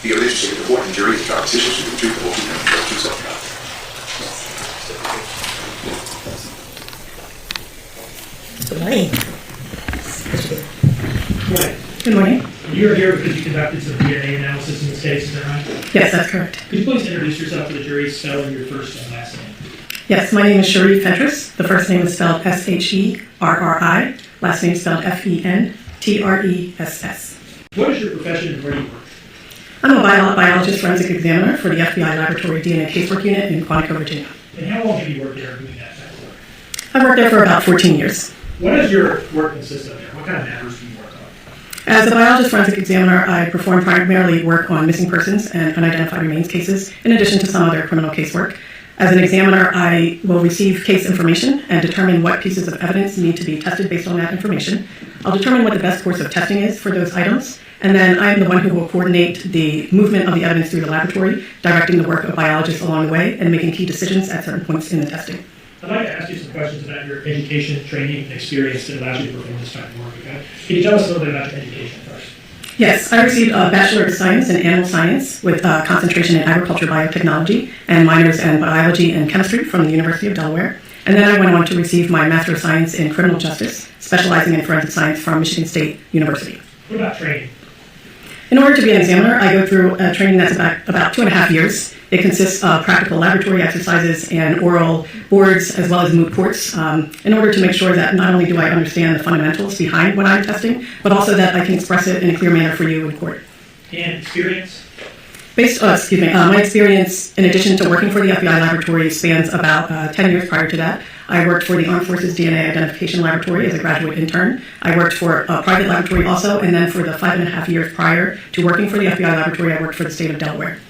The evidence to report and jury trial decisions to the truth of what we can Good morning. Good morning. You're here because you conducted some DNA analysis in this case, is that right? Yes, that's correct. Could you please introduce yourself to the jury, spelling your first and last name? Yes, my name is Sherry Fentress. The first name is spelled Sherri, last name is spelled Fentress. What is your profession and where do you work? I'm a biologist forensic examiner for the FBI Laboratory DNA Casework Unit in Quantico, Virginia. And how long have you worked there doing that type of work? I've worked there for about 14 years. What does your work consist of there? What kind of matters do you work on? As a biologist forensic examiner, I perform primarily work on missing persons and unidentified remains cases, in addition to some other criminal casework. As an examiner, I will receive case information and determine what pieces of evidence need to be tested based on that information. I'll determine what the best course of testing is for those items, and then I'm the one who will coordinate the movement of the evidence through the laboratory, directing the work of biologists along the way, and making key decisions at certain points in the testing. I'd like to ask you some questions about your education, training, and experience that allows you to perform this type of work, okay? Can you tell us a little bit about your education first? Yes, I received a Bachelor of Science in Animal Science with a concentration in Agriculture Biotechnology and minors in Biology and Chemistry from the University of Delaware. And then I went on to receive my Master of Science in Criminal Justice, specializing in Forensic Science from Michigan State University. What about training? In order to be an examiner, I go through a training that's about 2.5 years. It consists of practical laboratory exercises and oral boards, as well as moot courts, in order to make sure that not only do I understand the fundamentals behind what I'm testing, but also that I can express it in a clear manner for you in court. And experience? My experience, in addition to working for the FBI laboratory, spans about 10 years prior to that. I worked for the Armed Forces DNA Identification Laboratory as a graduate intern. I worked for a private laboratory also, and then for the 5.5 years prior to working for the FBI laboratory, I worked for the state of Delaware.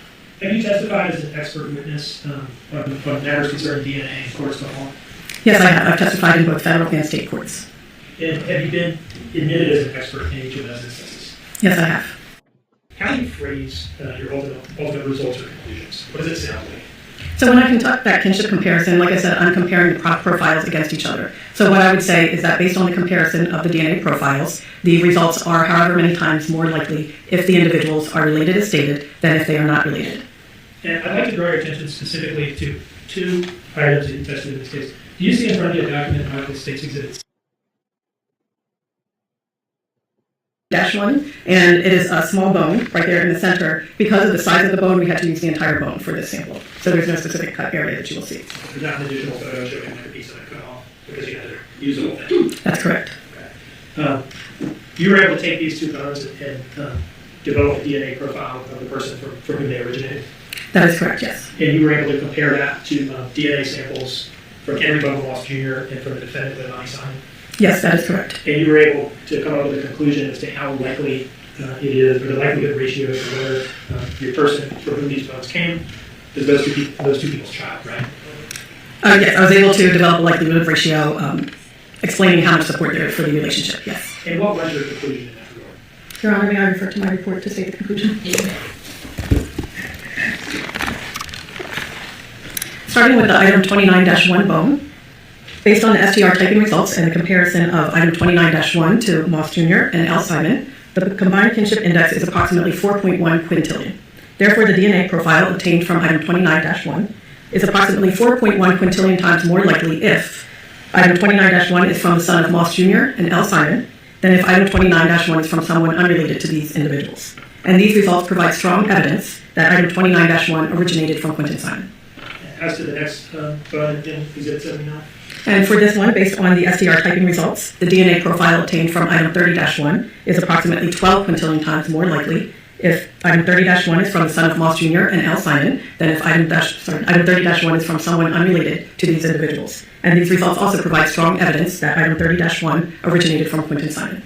Have you testified as an expert witness on matters concerning DNA in courts before? Yes, I have. I've testified in both federal and state courts. And have you been admitted as an expert in each of those instances? Yes, I have. How do you phrase your ultimate results or conclusions? What does it sound like? So when I conduct that kinship comparison, like I said, I'm comparing the profiles against each other. So what I would say is that based on the comparison of the DNA profiles, the results are however many times more likely if the individuals are related as stated than if they are not related. And I'd like to draw your attention specifically to two items that you tested in this case. Do you see in front of you a document entitled States Exhibits? -1, and it is a small bone right there in the center. Because of the size of the bone, we had to use the entire bone for this sample. So there's no specific cut area that you will see. There's not an additional photo showing like a piece of it cut off because you had to use the whole thing. That's correct. Okay. You were able to take these two bones and develop a DNA profile of the person from whom they originated? That is correct, yes. And you were able to compare that to DNA samples from Henry Bowman-Moss Jr. and from the defendant, Lonnie Simon? Yes, that is correct. And you were able to come up with a conclusion as to how likely it is, or the likelihood ratio of whether your person from whom these bones came is those two people's child, right? Yes, I was able to develop a likelihood ratio explaining how much support there is for the relationship, yes. And what was your conclusion in that regard? Your Honor, may I refer to my report to state the conclusion? Starting with the item 29-1 bone, based on the STR typing results and the comparison of item 29-1 to Moss Jr. and L. Simon, the combined kinship index is approximately 4.1 quintillion. Therefore, the DNA profile obtained from item 29-1 is approximately 4.1 quintillion times more likely if item 29-1 is from the son of Moss Jr. and L. Simon than if item 29-1 is from someone unrelated to these individuals. And these results provide strong evidence that item 29-1 originated from Quentin Simon. As to the next bone in Exhibit 79? And for this one, based on the STR typing results, the DNA profile obtained from item 30-1 is approximately 12 quintillion times more likely if item 30-1 is from the son of Moss Jr. and L. Simon than if item 30-1 is from someone unrelated to these individuals. And these results also provide strong evidence that item 30-1 originated from Quentin Simon.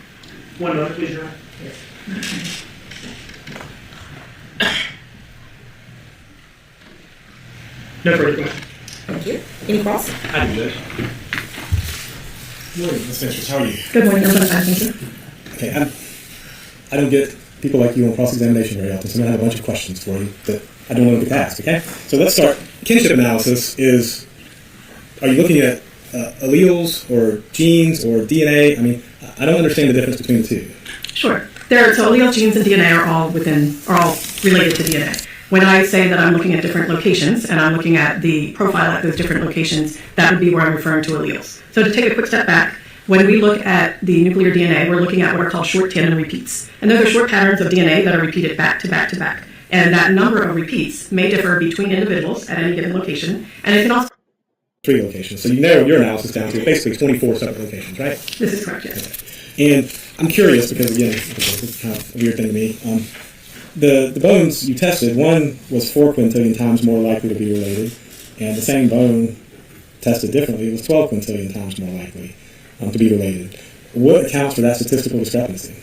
One moment, please, Your Honor. Yes. No further questions. Thank you. Any cross? Hi, Judge. Good morning, Ms. Ventures. How are you? Good morning, I'm fine, thank you. Okay, I don't get people like you on cross-examination very often, so I'm going to have a bunch of questions for you that I don't want to get asked, okay? So let's start. Kinship analysis is, are you looking at alleles or genes or DNA? I mean, I don't understand the difference between the two. Sure. So alleles, genes, and DNA are all related to DNA. When I say that I'm looking at different locations and I'm looking at the profile at those different locations, that would be where I'm referring to alleles. So to take a quick step back, when we look at the nuclear DNA, we're looking at what are called short tandem repeats. And those are short patterns of DNA that are repeated back to back to back. And that number of repeats may differ between individuals at any given location. And it can also 3 locations. So you narrowed your analysis down to basically 24 separate locations, right? This is correct, yes. Okay. And I'm curious because, again, it's kind of a weird thing to me. The bones you tested, one was 4 quintillion times more likely to be related, and the same bone tested differently was 12 quintillion times more likely to be related. What accounts for that statistical discrepancy?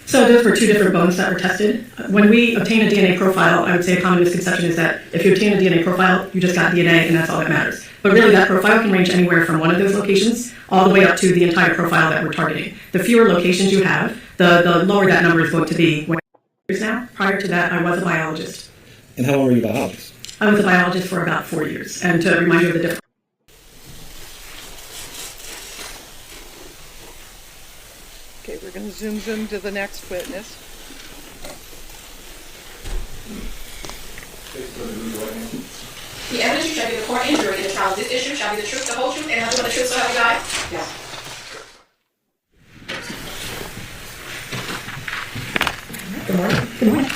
So those were 2 different bones that were tested. When we obtain a DNA profile, I would say a common misconception is that if you obtain a DNA profile, you just got DNA and that's all that matters. But really that profile can range anywhere from one of those locations all the way up to the entire profile that we're targeting. The fewer locations you have, the lower that number is going to be. Now, prior to that, I was a biologist. And how long were you a biologist? I was a biologist for about 4 years. And to remind you of the difference. Okay, we're going to zoom to the next witness. The evidence you shall be the court and jury in the trial of this issue shall be the truth, the whole truth, and nothing but the truth, so help you God? Yes. Good morning. Good morning.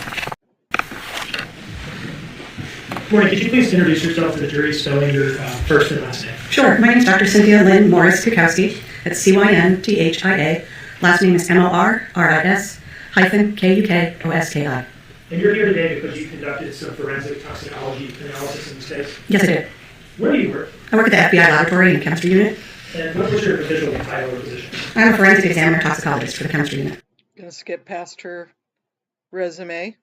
Morning, could you please introduce yourself to the jury, spelling your first and last name? Sure. My name is Dr. Cynthia Lynn Morris Kukowski. That's Cynthia. Last name is Morris-Kukoski. And you're here today because you conducted some forensic toxicology analysis in this case? Yes, I did. Where do you work? I work at the FBI laboratory in the chemistry unit. And what was your official title or position? I'm a forensic examiner toxicologist for the chemistry unit. Going to skip past her resume.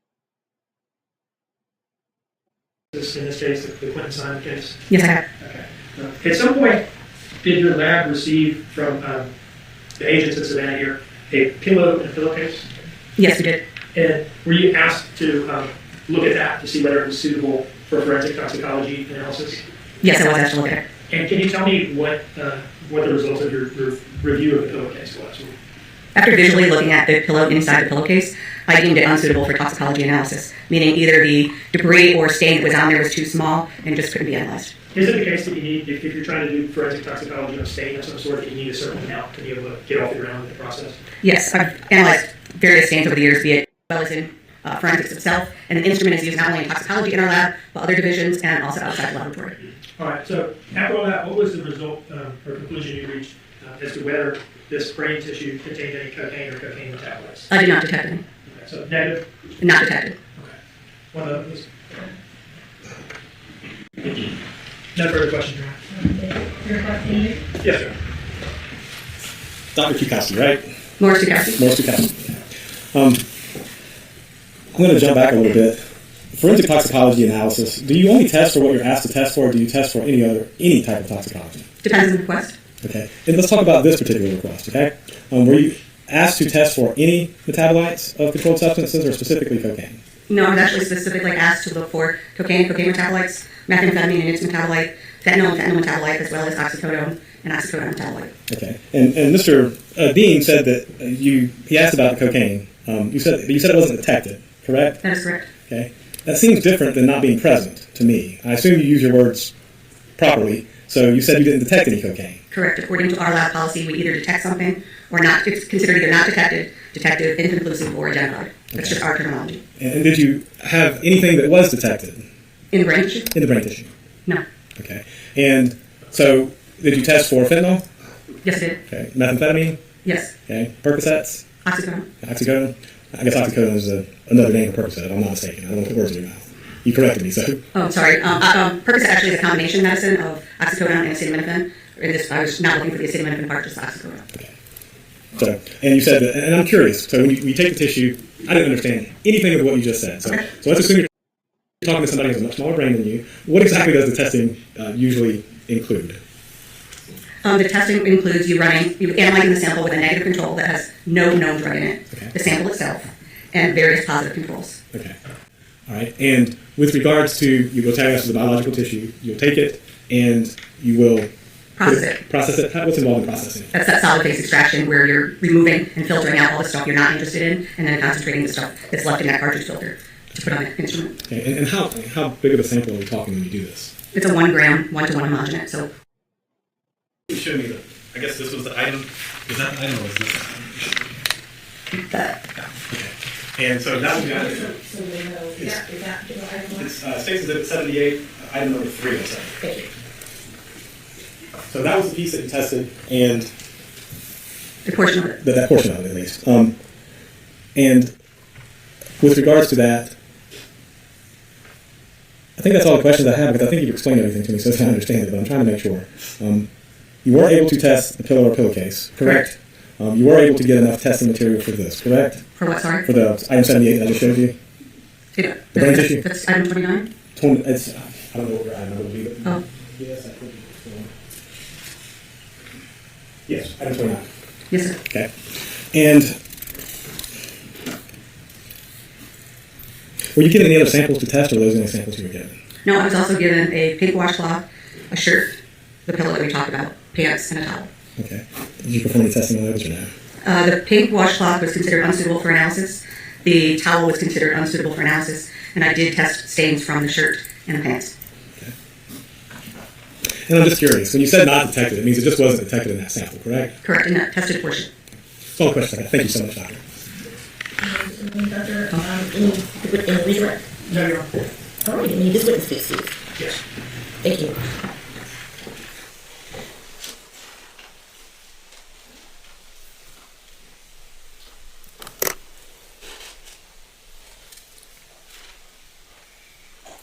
In this case, the Quentin Simon case? Yes, I have. Okay. At some point, did your lab receive from the agents in Savannah here a pillow and pillowcase? Yes, we did. And were you asked to look at that to see whether it was suitable for forensic toxicology analysis? Yes, I was asked to look at it. And can you tell me what the results of your review of the pillowcase was? After visually looking at the pillow inside the pillowcase, I deemed it unsuitable for toxicology analysis, meaning either the debris or stain that was on there was too small and just couldn't be analyzed. Is it the case that you need, if you're trying to do forensic toxicology on stain of some sort, that you need a certain amount to be able to get off the ground with the process? Yes, I've analyzed various stains over the years, be it as well as in forensics itself, and the instrument is used not only in toxicology in our lab, but other divisions and also outside the laboratory. All right, so after all that, what was the result or conclusion you reached as to whether this brain tissue contained any cocaine or cocaine metabolites? I did not detect any. Okay, so negative? Not detected. Okay. One of those. No further questions, Your Honor. Yes, sir. Dr. Kukowski, right? Morris Kukowski. Morris Kukowski. I'm going to jump back a little bit. Forensic toxicology analysis. Do you only test for what you're asked to test for, or do you test for any type of toxicology? Depends on the request. Okay. And let's talk about this particular request, okay? Were you asked to test for any metabolites of controlled substances or specifically cocaine? No, I was actually specifically asked to look for cocaine metabolites, methamphetamine and its metabolite, fentanyl metabolite, as well as oxycodone and oxycodone metabolite. Okay. And Mr. Dean said that he asked about the cocaine. You said it wasn't detected, correct? That is correct. Okay. That seems different than not being present to me. I assume you use your words properly. So you said you didn't detect any cocaine. Correct. According to our lab policy, we either detect something or not. It's considered either not detected, detective, inconclusive, or identified. That's just our terminology. And did you have anything that was detected? In the brain tissue? In the brain tissue. No. Okay. And so did you test for fentanyl? Yes, I did. Okay. Methamphetamine? Yes. Okay. Percocets? Oxycodone. Oxycodone? I guess oxycodone is another name for Percocet, if I'm not mistaken. I don't want to put words in your mouth. You corrected me, so. Oh, sorry. Percocet actually is a combination medicine of oxycodone and acetaminophen. I was not looking for the acetaminophen part, just oxycodone. Okay. So, and you said that, and I'm curious, so when you take the tissue, I didn't understand anything of what you just said. So, Okay. so let's assume you're talking to somebody who has a much smaller brain than you. What exactly does the testing usually include? The testing includes you analyzing the sample with a negative control that has no known drug in it, Okay. the sample itself, and various positive controls. Okay. All right. And with regards to, you will tell us the biological tissue, you'll take it and you will Process it. Process it. What's involved in processing it? That's that solid phase extraction where you're removing and filtering out all the stuff you're not interested in, and then concentrating the stuff that's left in that cartridge filter to put on the instrument. Okay. And how big of a sample are we talking when you do this? It's a 1 gram, 1-to-1 homogenate. So You showed me I guess this was the item. Was that the item or was this the item? Okay. And so that was the item. So they know. Yeah, is that the item? It's States Exhibit 78, item number 3. Thank you. So that was the piece that you tested, and the portion of it. That portion of it, at least. And with regards to that, I think that's all the questions I have, because I think you've explained everything to me, so I understand it, but I'm trying to make sure. You were able to test the pillow or pillowcase, correct? You were able to get enough testing material for this, correct? For what, sorry? For the item 78 that I just showed you? Yeah. The brain tissue? That's item 29? I don't know what your item number would be. Oh. Yes, I think it's yes, item 29. Yes, sir. Okay. And were you given any other samples to test, or were those only samples you were given? No, I was also given a pink washcloth, a shirt, the pillow that we talked about, pants, and a towel. Okay. Did you perform any testing on those or no? The pink washcloth was considered unsuitable for analysis. The towel was considered unsuitable for analysis, and I did test stains from the shirt and the pants. And I'm just curious, when you said not detected, it means it just wasn't detected in that sample, correct? Correct, in that tested portion. That's all the question I got. Thank you so much, Doctor. Any reason? No, you're All right, you need this witness, please. Yes. Thank you.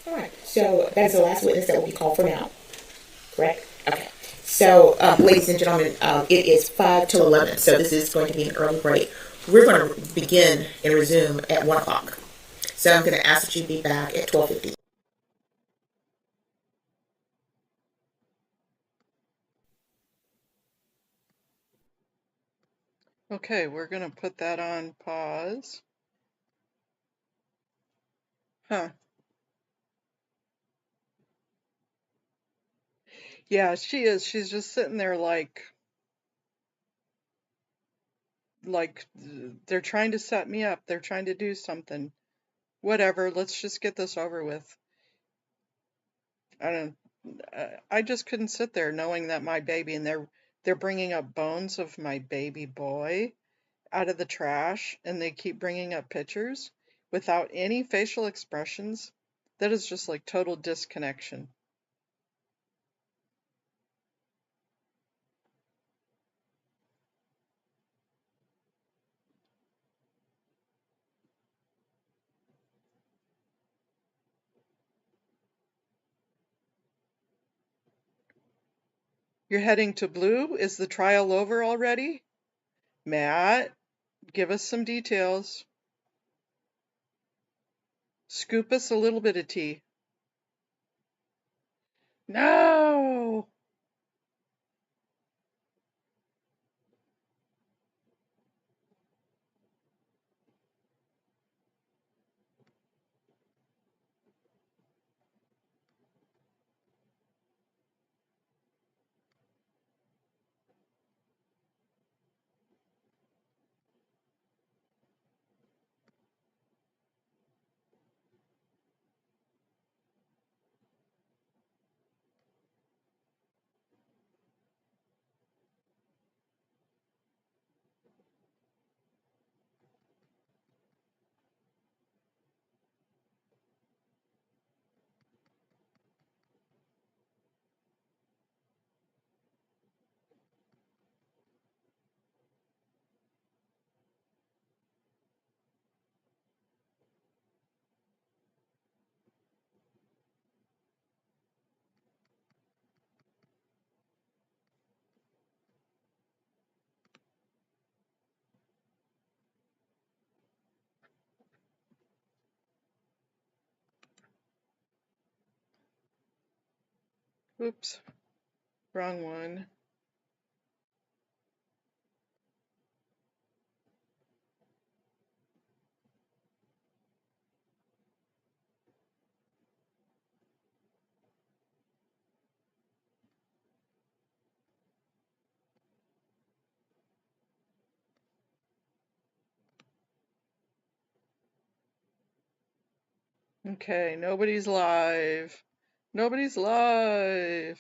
All right, so that's the last witness that will be called for now, correct? Okay. So, ladies and gentlemen, it is 5 till 11, so this is going to be an early break. We're going to begin and resume at 1 o'clock. So I'm going to ask that you be back at 12:50. Okay, we're gonna put that on pause. Huh. Yeah, she is. She's just sitting there like they're trying to set me up. They're trying to do something. Whatever, let's just get this over with. I just couldn't sit there knowing that my baby, and they're bringing up bones of my baby boy out of the trash, and they keep bringing up pictures without any facial expressions. That is just like total disconnection. You're heading to Blue? Is the trial over already? Matt, give us some details. Scoop us a little bit of tea. No! Oops, wrong one. Okay, nobody's live. Nobody's live.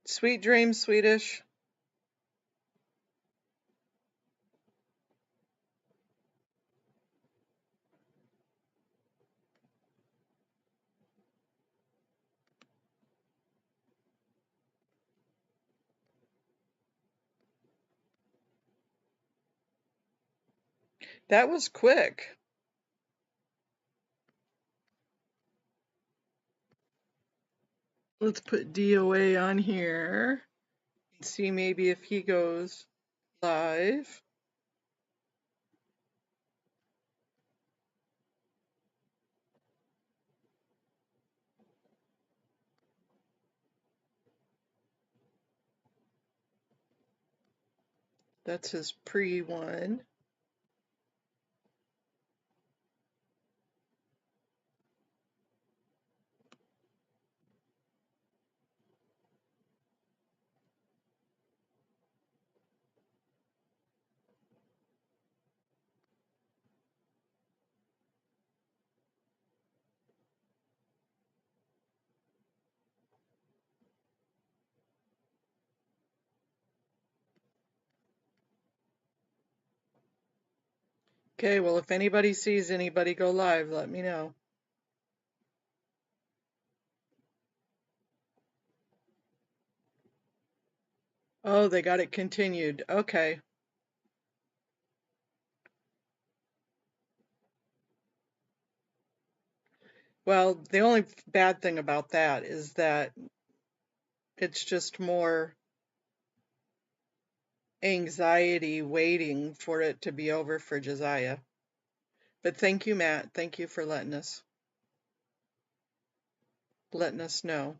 Sweet dreams, Swedish. That was quick. Let's put DOA on here and see maybe if he goes live. That's his pre one. Okay, well, if anybody sees anybody go live, let me know. Oh, they got it continued. Okay. Well, the only bad thing about that is that it's just more anxiety waiting for it to be over for Josiah. But thank you, Matt. Thank you for letting us know.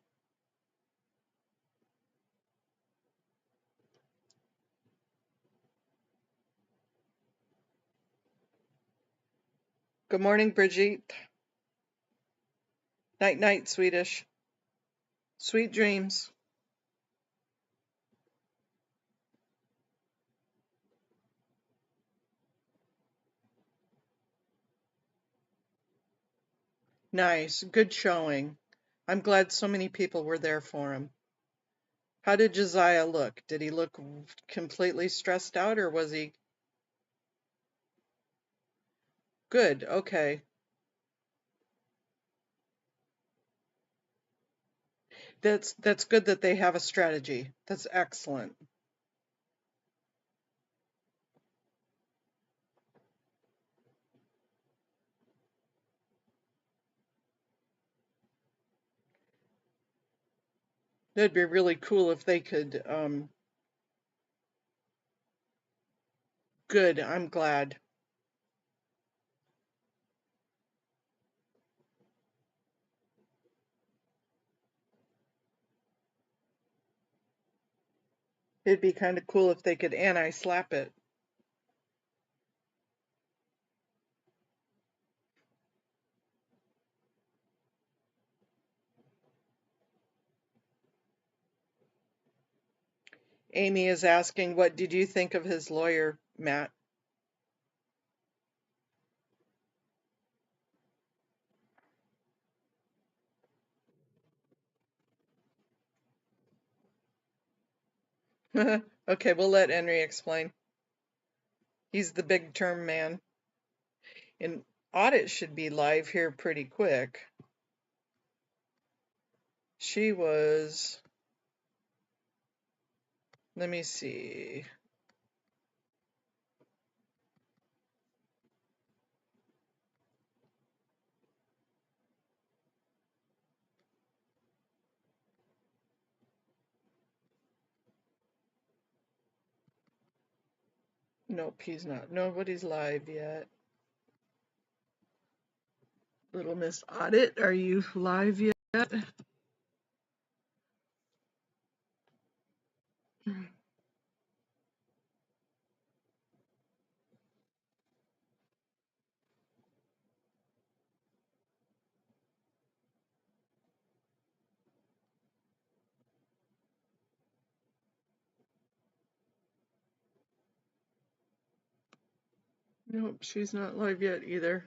Good morning, Brigitte. Night night, Swedish. Sweet dreams. Nice. Good showing. I'm glad so many people were there for him. How did Josiah look? Did he look completely stressed out, or was he good? Okay. That's good that they have a strategy. That's excellent. That'd be really cool if they could, good, I'm glad. It'd be kind of cool if they could anti-slap it. Amy is asking, what did you think of his lawyer, Matt? Okay, we'll let Henry explain. He's the big term man. And audit should be live here pretty quick. She was, let me see. Nope, he's not. Nobody's live yet. Little Miss Audit, are you live yet? Nope, she's not live yet either.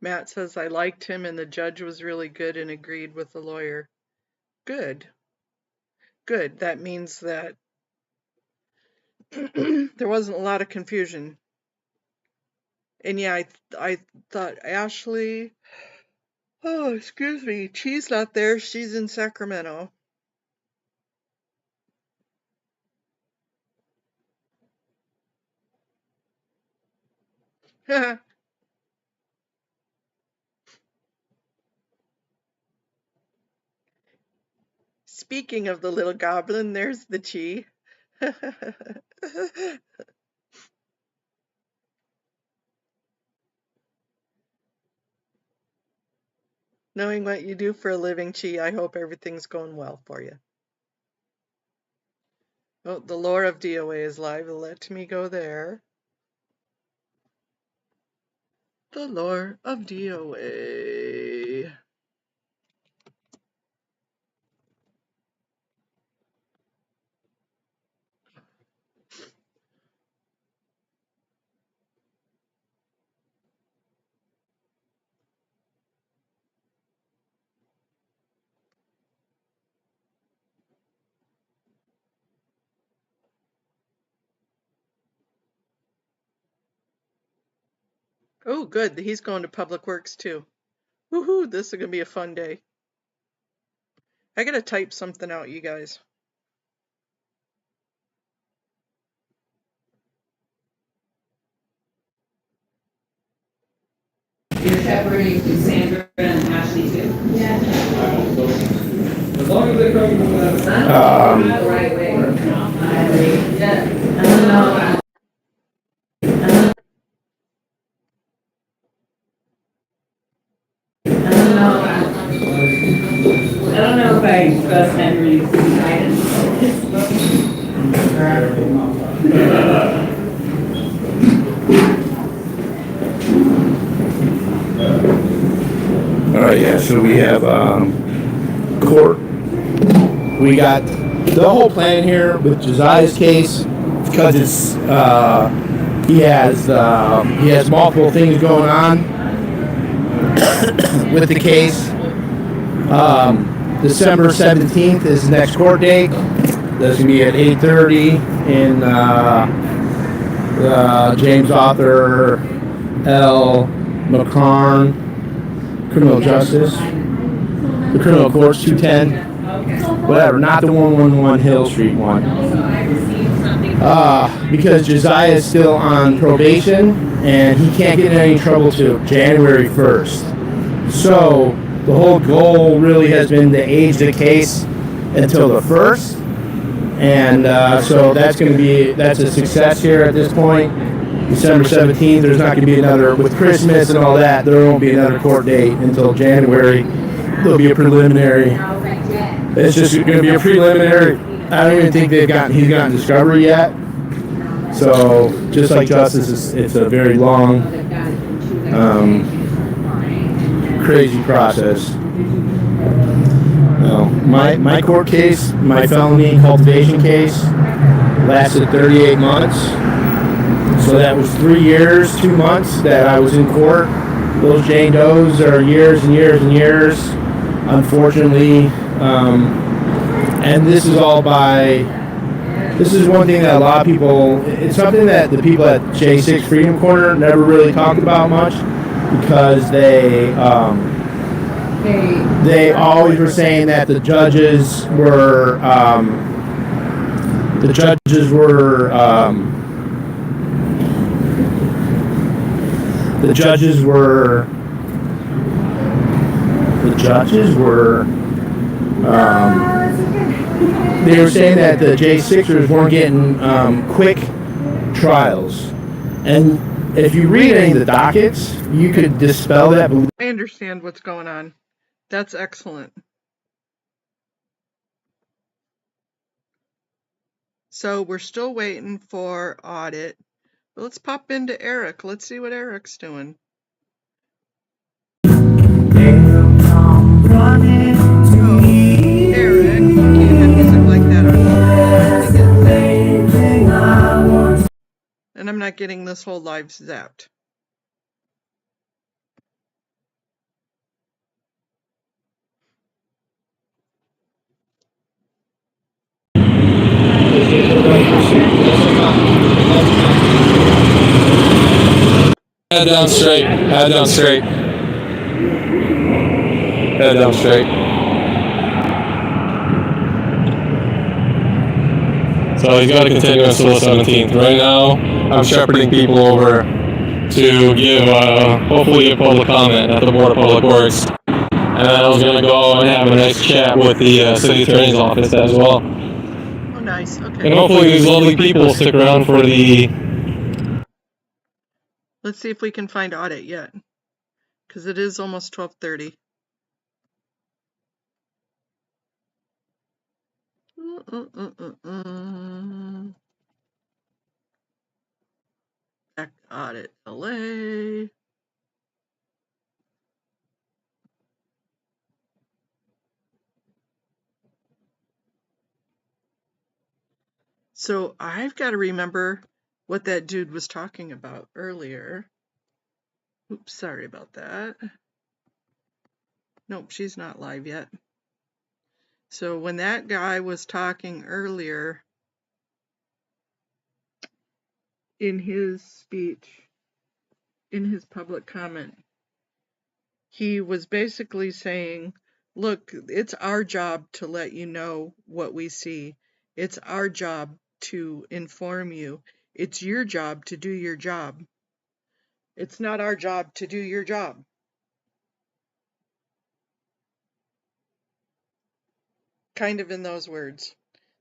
Matt says, I liked him and the judge was really good and agreed with the lawyer. Good. Good. That means that there wasn't a lot of confusion. And yeah, I thought Ashley, oh, excuse me, she's not there. She's in Sacramento. Speaking of the little goblin, there's the chi. Knowing what you do for a living, Chi, I hope everything's going well for you. Oh, the lore of DOA is live. Let me go there. The lore of DOA. Oh, good. He's going to Public Works too. Woohoo, this is going to be a fun day. I got to type something out, you guys. You're separating Cassandra and Ashley too? Yeah. As long as they come from the right way. Yeah. I don't know if I trust Henry's guidance. All right, yeah, so we have court. We got the whole plan here with Josiah's case because it's he has multiple things going on with the case. December 17th is the next court date. That's going to be at 8:30 in James Arthur L. McCarn Criminal Justice. The criminal court's 210. Whatever, not the 111 Hill Street one. Because Josiah is still on probation and he can't get in any trouble till January 1st. So the whole goal really has been to age the case until the 1st. And so that's a success here at this point. December 17th, there's not going to be another, with Christmas and all that, there won't be another court date until January. There'll be a preliminary. It's just going to be a preliminary. I don't even think he's gotten discovery yet. So just like justice, it's a very long, crazy process. My court case, my felony cultivation case, lasted 38 months. So that was 3 years, 2 months that I was in court. Those Jane Does are years and years and years, unfortunately. And this is all this is one thing that a lot of people, it's something that the people at J6 Freedom Corner never really talked about much because they always were saying that the judges were they were saying that the J6ers weren't getting quick trials. And if you read any of the dockets, you could dispel that belief. I understand what's going on. That's excellent. So we're still waiting for audit. Let's pop into Eric. Let's see what Eric's doing. Eric, you can't have music like that on. And I'm not getting this whole live zapped. Head down straight. Head down straight. Head down straight. So he's got to continue until the 17th. Right now, I'm shepherding people over to give, hopefully give public comment at the Board of Public Works. And then I was going to go and have a nice chat with the City Attorney's Office as well. Oh, nice. Okay. And hopefully these lovely people will stick around for the... Let's see if we can find audit yet, because it is almost 12:30. Back audit LA. So I've got to remember what that dude was talking about earlier. Oops, sorry about that. Nope, she's not live yet. So when that guy was talking earlier in his speech, in his public comment. He was basically saying, look, it's our job to let you know what we see. It's our job to inform you. It's your job to do your job. It's not our job to do your job. Kind of in those words.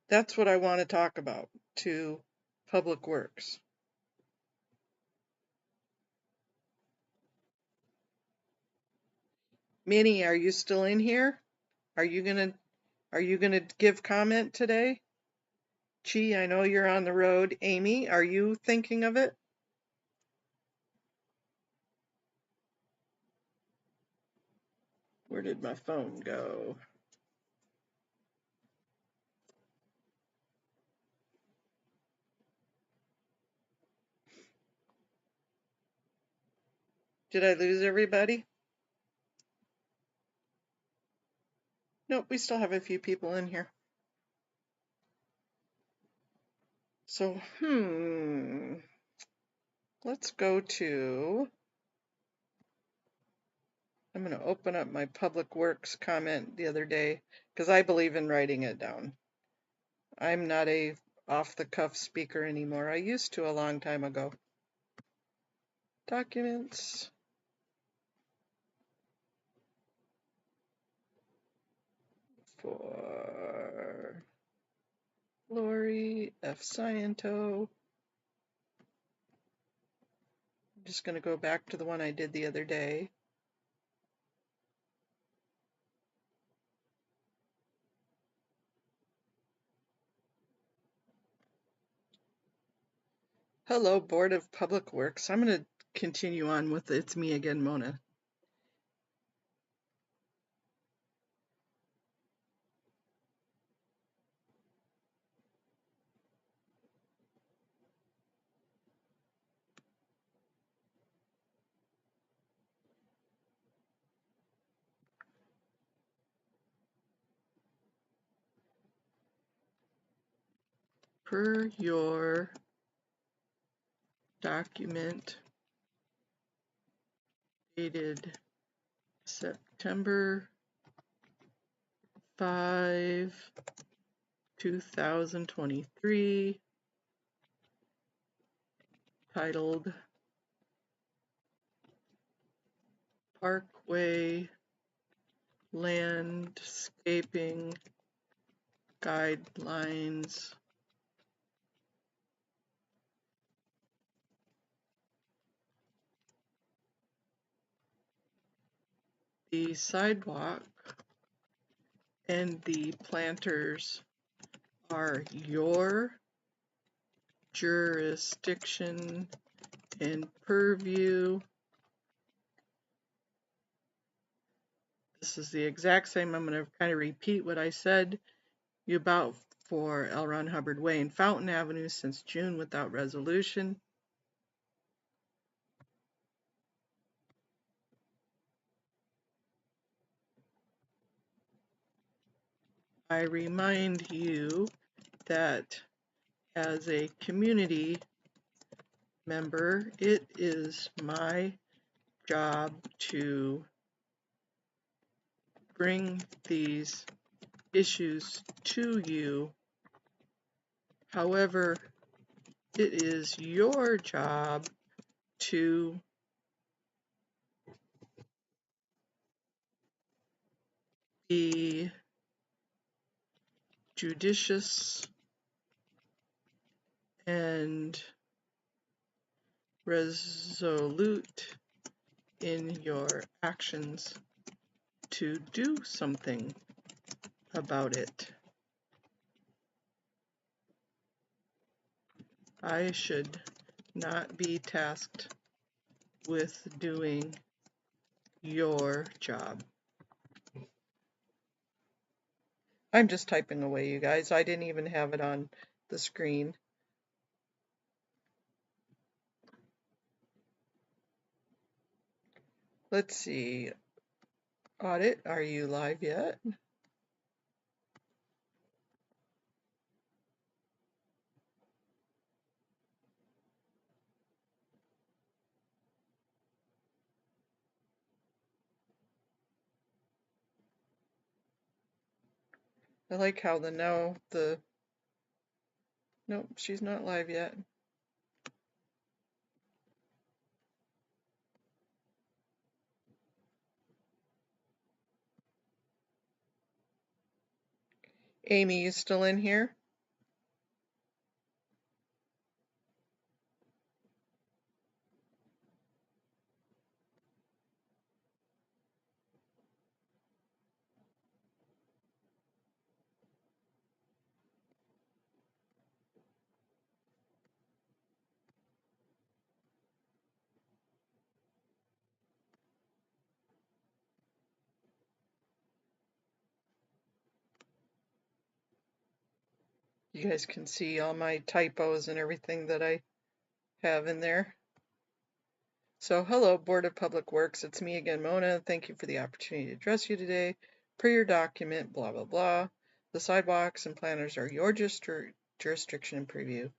That's what I want to talk about to Public Works. Minnie, are you still in here? Are you gonna give comment today? Chi, I know you're on the road. Amy, are you thinking of it? Where did my phone go? Did I lose everybody? Nope, we still have a few people in here. So, let's go to, I'm going to open up my Public Works comment the other day because I believe in writing it down. I'm not a off-the-cuff speaker anymore. I used to a long time ago. Documents. For Lori F. Sciento. I'm just going to go back to the one I did the other day. Hello, Board of Public Works. I'm going to continue on with It's Me Again, Mona. Per your document dated September 5, 2023, titled Parkway Landscaping Guidelines. The sidewalk and the planters are your jurisdiction and purview. This is the exact same. I'm going to kind of repeat what I said about for L. Ron Hubbard Way and Fountain Avenue since June without resolution. I remind you that as a community member, it is my job to bring these issues to you. However, it is your job to be judicious and resolute in your actions to do something about it. I should not be tasked with doing your job. I'm just typing away, you guys. I didn't even have it on the screen. Let's see. Audit, are you live yet? I like how nope, she's not live yet. Amy, you still in here? You guys can see all my typos and everything that I have in there. So, hello, Board of Public Works. It's me again, Mona. Thank you for the opportunity to address you today. Per your document, blah, blah, blah. The sidewalks and planners are your jurisdiction and preview.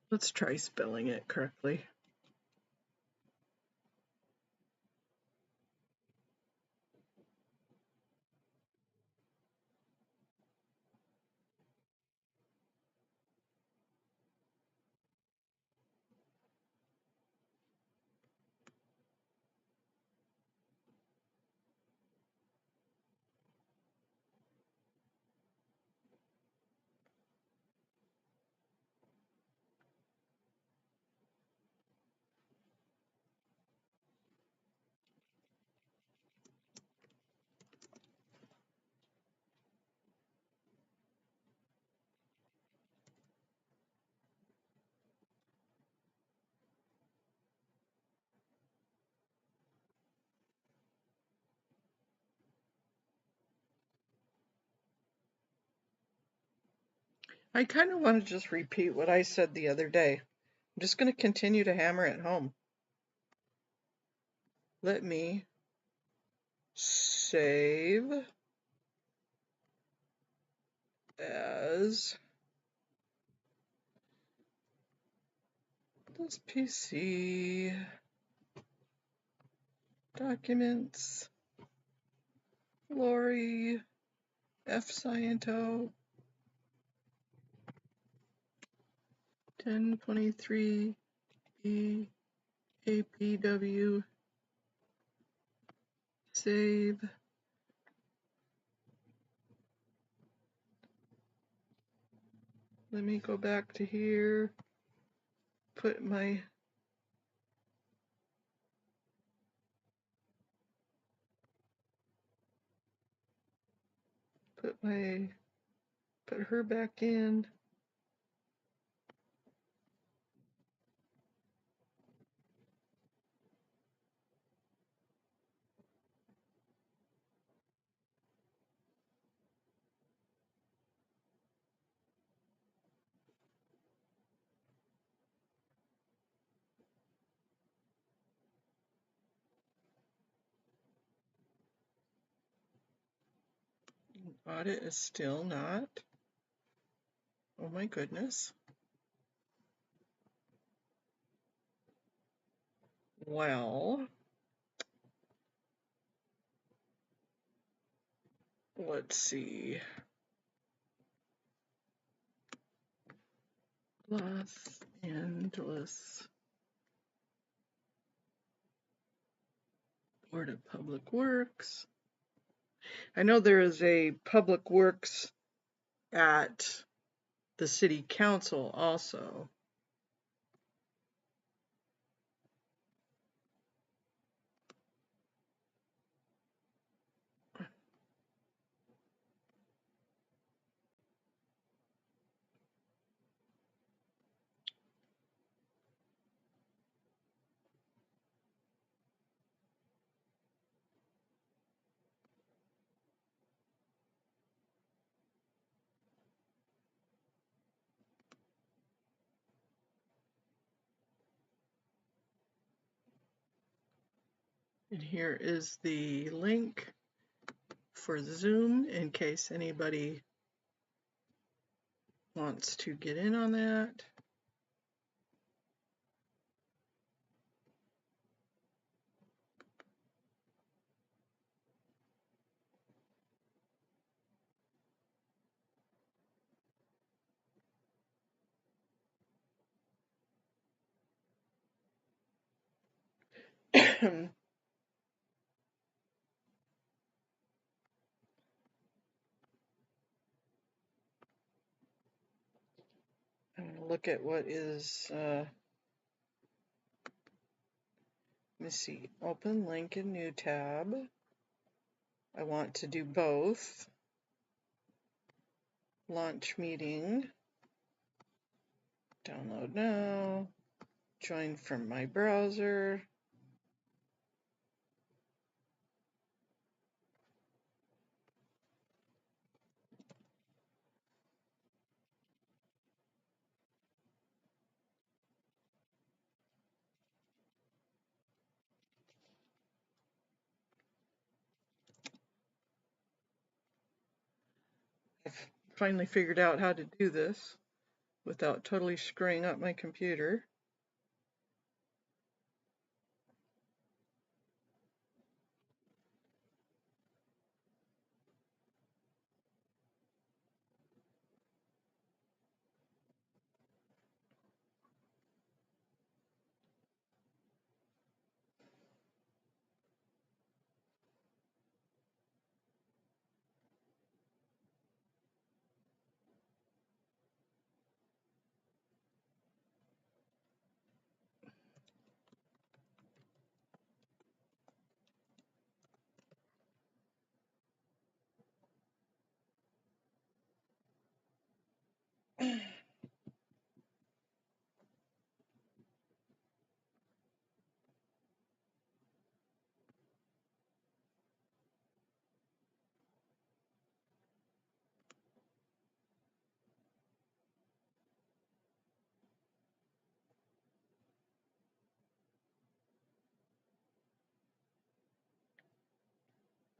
Let's try spelling it correctly. I kind of want to just repeat what I said the other day. I'm just going to continue to hammer it home. Let me save as this PC documents Lori F Sciento 1023 E APW save. Let me go back to here, put my put her back in. Audit is still not. Oh my goodness. Well, let's see. Los Angeles Board of Public Works. I know there is a Public Works at the City Council also. And here is the link for Zoom in case anybody wants to get in on that. I'm going to look at what is, let me see, open link in new tab. I want to do both. Launch meeting. Download now. Join from my browser. I've finally figured out how to do this without totally screwing up my computer.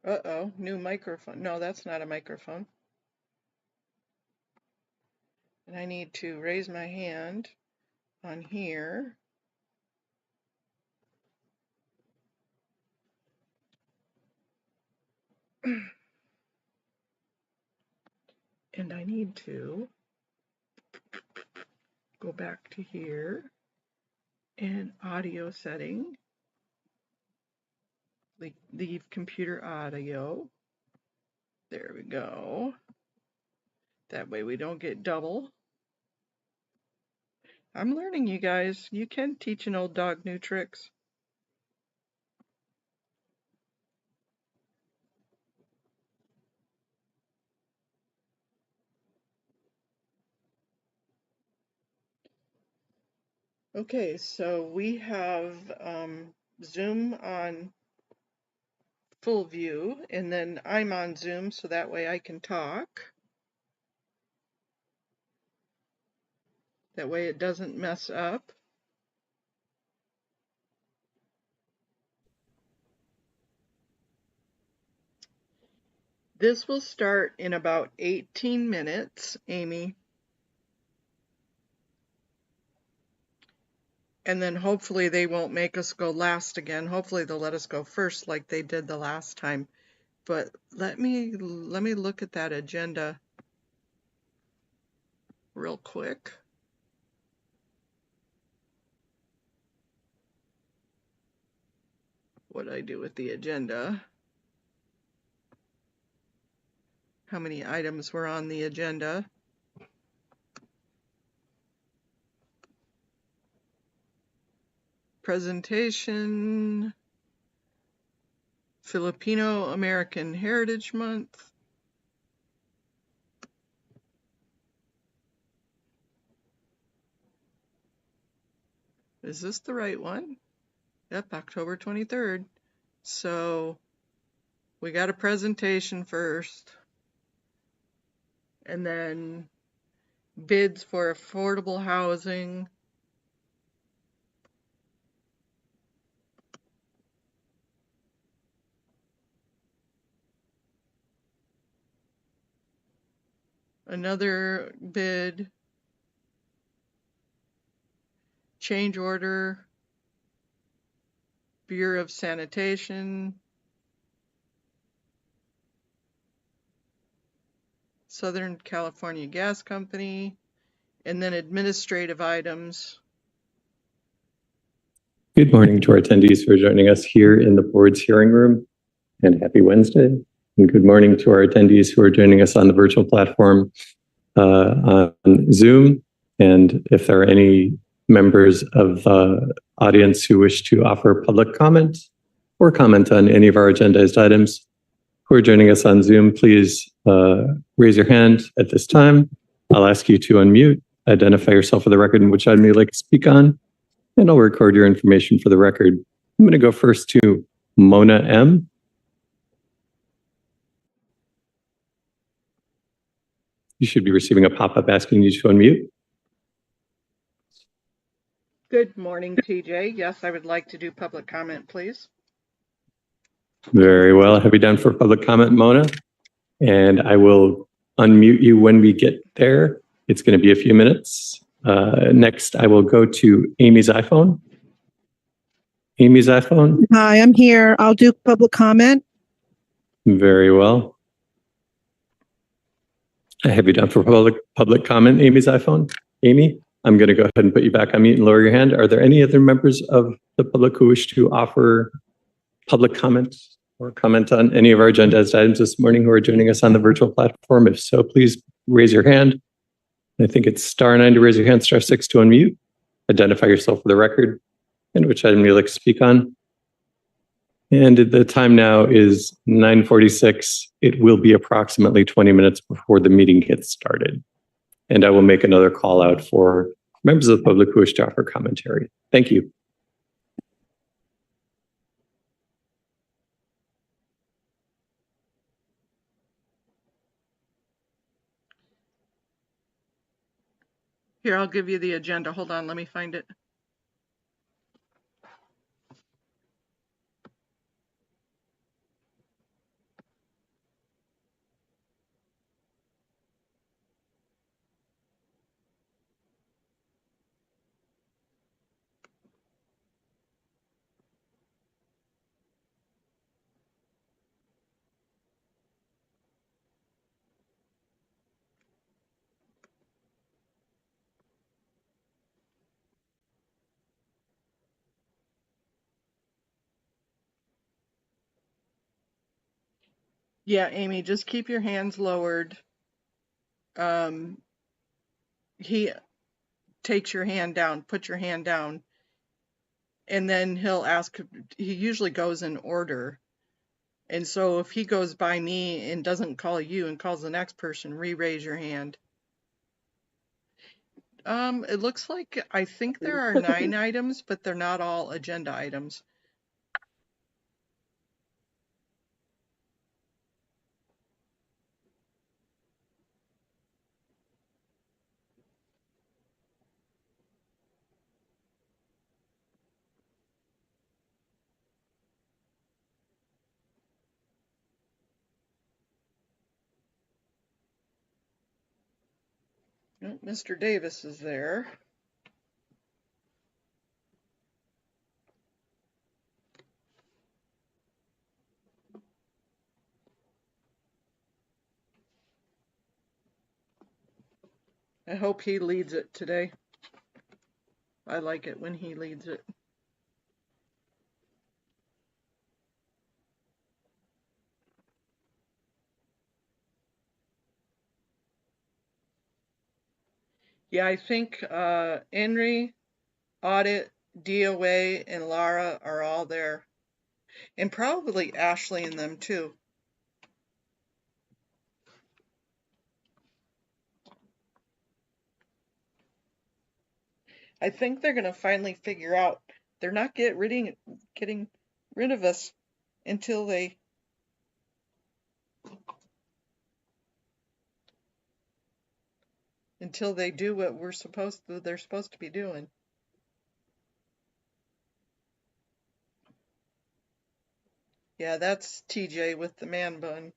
Uh-oh, new microphone. No, that's not a microphone. And I need to raise my hand on here. And I need to go back to here and audio setting. Leave computer audio. There we go. That way we don't get double. I'm learning, you guys. You can teach an old dog new tricks. Okay, so we have Zoom on full view, and then I'm on Zoom so that way I can talk. That way it doesn't mess up. This will start in about 18 minutes, Amy. And then hopefully they won't make us go last again. Hopefully they'll let us go first like they did the last time. But let me look at that agenda real quick. What I do with the agenda. How many items were on the agenda? Presentation, Filipino American Heritage Month. Is this the right one? Yep, October 23rd. So we got a presentation first, and then bids for affordable housing. Another bid, change order, Bureau of Sanitation, Southern California Gas Company, and then administrative items. Good morning to our attendees who are joining us here in the board's hearing room, and happy Wednesday. And good morning to our attendees who are joining us on the virtual platform on Zoom. And if there are any members of the audience who wish to offer public comment or comment on any of our agendized items who are joining us on Zoom, please raise your hand at this time. I'll ask you to unmute, identify yourself for the record and which item you'd like to speak on, and I'll record your information for the record. I'm going to go first to Mona M. You should be receiving a pop-up asking you to unmute. Good morning, TJ. Yes, I would like to do public comment, please. Very well. I'll have you down for public comment, Mona. And I will unmute you when we get there. It's going to be a few minutes. Next, I will go to Amy's iPhone. Amy's iPhone. Hi, I'm here. I'll do public comment. Very well. I have you down for public comment, Amy's iPhone. Amy, I'm going to go ahead and put you back on mute and lower your hand. Are there any other members of the public who wish to offer public comment or comment on any of our agendized items this morning who are joining us on the virtual platform? If so, please raise your hand. I think it's *9 to raise your hand, *6 to unmute. Identify yourself for the record and which item you'd like to speak on. And the time now is 9:46. It will be approximately 20 minutes before the meeting gets started. And I will make another call out for members of the public who wish to offer commentary. Thank you. Here, I'll give you the agenda. Hold on, let me find it. Yeah, Amy, just keep your hands lowered. He takes your hand down, put your hand down, and then he'll ask, he usually goes in order. And so if he goes by me and doesn't call you and calls the next person, re-raise your hand. It looks like, I think there are 9 items, but they're not all agenda items. Oh, Mr. Davis is there. I hope he leads it today. I like it when he leads it. Yeah, I think Henry, Audit, DOA, and Lara are all there. And probably Ashley and them too. I think they're going to finally figure out they're not getting rid of us until they do what they're supposed to be doing. Yeah, that's TJ with the man bun.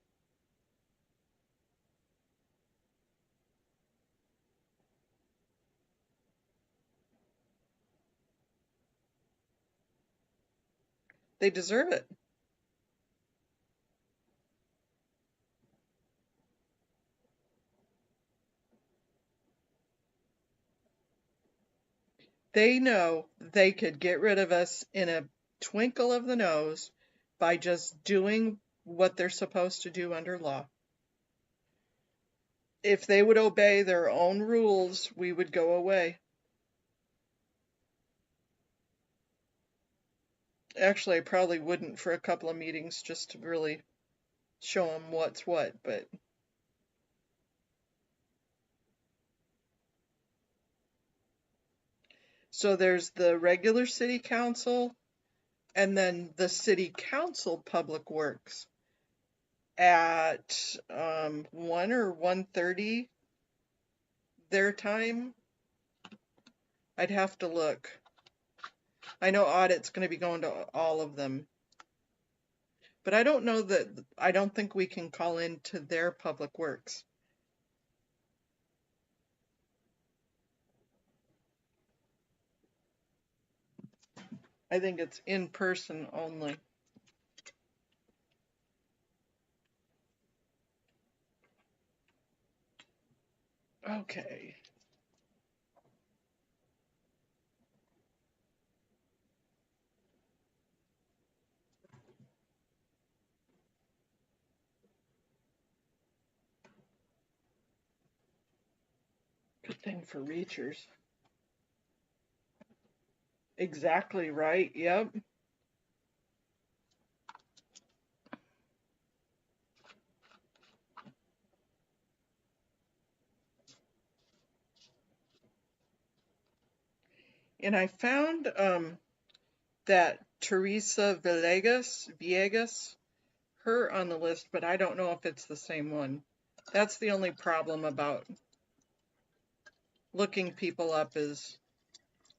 They deserve it. They know they could get rid of us in a twinkle of the nose by just doing what they're supposed to do under law. If they would obey their own rules, we would go away. Actually, I probably wouldn't for a couple of meetings just to really show them what's what, but so there's the regular city council and then the city council public works at 1 or 1:30 their time. I'd have to look. I know audit's going to be going to all of them. But I don't know that, I don't think we can call into their public works. I think it's in person only. Okay. Good thing for reachers. Exactly right. Yep. And I found that Teresa Villegas, her on the list, but I don't know if it's the same one. That's the only problem about looking people up, is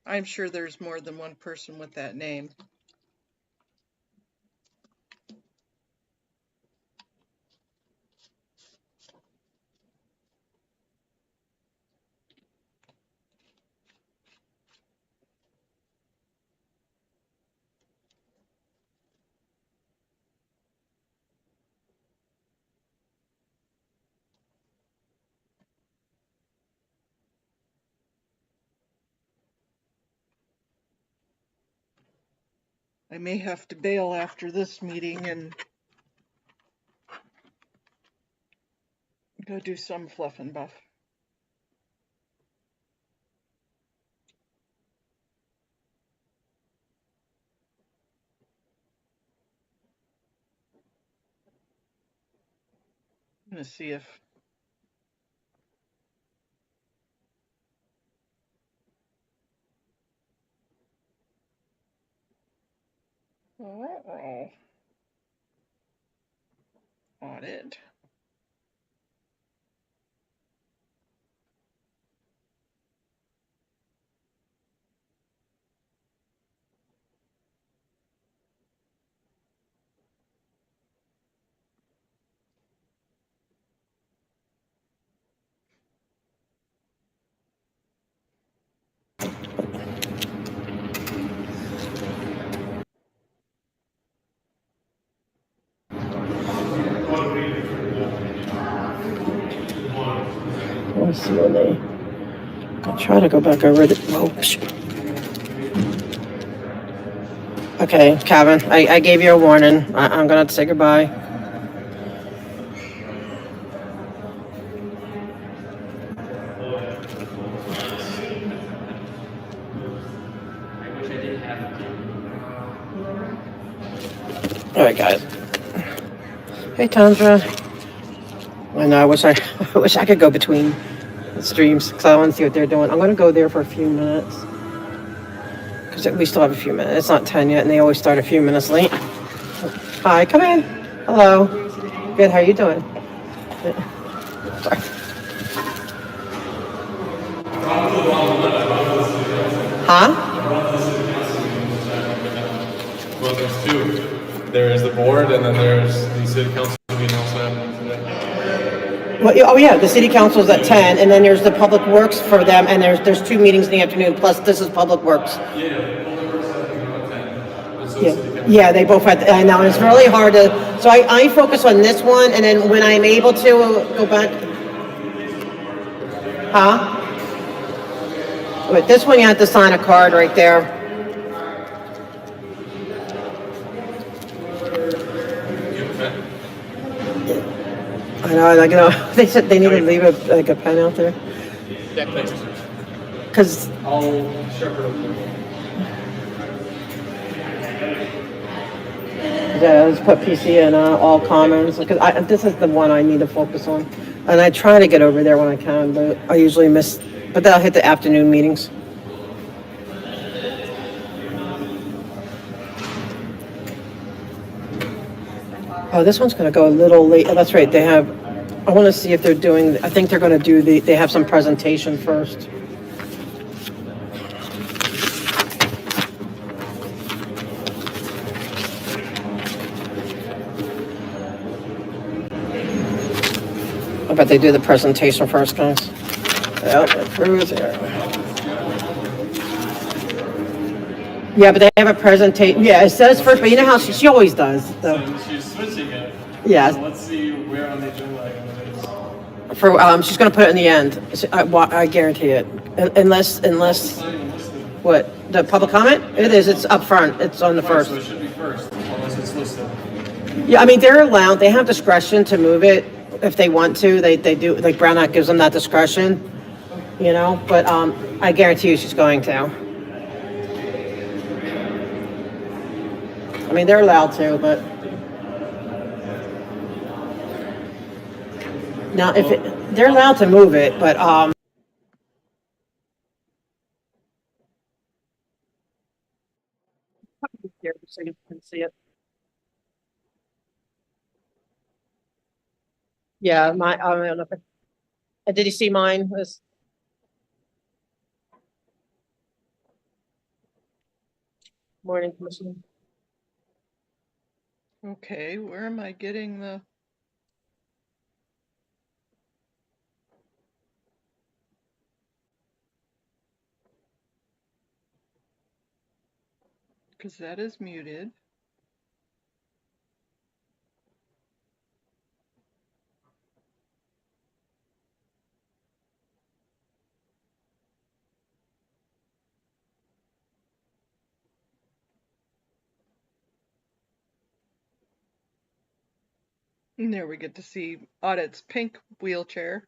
I'm sure there's more than one person with that name. I may have to bail after this meeting and go do some fluff and buff. I'm going to see if audit. Let's see when they. I'll try to go back over the. Oh, shit. Okay, Kevin, I gave you a warning. I'm gonna have to say goodbye. All right, guys. Hey, Tundra. I know. I wish I could go between the streams because I want to see what they're doing. I'm gonna go there for a few minutes because we still have a few minutes. It's not 10 yet, and they always start a few minutes late. Hi, come in. Hello. Good. How you doing? Sorry. Huh? Well, there's two. There is the board, and then there's the city council meeting also happening today. Well, oh yeah, the city council's at 10, and then there's the public works for them, and there's 2 meetings in the afternoon. Plus, this is public works. Yeah, public works happening at 10. And so Yeah. the city Yeah, they both had, I know, it's really hard to, so I focus on this one, and then when I'm able to go back. Huh? Wait, this one you have to sign a card right there. I know, they said they need to leave a pen out there. Because I'll shepherd over. yeah, let's put PC in all commons, because this is the one I need to focus on. And I try to get over there when I can, but I usually miss, but then I'll hit the afternoon meetings. Oh, this one's going to go a little late. Oh, that's right. They have, I want to see if they're doing, I think they're going to do they have some presentation first. I bet they do the presentation first, guys. Yeah, but they have a presentation. Yeah, it says first, but you know how she always does. So she's switching it. Yeah. So let's see where on the agenda item it is. For she's going to put it in the end. I guarantee it. Unless what, the public comment? It is. It's up front. It's on the first. So it should be first, unless it's listed. Yeah, I mean, they're allowed. They have discretion to move it if they want to. They do. Like Brown Act gives them that discretion. You know, but I guarantee you, she's going to. I mean, they're allowed to, but now if they're allowed to move it, but here so you can see it. Yeah, I don't know. Did you see mine? Morning, Commissioner. Okay, where am I getting the? Because that is muted. And there we get to see Audit's pink wheelchair.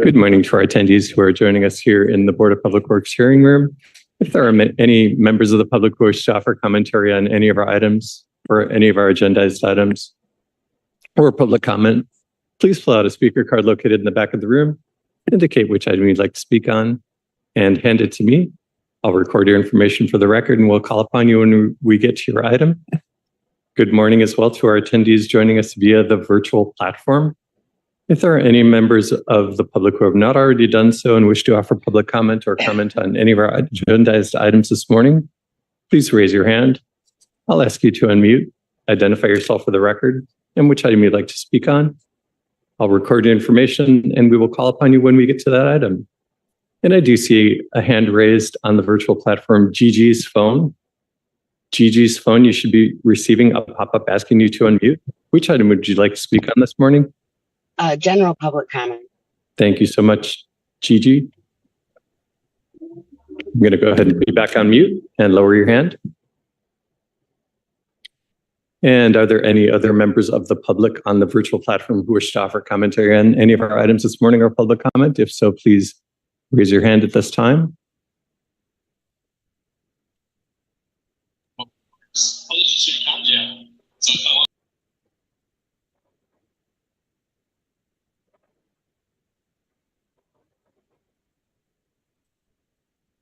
Good morning to our attendees who are joining us here in the Board of Public Works hearing room. If there are any members of the public who wish to offer commentary on any of our items or any of our agendized items or public comment, please fill out a speaker card located in the back of the room, indicate which item you'd like to speak on, and hand it to me. I'll record your information for the record and we'll call upon you when we get to your item. Good morning as well to our attendees joining us via the virtual platform. If there are any members of the public who have not already done so and wish to offer public comment or comment on any of our agendized items this morning, please raise your hand. I'll ask you to unmute, identify yourself for the record, and which item you'd like to speak on. I'll record your information and we will call upon you when we get to that item. And I do see a hand raised on the virtual platform, Gigi's phone. Gigi's phone, you should be receiving a pop-up asking you to unmute. Which item would you like to speak on this morning? General public comment. Thank you so much, Gigi. I'm going to go ahead and be back on mute and lower your hand. And are there any other members of the public on the virtual platform who wish to offer commentary on any of our items this morning or public comment? If so, please raise your hand at this time.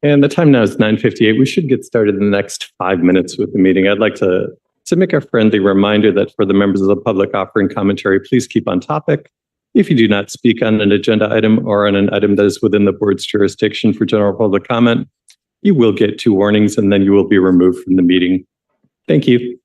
And the time now is 9:58. We should get started in the next 5 minutes with the meeting. I'd like to make a friendly reminder that for the members of the public offering commentary, please keep on topic. If you do not speak on an agenda item or on an item that is within the board's jurisdiction for general public comment, you will get 2 warnings and then you will be removed from the meeting. Thank you.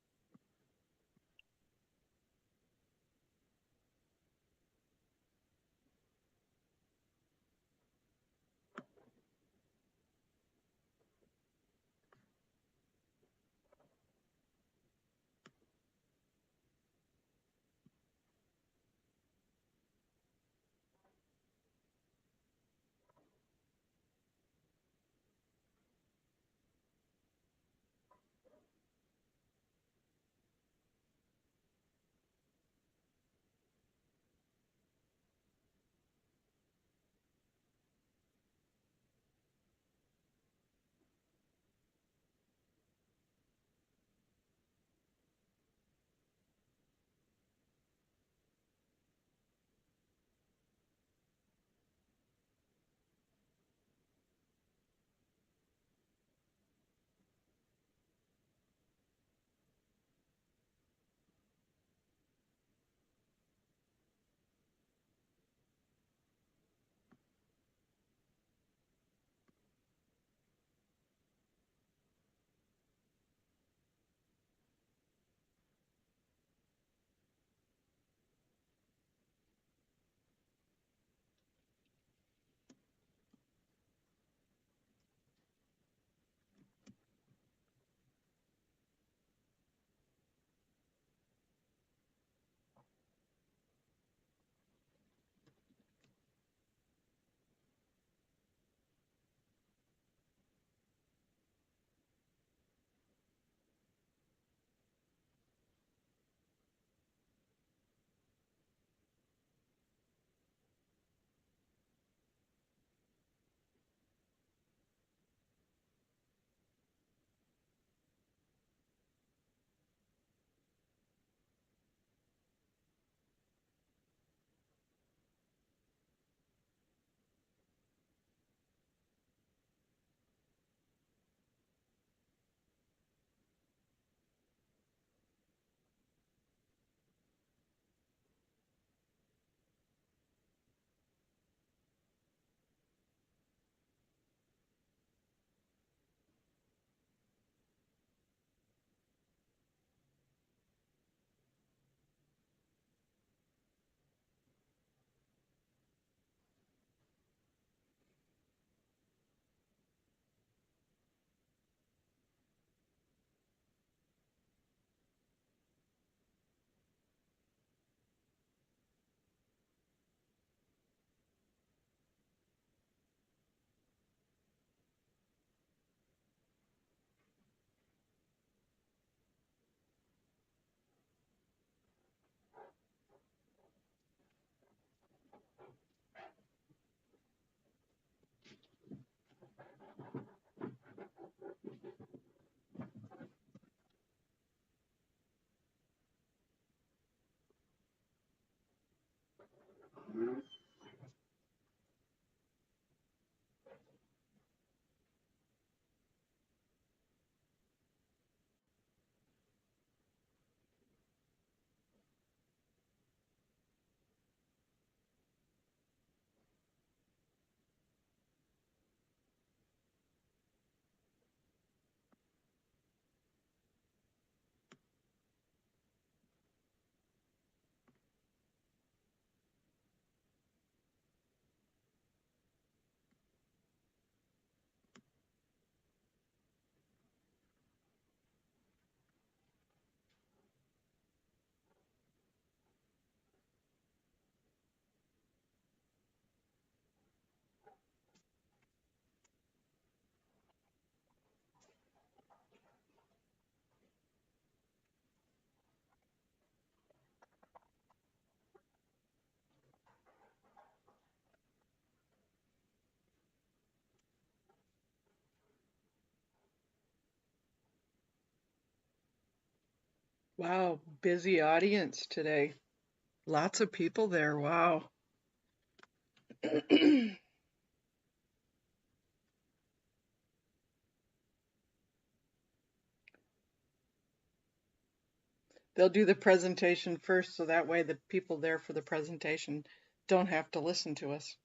Wow, busy audience today. Lots of people there. Wow. They'll do the presentation first, so that way the people there for the presentation don't have to listen to us.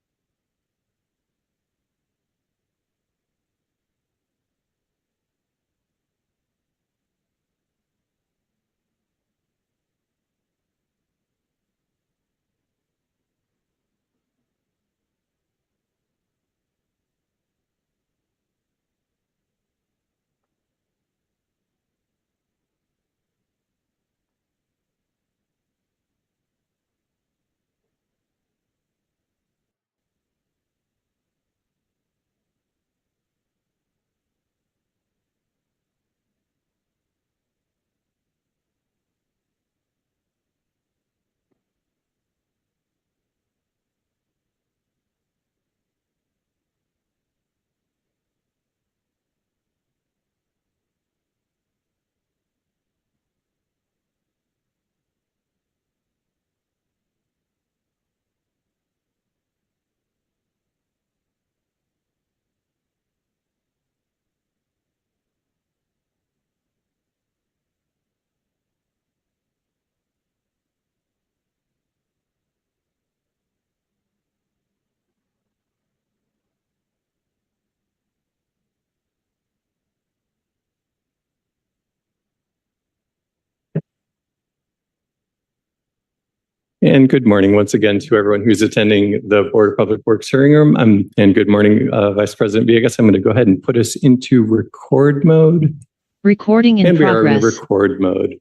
And good morning once again to everyone who's attending the Board of Public Works hearing room. And good morning, Vice President Villegas. I'm going to go ahead and put us into record mode. Recording in and progress. We are in record mode.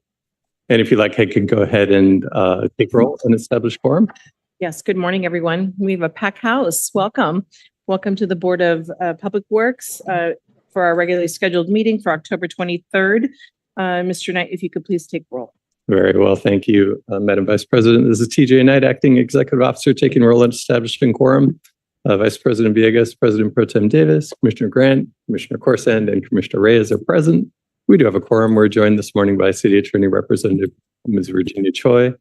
And if you like, I could go ahead and take roll and establish quorum. Yes, good morning, everyone. We have a packed house. Welcome. Welcome to the Board of Public Works for our regularly scheduled meeting for October 23rd. Mr. Knight, if you could please take roll. Very well, thank you, Madam Vice President. This is TJ Knight, Acting Executive Officer, taking roll and establishing quorum. Vice President Villegas, President Pro Tem Davis, Commissioner Grant, Commissioner Corsand, and Commissioner Reyes are present. We do have a quorum. We're joined this morning by City Attorney Representative Ms. Virginia Choi.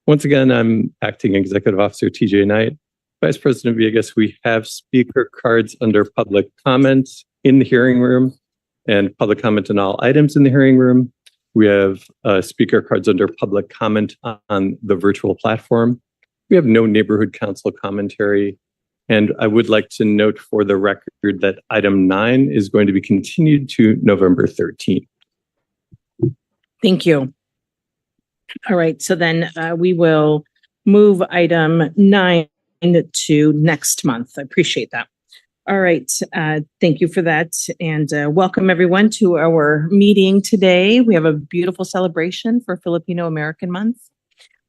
Once again, I'm Acting Executive Officer TJ Knight. Vice President Villegas, we have speaker cards under public comments in the hearing room and public comment on all items in the hearing room. We have speaker cards under public comment on the virtual platform. We have no neighborhood council commentary. And I would like to note for the record that item 9 is going to be continued to November 13th. Thank you. All right, so then we will move item 9 to next month. I appreciate that. All right, thank you for that. And welcome everyone to our meeting today. We have a beautiful celebration for Filipino American Month.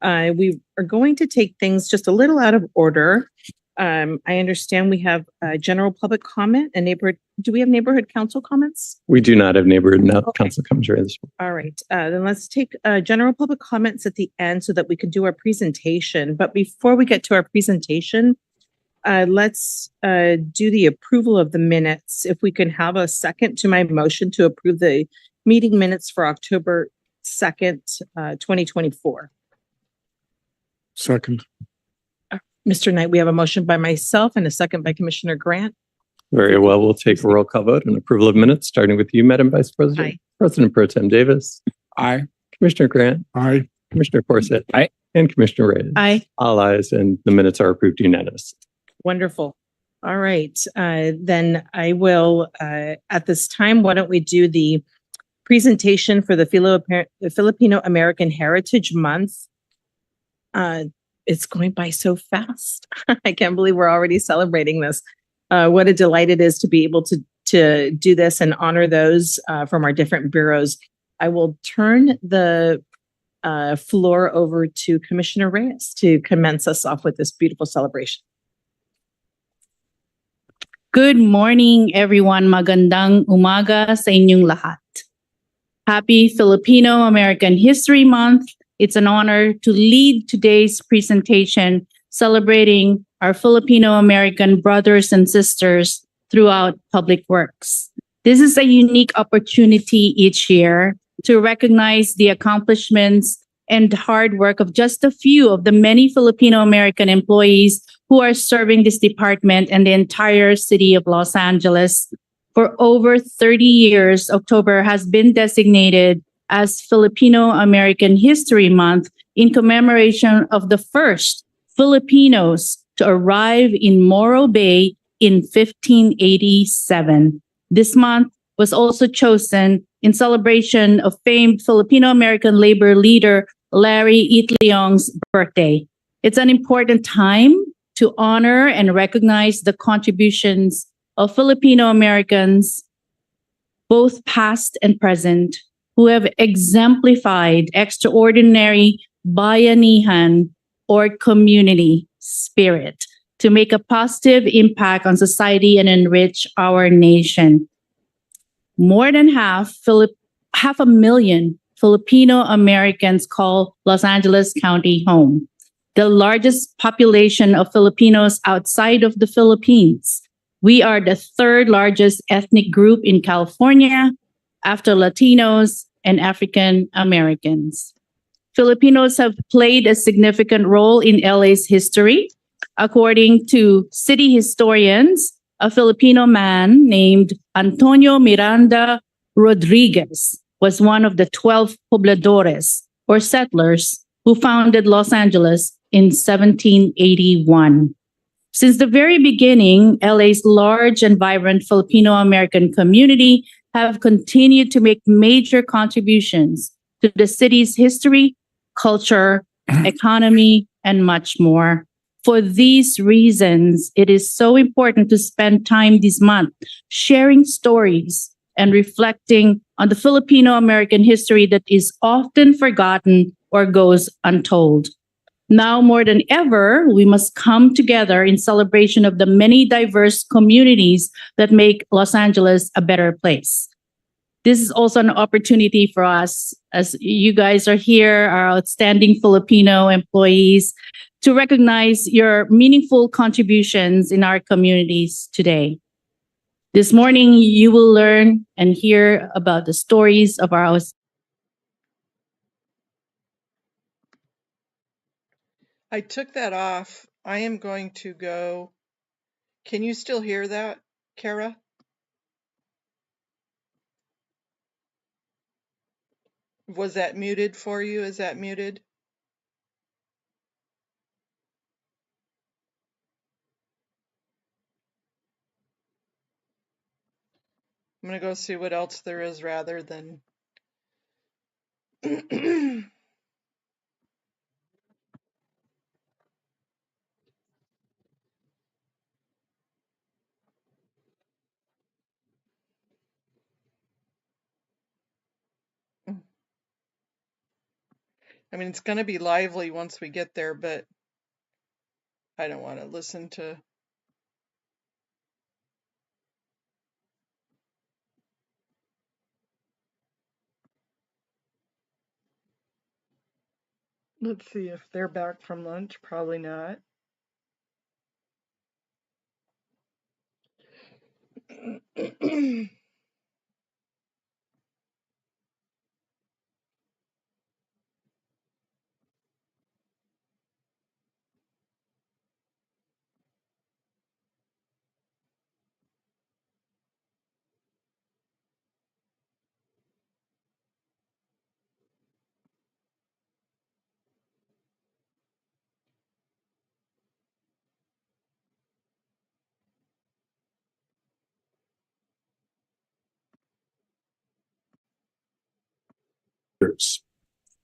We are going to take things just a little out of order. I understand we have general public comment and neighborhood. Do we have neighborhood council comments? We do not have neighborhood council commentary this morning. All right, then let's take general public comments at the end so that we can do our presentation. But before we get to our presentation, let's do the approval of the minutes. If we can have a second to my motion to approve the meeting minutes for October 2nd, 2024. Second. Mr. Knight, we have a motion by myself and a second by Commissioner Grant. Very well. We'll take a roll call vote on approval of minutes, starting with you, Madam Vice President. Aye. President Pro Tem Davis. Aye. Commissioner Grant. Aye. Commissioner Forsyth. Aye. And Commissioner Reyes. Aye. All ayes, and the minutes are approved unanimous. Wonderful. All right. Then I will, at this time, why don't we do the presentation for the Filipino American Heritage Month. It's going by so fast. I can't believe we're already celebrating this. What a delight it is to be able to do this and honor those from our different bureaus. I will turn the floor over to Commissioner Reyes to commence us off with this beautiful celebration. Good morning, everyone. Magandang umaga sa inyong lahat. Happy Filipino American History Month. It's an honor to lead today's presentation celebrating our Filipino American brothers and sisters throughout public works. This is a unique opportunity each year to recognize the accomplishments and hard work of just a few of the many Filipino American employees who are serving this department and the entire city of Los Angeles. For over 30 years, October has been designated as Filipino American History Month in commemoration of the first Filipinos to arrive in Morro Bay in 1587. This month was also chosen in celebration of famed Filipino American labor leader Larry Itliong's birthday. It's an important time to honor and recognize the contributions of Filipino Americans, both past and present, who have exemplified extraordinary bayanihan or community spirit to make a positive impact on society and enrich our nation. More than half a million Filipino Americans call Los Angeles County home, the largest population of Filipinos outside of the Philippines. We are the third largest ethnic group in California after Latinos and African Americans. Filipinos have played a significant role in LA's history. According to city historians, a Filipino man named Antonio Miranda Rodriguez was one of the 12 pobladores or settlers who founded Los Angeles in 1781. Since the very beginning, LA's large and vibrant Filipino American community have continued to make major contributions to the city's history, culture, economy, and much more. For these reasons, it is so important to spend time this month sharing stories and reflecting on the Filipino American history that is often forgotten or goes untold. Now more than ever, we must come together in celebration of the many diverse communities that make Los Angeles a better place. This is also an opportunity for us, as you guys are here, our outstanding Filipino employees, to recognize your meaningful contributions in our communities today. This morning, you will learn and hear about the stories of our I took that off. I am going to go. Can you still hear that, Kara? Was that muted for you? Is that muted? I'm going to go see what else there is rather than. I mean, it's going to be lively once we get there, but I don't want to listen to. Let's see if they're back from lunch. Probably not.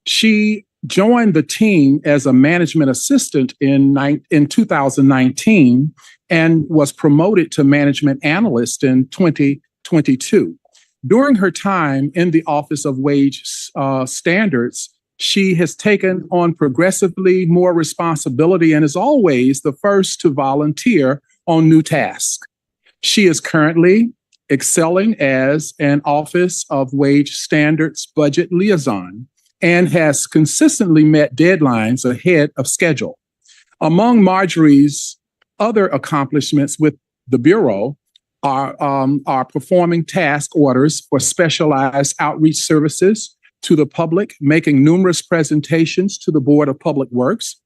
She joined the team as a management assistant in 2019 and was promoted to management analyst in 2022. During her time in the Office of Wage Standards, she has taken on progressively more responsibility and is always the first to volunteer on new tasks. She is currently excelling as an Office of Wage Standards budget liaison and has consistently met deadlines ahead of schedule. Among Marjorie's other accomplishments with the Bureau are performing task orders for specialized outreach services to the public, making numerous presentations to the Board of Public Works,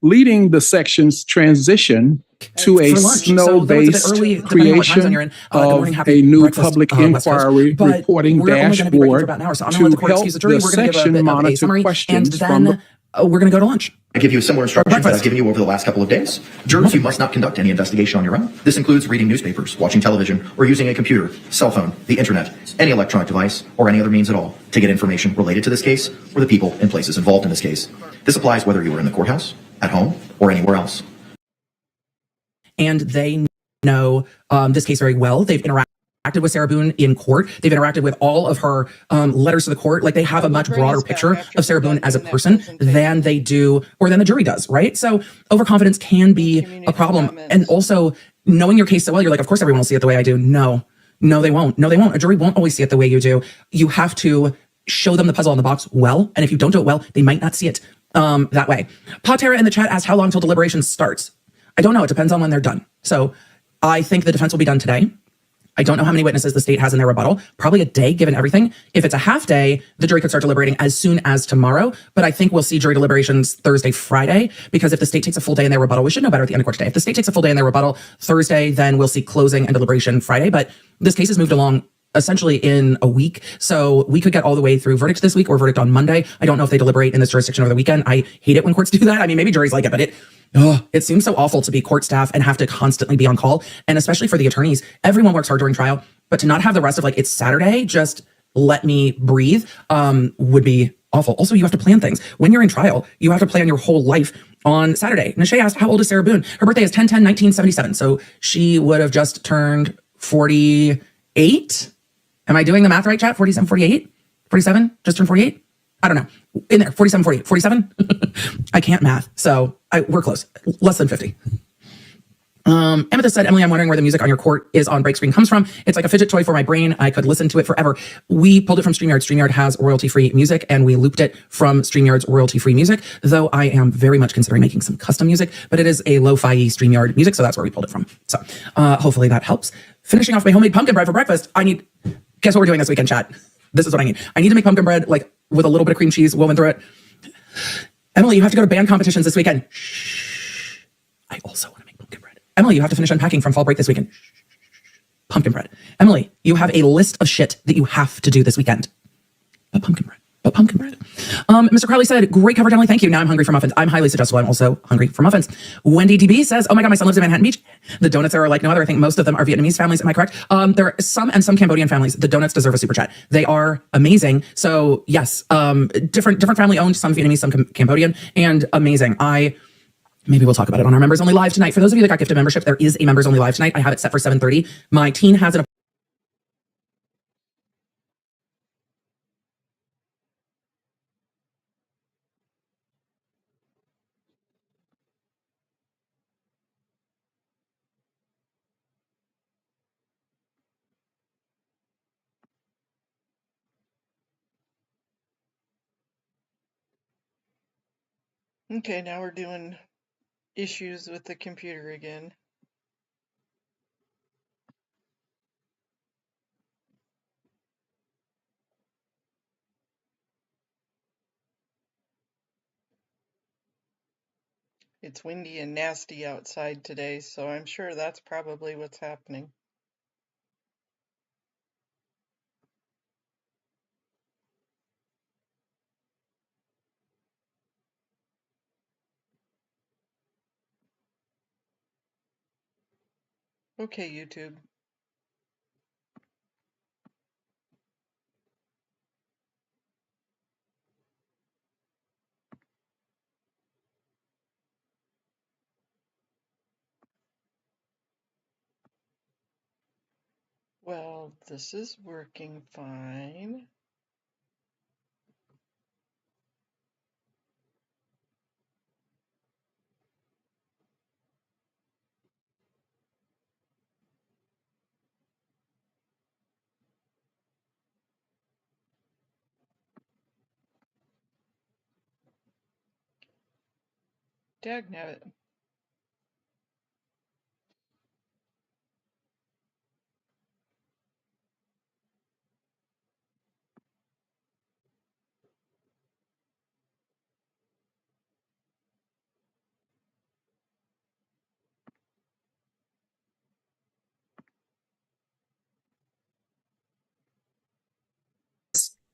leading the section's transition to a snow-based creation of a new public inquiry reporting dashboard to help the section monitor questions from the we're going to go to lunch. I give you similar instructions that I've given you over the last couple of days. Jurors, you must not conduct any investigation on your own. This includes reading newspapers, watching television, or using a computer, cell phone, the internet, any electronic device, or any other means at all to get information related to this case or the people and places involved in this case. This applies whether you are in the courthouse, at home, or anywhere else. And they know this case very well. They've interacted with Sarah Boon in court. They've interacted with all of her letters to the court. Like, they have a much broader picture of Sarah Boon as a person than they do, or than the jury does, right? So overconfidence can be a problem. And also knowing your case so well, you're like, of course everyone will see it the way I do. No, they won't. No, they won't. A jury won't always see it the way you do. You have to show them the puzzle in the box well. And if you don't do it well, they might not see it that way. Patera in the chat asked how long till deliberations starts. I don't know. It depends on when they're done. So I think the defense will be done today. I don't know how many witnesses the state has in their rebuttal. Probably a day, given everything. If it's a half day, the jury could start deliberating as soon as tomorrow. But I think we'll see jury deliberations Thursday, Friday, because if the state takes a full day in their rebuttal, we should know better at the end of court today. If the state takes a full day in their rebuttal Thursday, then we'll see closing and deliberation Friday. But this case has moved along essentially in a week. So we could get all the way through verdict this week or verdict on Monday. I don't know if they deliberate in this jurisdiction over the weekend. I hate it when courts do that. I mean, maybe juries like it, but it seems so awful to be court staff and have to constantly be on call. And especially for the attorneys, everyone works hard during trial, but to not have the rest of like, it's Saturday, just let me breathe, would be awful. Also, you have to plan things. When you're in trial, you have to plan your whole life on Saturday. Nashay asked, how old is Sarah Boon? Her birthday is 10/10/1977. So she would have just turned 48. Am I doing the math right, chat? 47, 48? 47? Just turned 48? I don't know. In there, 47, 48, 47? I can't math, so we're close. Less than 50. Amethyst said, Emily, I'm wondering where the music on your court is on break screen comes from. It's like a fidget toy for my brain. I could listen to it forever. We pulled it from StreamYard. StreamYard has royalty-free music, and we looped it from StreamYard's royalty-free music, though I am very much considering making some custom music, but it is a lo-fi StreamYard music, so that's where we pulled it from. So hopefully that helps. Finishing off my homemade pumpkin bread for breakfast, guess what we're doing this weekend, chat? This is what I need. I need to make pumpkin bread, like, with a little bit of cream cheese woven through it. Emily, you have to go to band competitions this weekend. Shh. I also want to make pumpkin bread. Emily, you have to finish unpacking from fall break this weekend. Pumpkin bread. Emily, you have a list of shit that you have to do this weekend. But pumpkin bread. Mr. Crowley said, great coverage, Emily. Thank you. Now I'm hungry for muffins. I'm highly suggestible. I'm also hungry for muffins. Wendy DB says, oh my God, my son lives in Manhattan Beach. The donuts are like no other. I think most of them are Vietnamese families. Am I correct? There are some Cambodian families. The donuts deserve a super chat. They are amazing. So yes, different family owned, some Vietnamese, some Cambodian, and amazing. Maybe we'll talk about it on our members only live tonight. For those of you that got gifted membership, there is a members only live tonight. I have it set for 7:30. My teen has an Okay, now we're doing issues with the computer again. It's windy and nasty outside today, so I'm sure that's probably what's happening. Okay, YouTube. Well, this is working fine. Dagnabbit.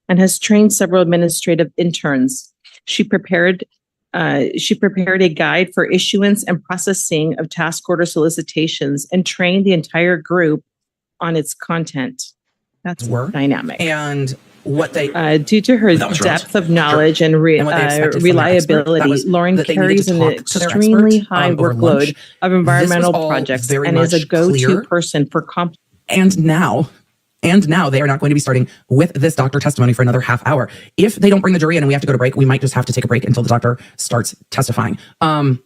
And has trained several administrative interns. She prepared a guide for issuance and processing of task order solicitations and trained the entire group on its content. That's dynamic. And what they due to her depth of knowledge and reliability, Lauren carries an extremely high workload of environmental projects and is a go-to person for complex. And now they are not going to be starting with this doctor testimony for another half hour. If they don't bring the jury in and we have to go to break, we might just have to take a break until the doctor starts testifying. And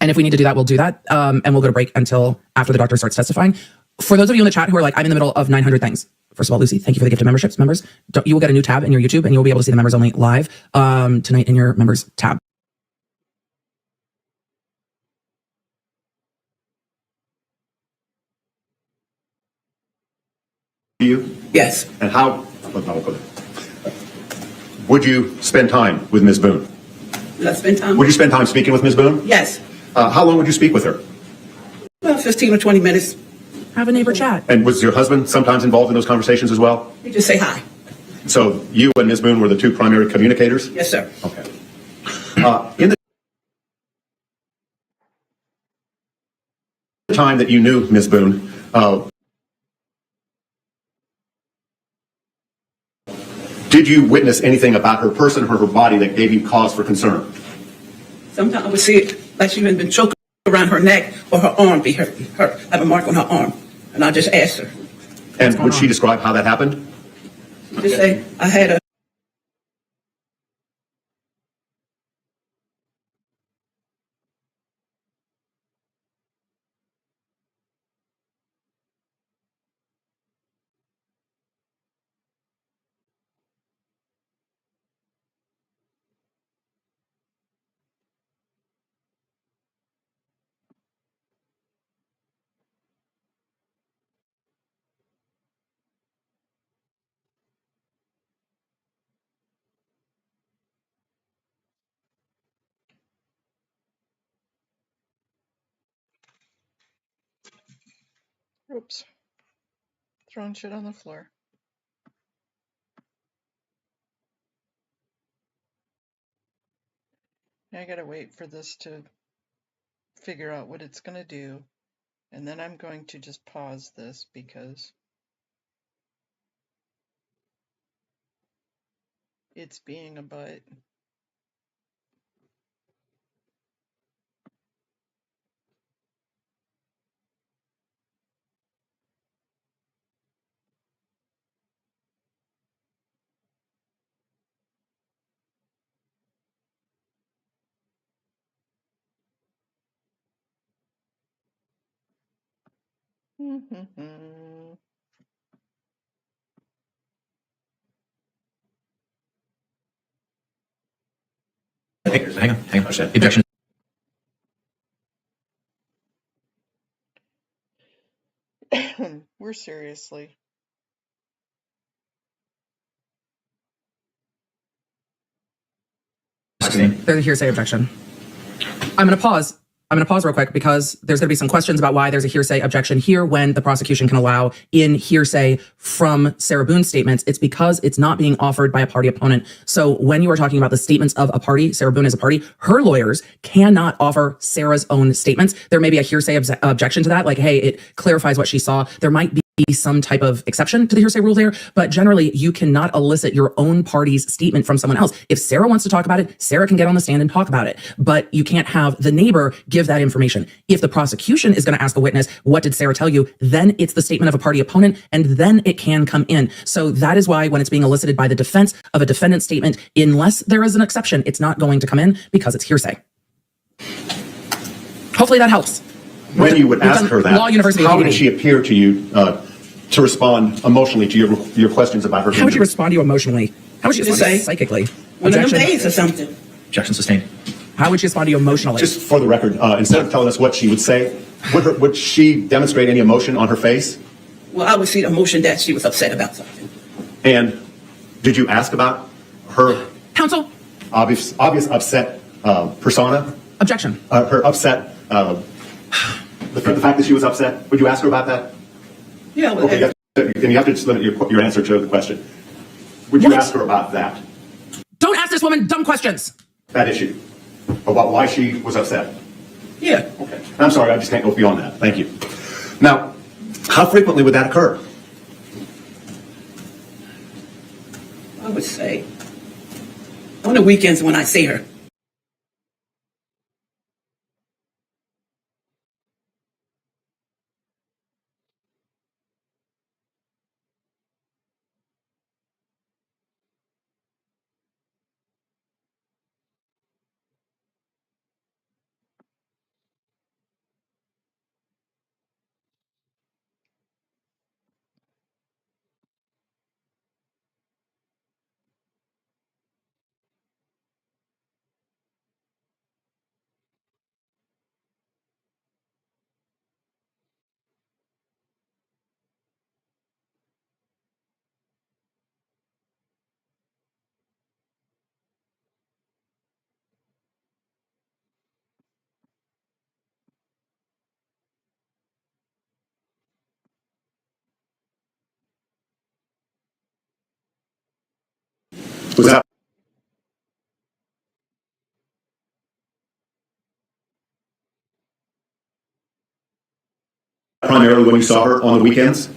if we need to do that, we'll do that. And we'll go to break until after the doctor starts testifying. For those of you in the chat who are like, I'm in the middle of 900 things. First of all, Lucy, thank you for the gift of memberships, members. You will get a new tab in your YouTube and you'll be able to see the members only live tonight in your members tab. You? Yes. And how would you spend time with Ms. Boon? Would I spend time? Would you spend time speaking with Ms. Boon? Yes. How long would you speak with her? About 15 or 20 minutes. Have a neighbor chat. And was your husband sometimes involved in those conversations as well? You just say hi. So you and Ms. Boon were the two primary communicators? Yes, sir. Okay. In the time that you knew Ms. Boon, did you witness anything about her person or her body that gave you cause for concern? Sometimes I would see it like she had been choking around her neck or her arm be hurt. Have a mark on her arm. And I just asked her. And would she describe how that happened? She just say, I had a Oops. Throwing shit on the floor. I gotta wait for this to figure out what it's gonna do. And then I'm going to just pause this because it's being a butt. Hang on. Objection. We're seriously. There's a hearsay objection. I'm going to pause real quick because there's going to be some questions about why there's a hearsay objection here when the prosecution can allow in hearsay from Sarah Boon's statements. It's because it's not being offered by a party opponent. So when you are talking about the statements of a party, Sarah Boon is a party, her lawyers cannot offer Sarah's own statements. There may be a hearsay objection to that, like, hey, it clarifies what she saw. There might be some type of exception to the hearsay rule there, but generally you cannot elicit your own party's statement from someone else. If Sarah wants to talk about it, Sarah can get on the stand and talk about it, but you can't have the neighbor give that information. If the prosecution is going to ask a witness, what did Sarah tell you? Then it's the statement of a party opponent, and then it can come in. So that is why when it's being elicited by the defense of a defendant's statement, unless there is an exception, it's not going to come in because it's hearsay. Hopefully that helps. When you would ask her that, Law University how did she appear to you to respond emotionally to your questions about her? How would she respond to you emotionally? How would she respond to you psychically? One of them days or something. Objection sustained. How would she respond to you emotionally? Just for the record, instead of telling us what she would say, would she demonstrate any emotion on her face? Well, I would see the emotion that she was upset about something. And did you ask about her counsel obvious upset persona? Objection. Her upset. The fact that she was upset, would you ask her about that? Yeah. Well, okay, you have to just limit your answer to the question. Would you ask her about that? Don't ask this woman dumb questions. That issue. About why she was upset? Yeah. Okay. I'm sorry, I just can't go beyond that. Thank you. Now, how frequently would that occur? I would say on the weekends when I see her. Was that primarily when you saw her on the weekends?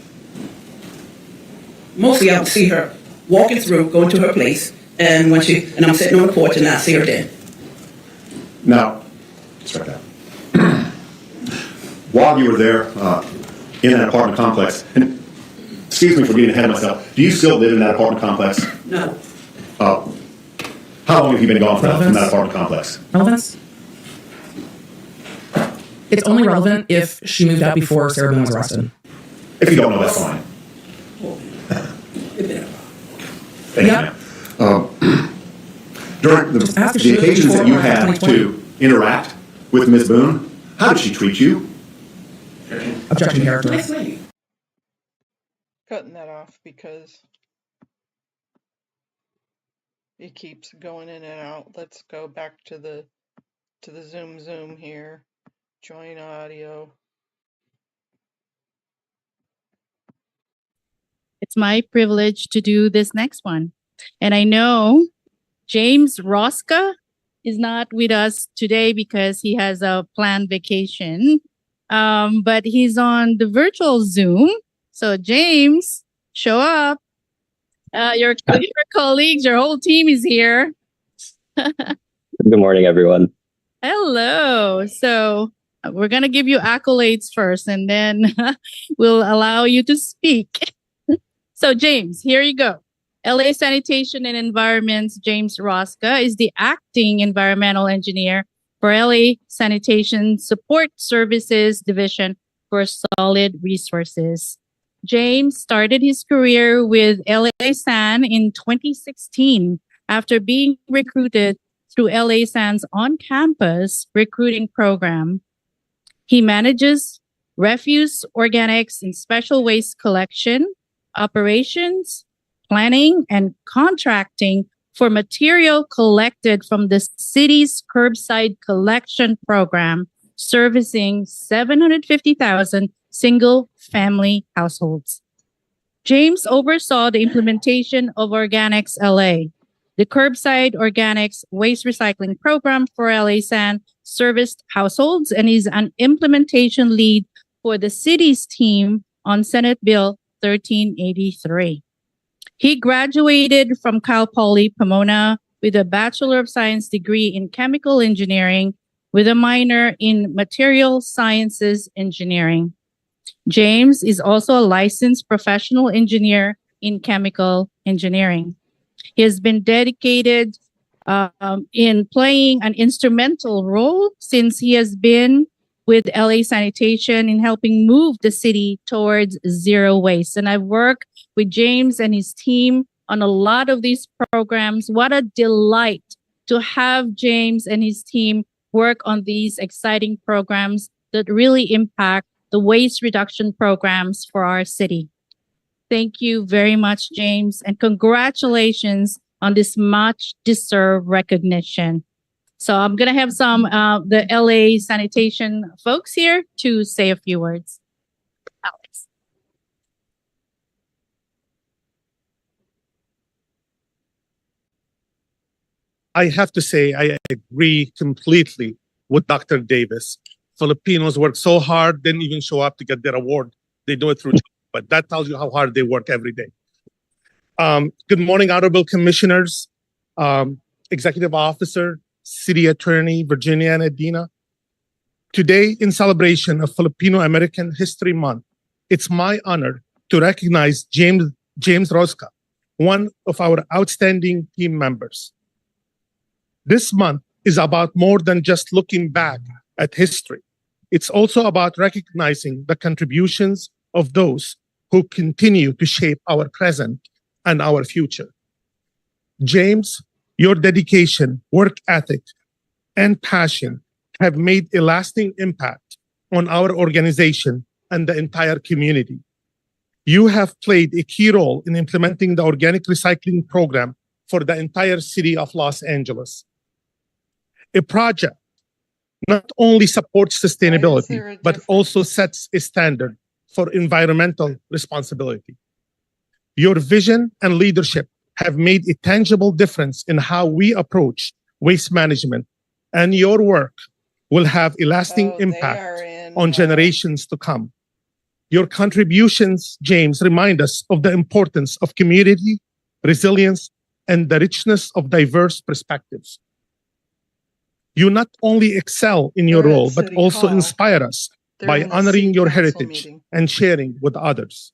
Mostly I would see her walking through, going to her place, and when I'm sitting on the porch and I see her then. Now, start that. While you were there in that apartment complex, and excuse me for getting ahead of myself, do you still live in that apartment complex? No. How long have you been gone from that apartment complex? Relevance? It's only relevant if she moved out before Sarah Boon was arrested. If you don't know, that's fine. Thank you. During the occasions that you had to interact with Ms. Boon, how did she treat you? Objection, character. Cutting that off because it keeps going in and out. Let's go back to the Zoom here. Join audio. It's my privilege to do this next one. And I know James Rosca is not with us today because he has a planned vacation, but he's on the virtual Zoom. So James, show up. Your colleagues, your whole team is here. Good morning, everyone. Hello. So we're going to give you accolades first, and then we'll allow you to speak. So James, here you go. LA Sanitation and Environment's James Rosca is the acting environmental engineer for LA Sanitation Support Services Division for Solid Resources. James started his career with LA San in 2016 after being recruited through LA San's on-campus recruiting program. He manages refuse, organics, and special waste collection, operations, planning, and contracting for material collected from the city's curbside collection program, servicing 750,000 single-family households. James oversaw the implementation of Organics LA, the curbside organics waste recycling program for LA San serviced households, and is an implementation lead for the city's team on Senate Bill 1383. He graduated from Cal Poly Pomona with a Bachelor of Science degree in Chemical Engineering with a minor in Material Sciences Engineering. James is also a licensed professional engineer in chemical engineering. He has been dedicated in playing an instrumental role since he has been with LA Sanitation in helping move the city towards zero waste. And I've worked with James and his team on a lot of these programs. What a delight to have James and his team work on these exciting programs that really impact the waste reduction programs for our city. Thank you very much, James, and congratulations on this much deserved recognition. So I'm going to have some the LA Sanitation folks here to say a few words. Alex. I have to say, I agree completely with Dr. Davis. Filipinos work so hard, didn't even show up to get their award. They do it through, but that tells you how hard they work every day. Good morning, Honorable Commissioners, Executive Officer, City Attorney, Virginia and Edina. Today, in celebration of Filipino American History Month, it's my honor to recognize James Rosca, one of our outstanding team members. This month is about more than just looking back at history. It's also about recognizing the contributions of those who continue to shape our present and our future. James, your dedication, work ethic, and passion have made a lasting impact on our organization and the entire community. You have played a key role in implementing the organic recycling program for the entire city of Los Angeles. A project not only supports sustainability, but also sets a standard for environmental responsibility. Your vision and leadership have made a tangible difference in how we approach waste management, and your work will have a lasting impact on generations to come. Your contributions, James, remind us of the importance of community, resilience, and the richness of diverse perspectives. You not only excel in your role, but also inspire us by honoring your heritage and sharing with others.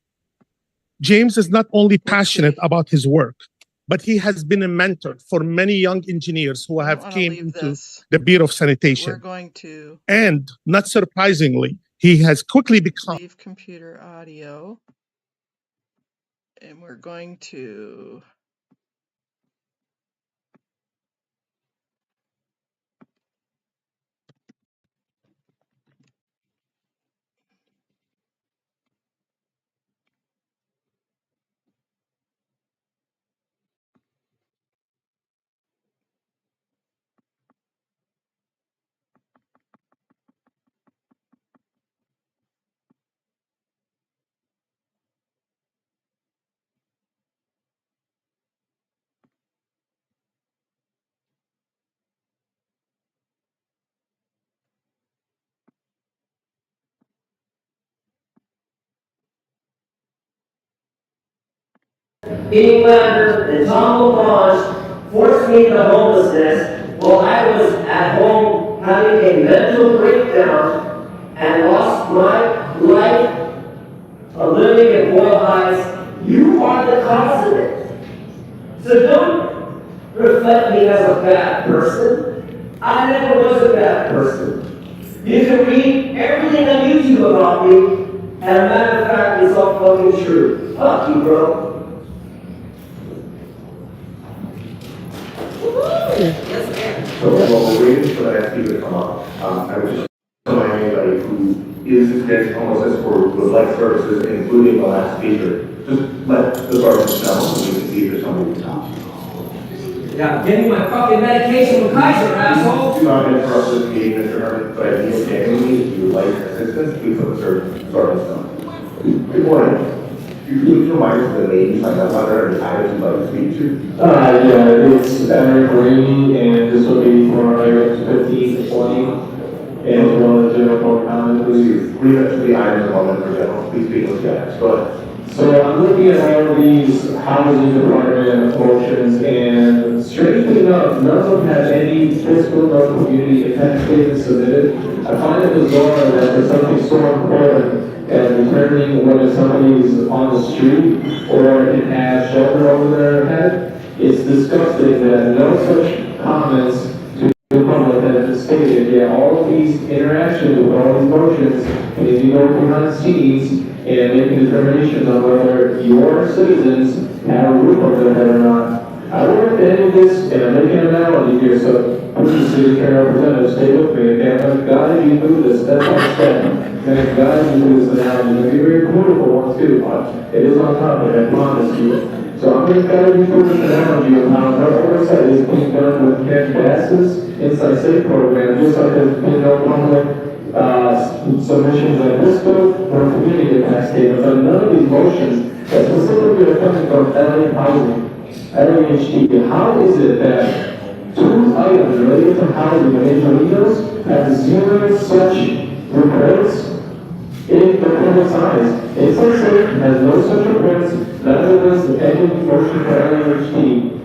James is not only passionate about his work, but he has been a mentor for many young engineers who have came into the Bureau of Sanitation. We're going to And not surprisingly, he has quickly become leave computer audio, and we're going to being landed and Tom LaFranche forced me into homelessness while I was at home having a mental breakdown and lost my life of living in Boyle Heights. You are the cause of it. So don't reflect me as a bad person. I never was a bad person. You can read everything on YouTube about me, and a matter of fact, it's all fucking true. Fuck you, bro. So while we're waiting for that speaker to come up, I would just remind anybody who is experiencing homelessness or would like services, including the last speaker, just let the sergeant know and we can see if there's somebody to talk to. Yeah, give me my fucking medication from Kaiser, asshole! Do not interrupt this meeting, Mr. Herman, but if you if you would like assistance, please let the sergeant know. Good morning. Could you please remind us of the names on that letter and the items you'd like to speak to? Yeah, it's Eric Brady, and this will be for items 15 to 20, and as well as general comment, please. Read up to the items of all that for general. Please speak those guys. Go ahead. So I'm looking at all of these housing department motions, and strangely enough, none of them have any fiscal or community impact statements submitted. I find it bizarre that for something so important as determining whether somebody's on the street or can have shelter over their head, it's disgusting that no such comments to the public have been stated. Yet all of these interactions with all these motions, and if you go behind the scenes and make determinations on whether your citizens have a roof over their head or not. I wonder if any of this, and I'm making an analogy here, so please, city council representatives, stay with me, okay? I'm going to guide you through this step by step. I'm going to guide you through this analogy. It's going to be a very political one too, but it is on topic, I promise you. So I'm going to guide you through this analogy of how no oversight is being done with Ken Bass's Inside Safe program, just like there's been no public submissions like this bill or community impact statements. On none of these motions that specifically are coming from LA Housing, LAHD, how is it that two items related to housing and Angelinos have zero such reports in the public's eyes? Inside Safe has no such reports, neither does the pending motion for LAHD.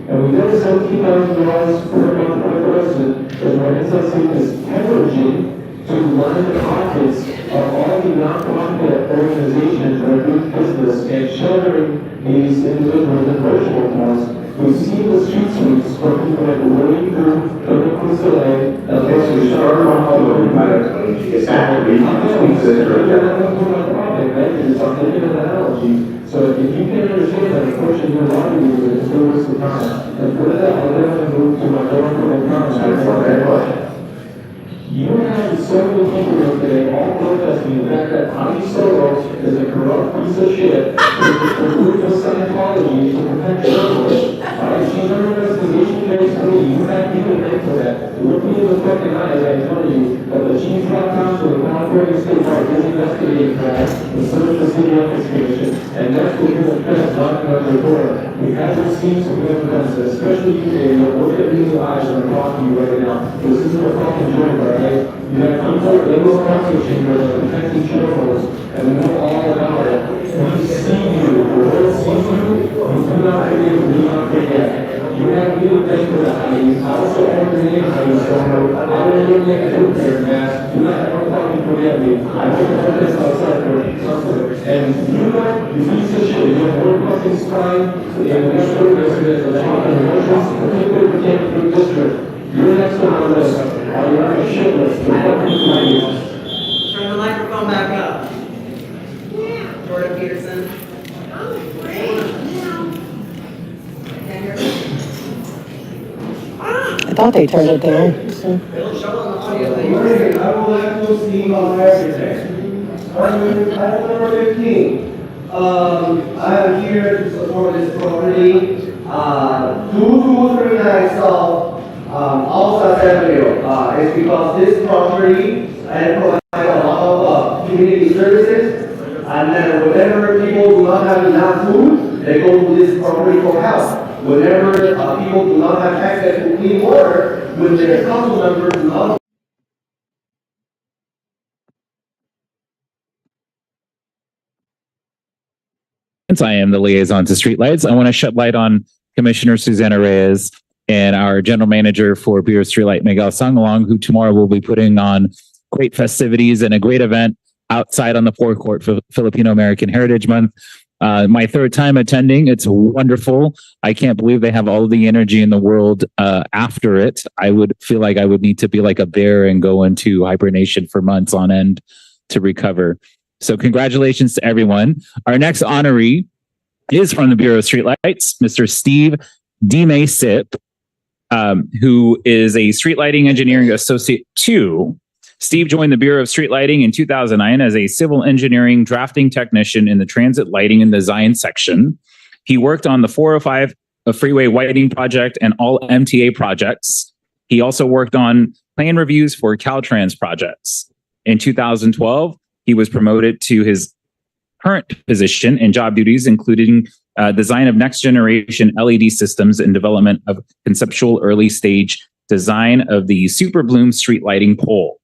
And we know $17,000 per month per person is where Inside Safe is hemorrhaging to line the pockets of all the nonprofit organizations that are doing business and sheltering these individuals in virtual towns. We've seen the street sweeps where people have been wading through the delay and basically started off all over the matter. It's actually analogy. So if you can understand that, unfortunately, your livelihood is still waste of time. And for that, I'll definitely move to my government comments. You have so many people here today all protesting the fact that Tommy Soros is a corrupt piece of shit with a group of Scientology to protect journalists. She's under investigation based on me. You have people there for that. Look me in the fucking eyes, I tell you that the chief top counsel of California State Park is investigating that the search for city ethics commission, and that's what you're the press knocking on their door. We haven't seen some evidence, especially you, Dave. Look at me in the eyes when I'm talking to you right now. This isn't a fucking joke, right? You have people in this council chamber that are protecting shareholders, and we know all about it. We see you. The world sees you. You do not forgive. Do not forget. You have me to thank for that. I also want to name how you so I don't really make a joke here, man. Do not ever fucking forget me. I think about this outside for something. And you know, you piece of shit. You have one fucking spine in the next door resident of the top of the emotions, particularly the Campbell district. You're next on the list. You're on the shit list. Turn the microphone back up. Jordan Peterson. I thought they turned it down. I will let you speak on everything. Item number 15. I am here to support this property. 2239 South Alsace Avenue. It's because this property provides a lot of community services. And then whenever people do not have enough food, they go to this property for help. Whenever people do not have access to clean water, when their council members do not. Since I am the liaison to streetlights, I want to shed light on Commissioner Susana Reyes and our general manager for Bureau of Streetlight, Miguel Sangalong, who tomorrow will be putting on great festivities and a great event outside on the forecourt for Filipino American Heritage Month. My third time attending. It's wonderful. I can't believe they have all the energy in the world after it. I would feel like I would need to be like a bear and go into hibernation for months on end to recover. So congratulations to everyone. Our next honoree is from the Bureau of Streetlights, Mr. Steve Dime-Sip, who is a street lighting engineering associate 2. Steve joined the Bureau of Street Lighting in 2009 as a civil engineering drafting technician in the transit lighting and design section. He worked on the 405 freeway widening project and all MTA projects. He also worked on plan reviews for Caltrans projects. In 2012, he was promoted to his current position and job duties, including design of next generation LED systems and development of conceptual early stage design of the Super Bloom street lighting pole.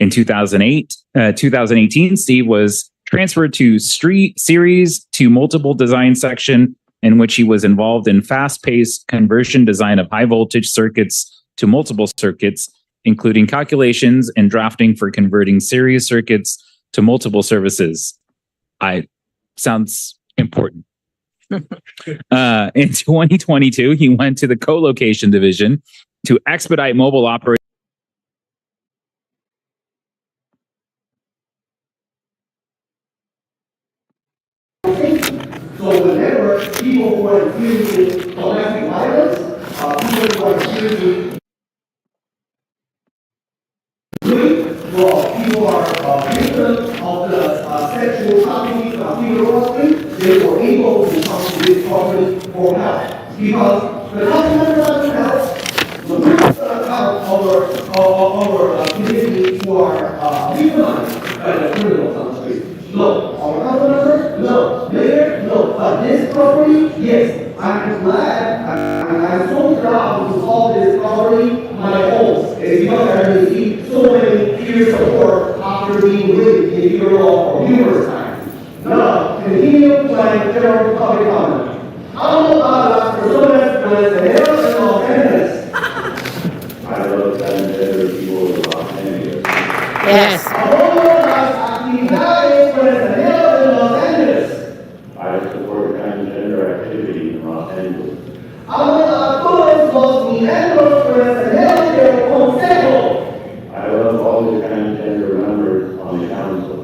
In 2018, Steve was transferred to Street Series to multiple design section, in which he was involved in fast-paced conversion design of high-voltage circuits to multiple circuits, including calculations and drafting for converting series circuits to multiple services. Sounds important. In 2022, he went to the co-location division to expedite mobile operations. So whenever people who are experiencing domestic violence, people who are experiencing people are victims of the sexual trafficking of people, they were able to come to this company for help. Because the government doesn't help, the groups that help our community who are victimized by the criminals on the street. No. Our council members? No. Mayor? No. But this property? Yes. I'm glad, I'm so proud to call this property my home. It's because I received so many years of work after being living in your law for numerous times. Now, continue my general public comment. I don't know about las personas transgénero en Los Angeles. I love transgender people in Los Angeles. Yes. I don't know las actividades transgénero en Los Angeles. I support transgender activity in Los Angeles. Hablo a todos los miembros transgéneros del Consejo. I love all the transgender members on the council.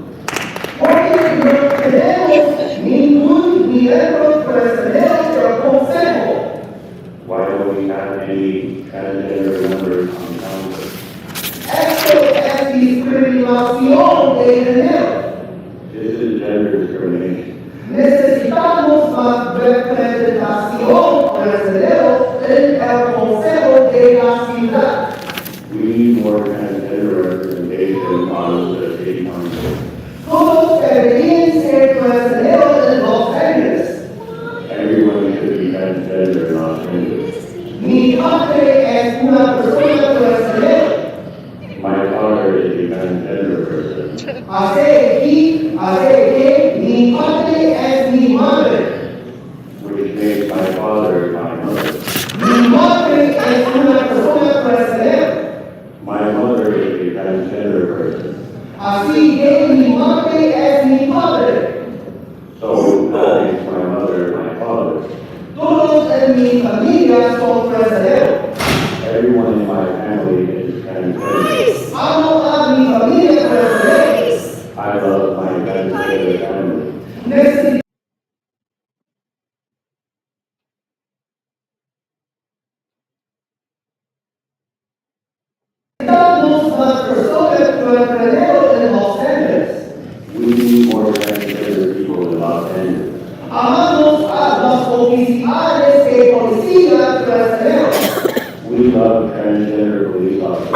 Porque no tenemos ningún miembro transgénero del Consejo. Why don't we have any transgender members on the council? Esto es discriminación de género. This is gender discrimination. Necesitamos más representación transgénero en el Consejo de la Ciudad. We need more transgender representation on the city council. Todos deberían ser transgéneros en Los Angeles. Everyone should be transgender in Los Angeles. Mi padre es una persona transgénero. My father is a transgender person. Hace que mi padre es mi madre. Which makes my father my mother. Mi madre es una persona transgénero. My mother is a transgender person. Así que mi madre es mi padre. So that makes my mother my father. Todos en mi familia son transgéneros. Everyone in my family is transgender. Amo a mi familia transgénero. I love my transgender family. Necesitamos más personas transgéneros en Los Angeles. We need more transgender people in Los Angeles. Amamos a los oficiales de policía transgéneros. We love transgender police officers.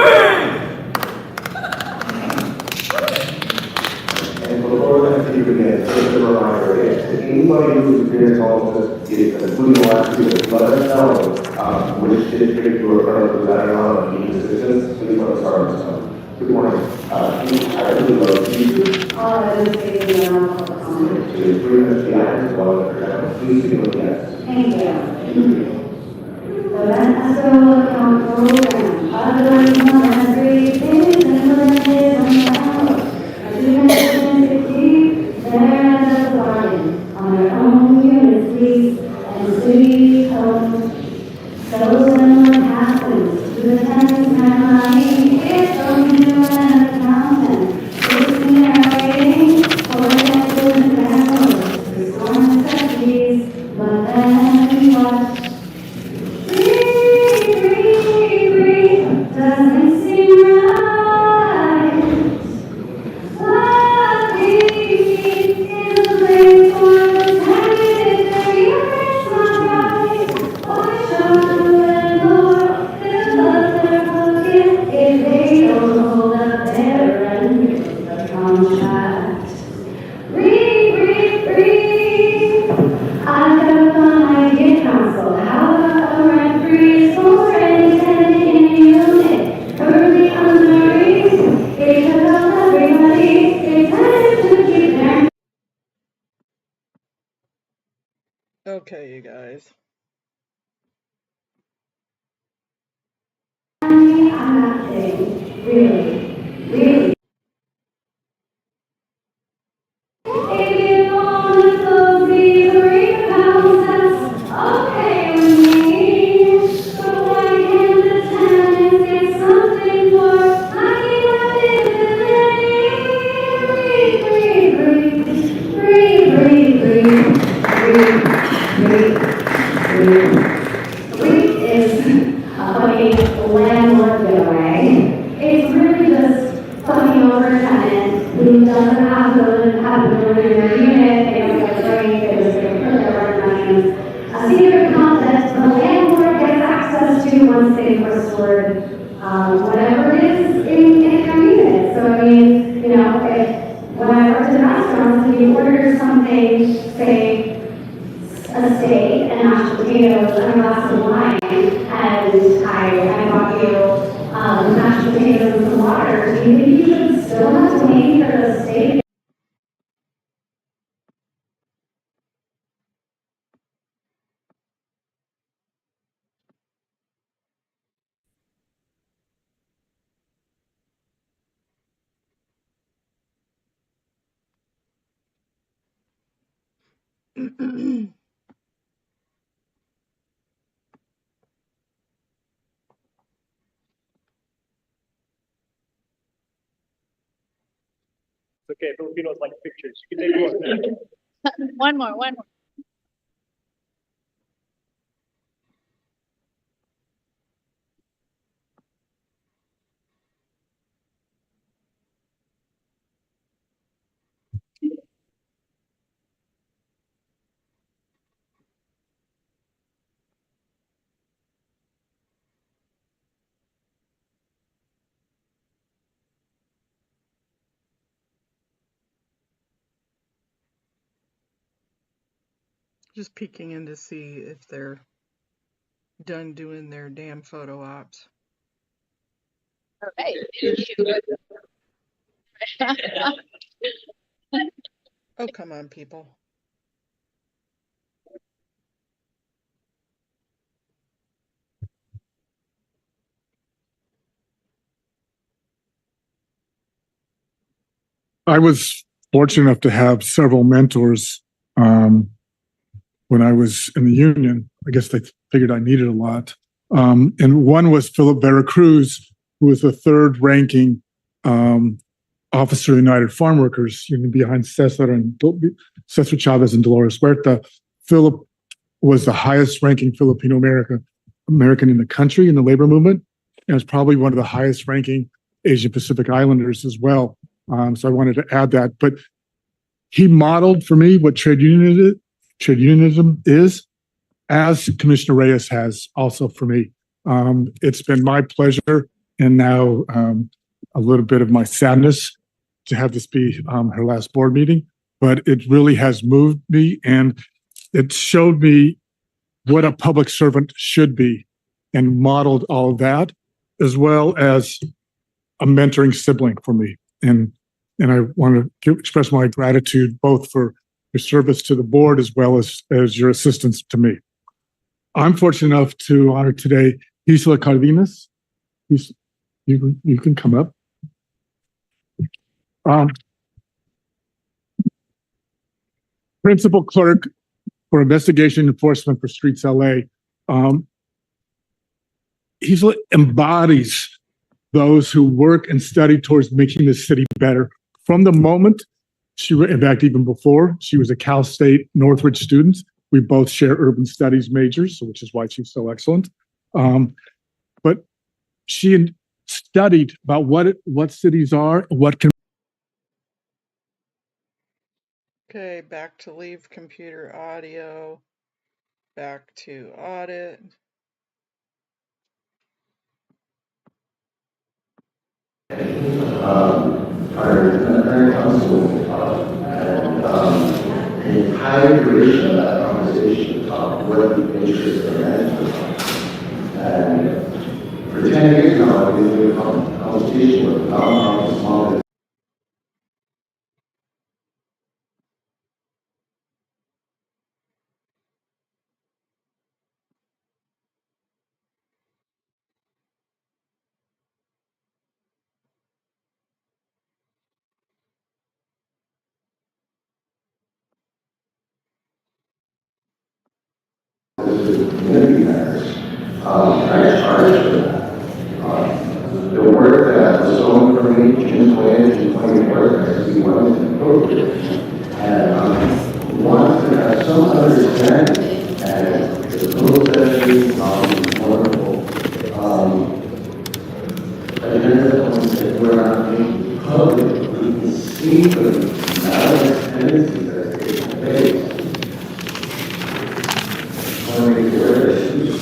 And before that, you begin, just a reminder, if anybody who's experienced homelessness, including the last two, let us know which district you are currently residing on and need assistance, please let us start on this one. Good morning. I really love you. To 3 minutes behind as well as please speak with yes. Thank you. The National Council and other monetary things and limited on the house. As you mentioned, they're divided on their own unity and city homes. So then what happens to the tenants and money is from you and accountant. Incinerating for excellent families, restoring necessities, but then what? Okay, you guys. I'm not kidding. Really. If you want to be the rebound, that's okay with me. But why can't the tenants get something for knocking at REIT is a fucking landlord getaway. It's really just fucking over a tenant who doesn't have the building in their unit, they don't get a rate, they just get put their rent names. A secret account that the landlord gets access to once they've restored whatever it is in their unit. So I mean, you know, when I worked in restaurants, if you order something, say, a steak and mashed potatoes and a glass of wine, and I bought you mashed potatoes and some water, do you think you should still have to pay for the steak? Okay, Filipinos like pictures. You can take one. One more. Just peeking in to see if they're done doing their damn photo ops. Okay. Oh, come on, people. I was fortunate enough to have several mentors when I was in the union. I guess they figured I needed a lot. And one was Philip Veracruz, who was the third ranking officer of the United Farm Workers Union behind Cesar Chavez and Dolores Huerta. Philip was the highest ranking Filipino American in the country in the labor movement, and was probably one of the highest ranking Asian Pacific Islanders as well. So I wanted to add that. But he modeled for me what trade unionism is, as Commissioner Reyes has also for me. It's been my pleasure and now a little bit of my sadness to have this be her last board meeting, but it really has moved me and it showed me what a public servant should be and modeled all of that, as well as a mentoring sibling for me. And I want to express my gratitude both for your service to the board as well as your assistance to me. I'm fortunate enough to honor today Gisela Cardenas. You can come up. Principal Clerk for Investigation Enforcement for Streets LA. Gisela embodies those who work and study towards making the city better. From the moment in fact, even before, she was a Cal State Northridge student. We both share urban studies majors, which is why she's so excellent. But she studied about what cities are, what can. Okay, back to leave computer audio, back to audit. Our council and the entire duration of that conversation about what the interest of management are. And for 10 years now, I've been doing a consultation with nonprofit small business. charged with that. The work that was owned for me in 2020 work, I see one in appropriate. And want to have some understanding and the rules that is wonderful. We're not being public, we can see the malice tendencies that are taking place. I want to make sure that she's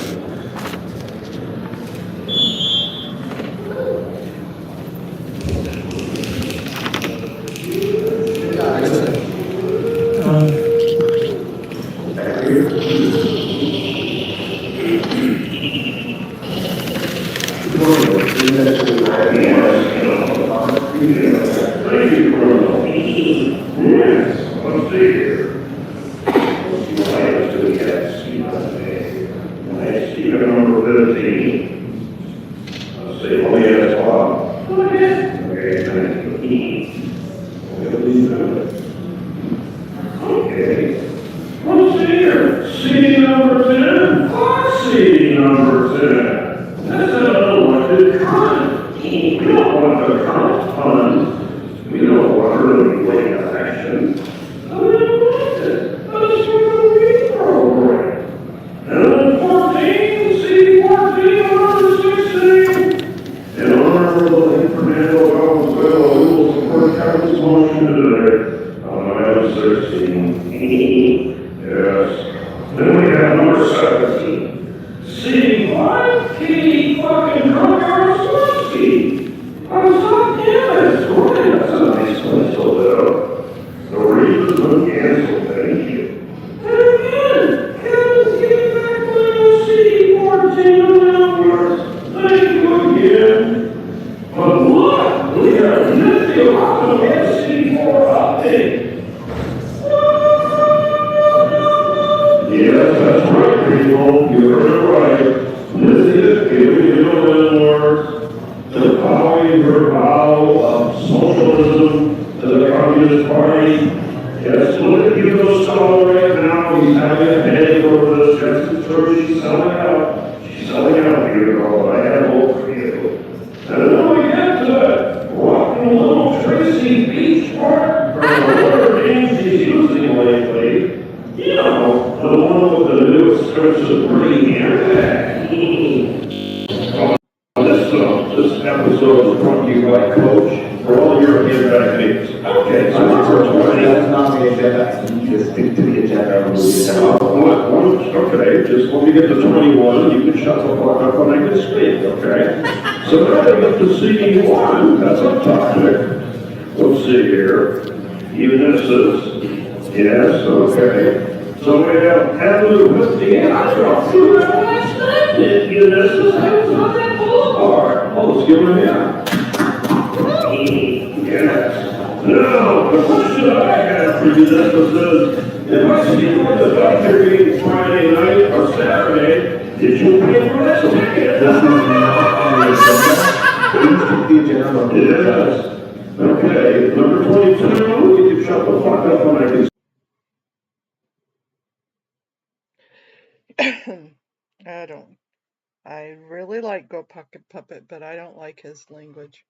I really like Go Pocket Puppet, but I don't like his language.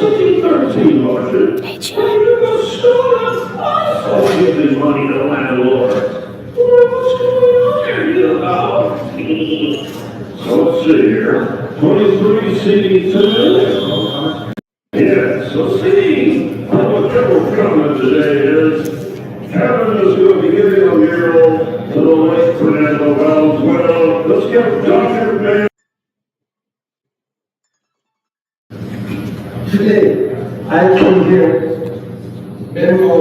Section 13 motion. I'll give this money to the landlord. What's going on here, you know? So let's see here. 23 CD2. Yeah, so C, what trouble coming today is happened to do a beginning of mural, little lights put in the well, let's get Dr. Mayor. Today, I came here, member of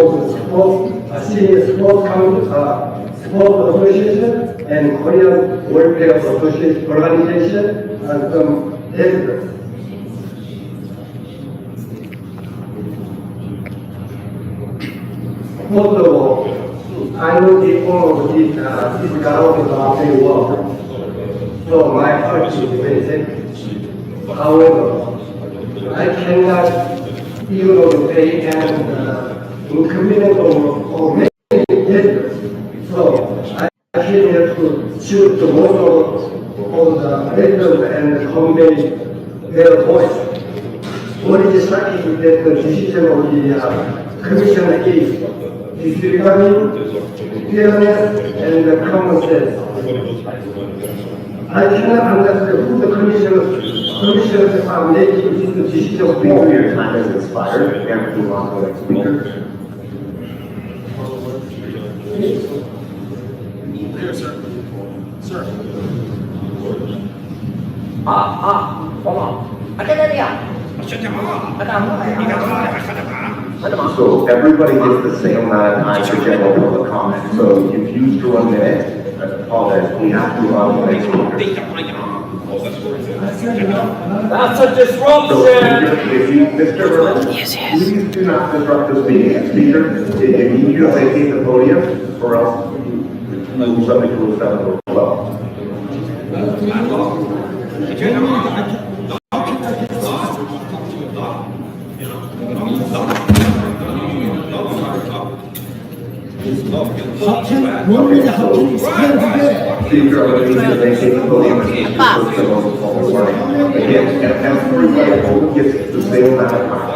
the senior sport association and Korean Welfare Association organization and some elders. First of all, I know people of this government are very well, so my heart is very thankful. However, I cannot even pay and inconvenience of many residents. So I came here to choose the most of the residents and convey their voice. What is striking is that the decision of the commissioner is regarding fairness and common sense. I cannot understand who the commissioners are making this decision for. Your time has expired. We have to move on to the next speaker. Here, sir. Sir. So everybody gets the same amount of time for general public comment. So you've used your 1 minute. I apologize. We have to move on to the next speaker. That's a disruption. So if you, Mr. Merlin, please do not disrupt this meeting. Speaker, if you need to vacate the podium or else move subject to rule 7 or 12. Speaker, I would need to vacate the podium. Again, everybody gets the same amount of time.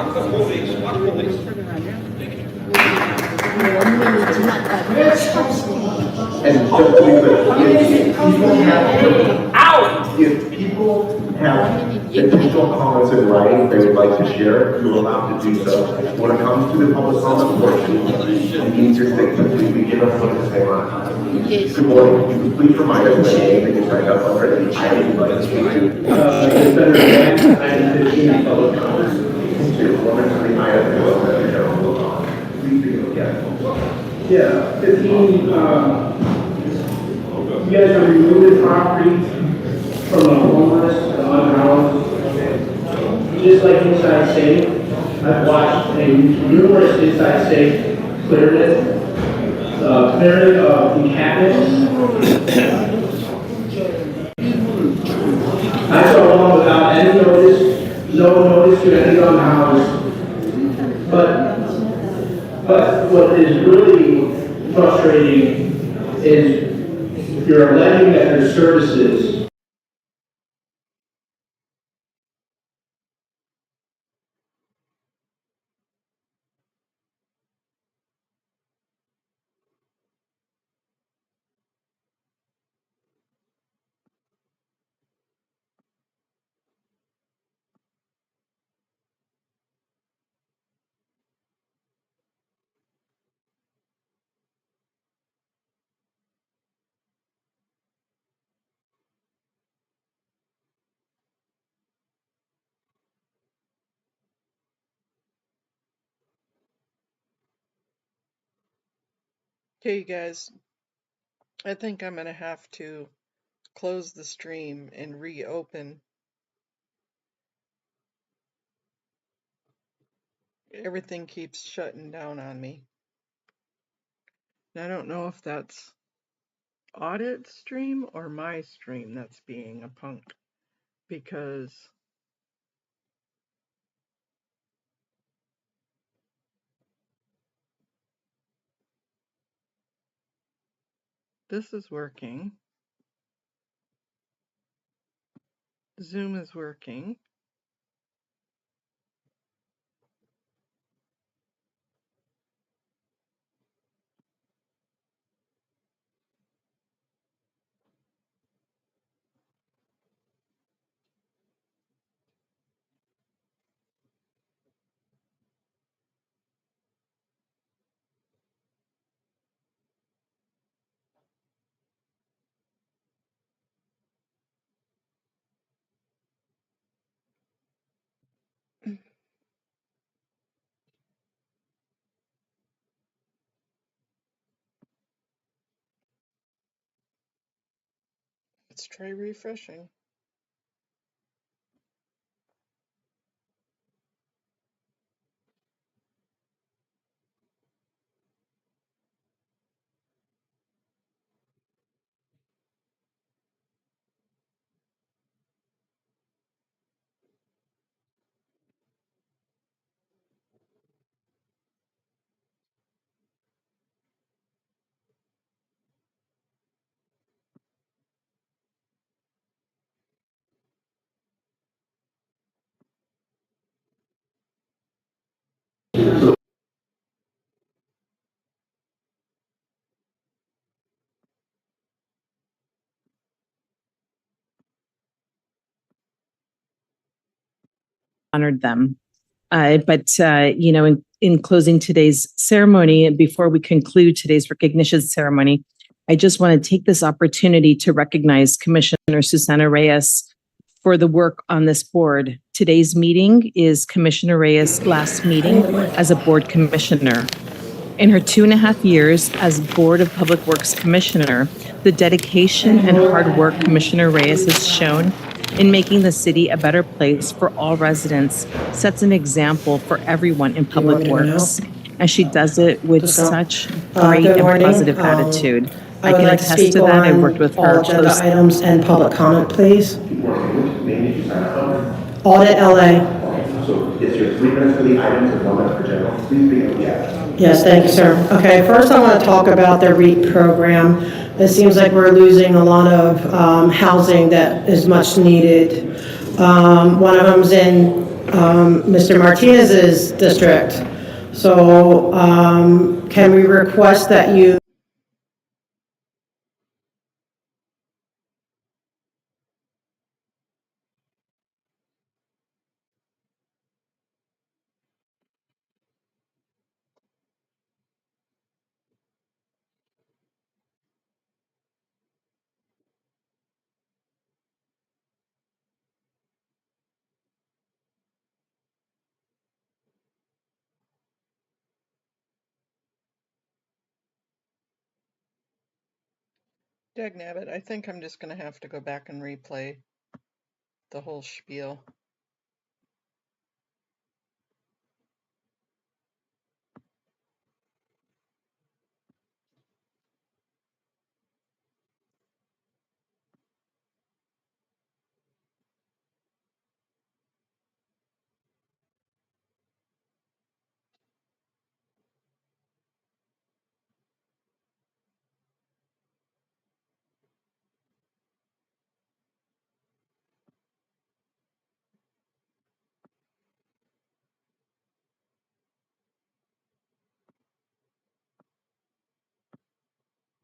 And just to be clear, if people have additional comments in writing they would like to share, you're allowed to do so. When it comes to the public comment portion, you need your statement, we give everyone the same amount of time. Good morning, you can please remind us when anything is signed up already. I would like to speak to. Item 15, public comments. Woman to the item, please begin again. Yeah, 15, you guys are removing property from the homeless and unhoused. Just like inside safe, I've watched numerous inside safe clearing encampments. I saw one without any notice, no notice to any unhoused. But what is really frustrating is you're alleging that their services Okay, you guys, I think I'm going to have to close the stream and reopen. Everything keeps shutting down on me. I don't know if that's audit stream or my stream that's being a punk, because this is working. Zoom is working. Let's try refreshing. Honored them. In closing today's ceremony, and before we conclude today's recognition ceremony, I just want to take this opportunity to recognize Commissioner Susana Reyes for the work on this board. Today's meeting is Commissioner Reyes' last meeting as a board commissioner. In her 2.5 years as Board of Public Works Commissioner, the dedication and hard work Commissioner Reyes has shown in making the city a better place for all residents sets an example for everyone in public works. And she does it with such great and positive attitude. I can attest to that. I worked with her agenda closely. items and public comment, please. Audit LA. So it's your 3 minutes for the items and 1 minute for general. Please be able to Yes, thank you, sir. Okay, first I want to talk about the REIT program. It seems like we're losing a lot of housing that is much needed. One of them's in Mr. Martinez's district. So can we request that you Dagnabbit, I think I'm just going to have to go back and replay the whole spiel.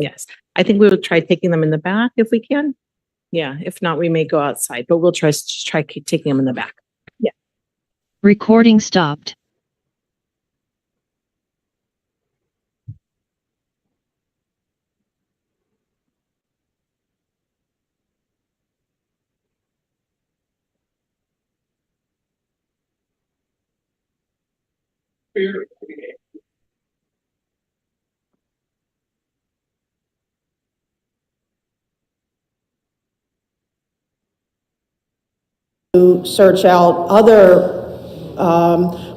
Yes, I think we will try taking them in the back if we can. Yeah, if not, we may go outside, but we'll try taking them in the back. Yeah. Recording stopped. to search out other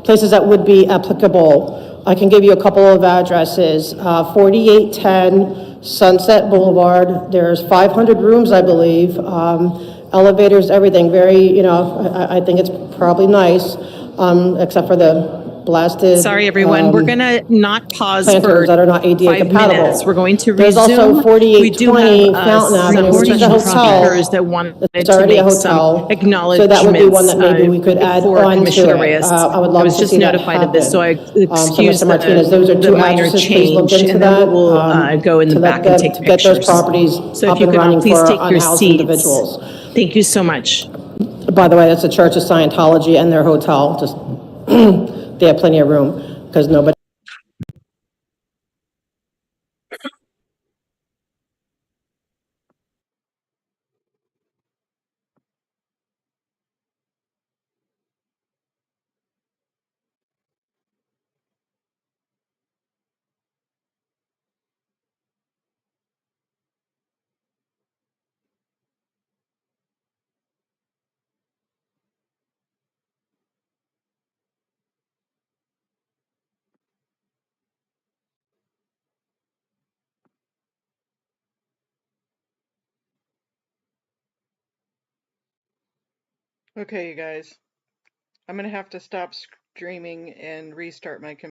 places that would be applicable. I can give you a couple of addresses. 4810 Sunset Boulevard. There's 500 rooms, I believe. Elevators, everything. Very, I think it's probably nice, except for the blasted. Sorry, everyone. We're going to not pause planters for that are not ADA 5 compatible. minutes. We're going to There's resume. also We do 4820 have Fountain Avenue, which is a special hotel. speakers that wanted It's to already a make some hotel. acknowledgements. So that would be one that maybe we could add for on to Commissioner it. Reyes. I would love was to just see that notified of this, so I happen. excuse Mr. Martinez, those are the two minor addresses. Please look change, into and then that. we'll go in the back and take to get those pictures. properties So up if you and could all running please for take your unhoused seats. individuals. Thank you so much. By the way, that's the Church of Scientology and their hotel. Just they have plenty of room because nobody. Okay, you guys. I'm gonna have to stop streaming and restart my computer.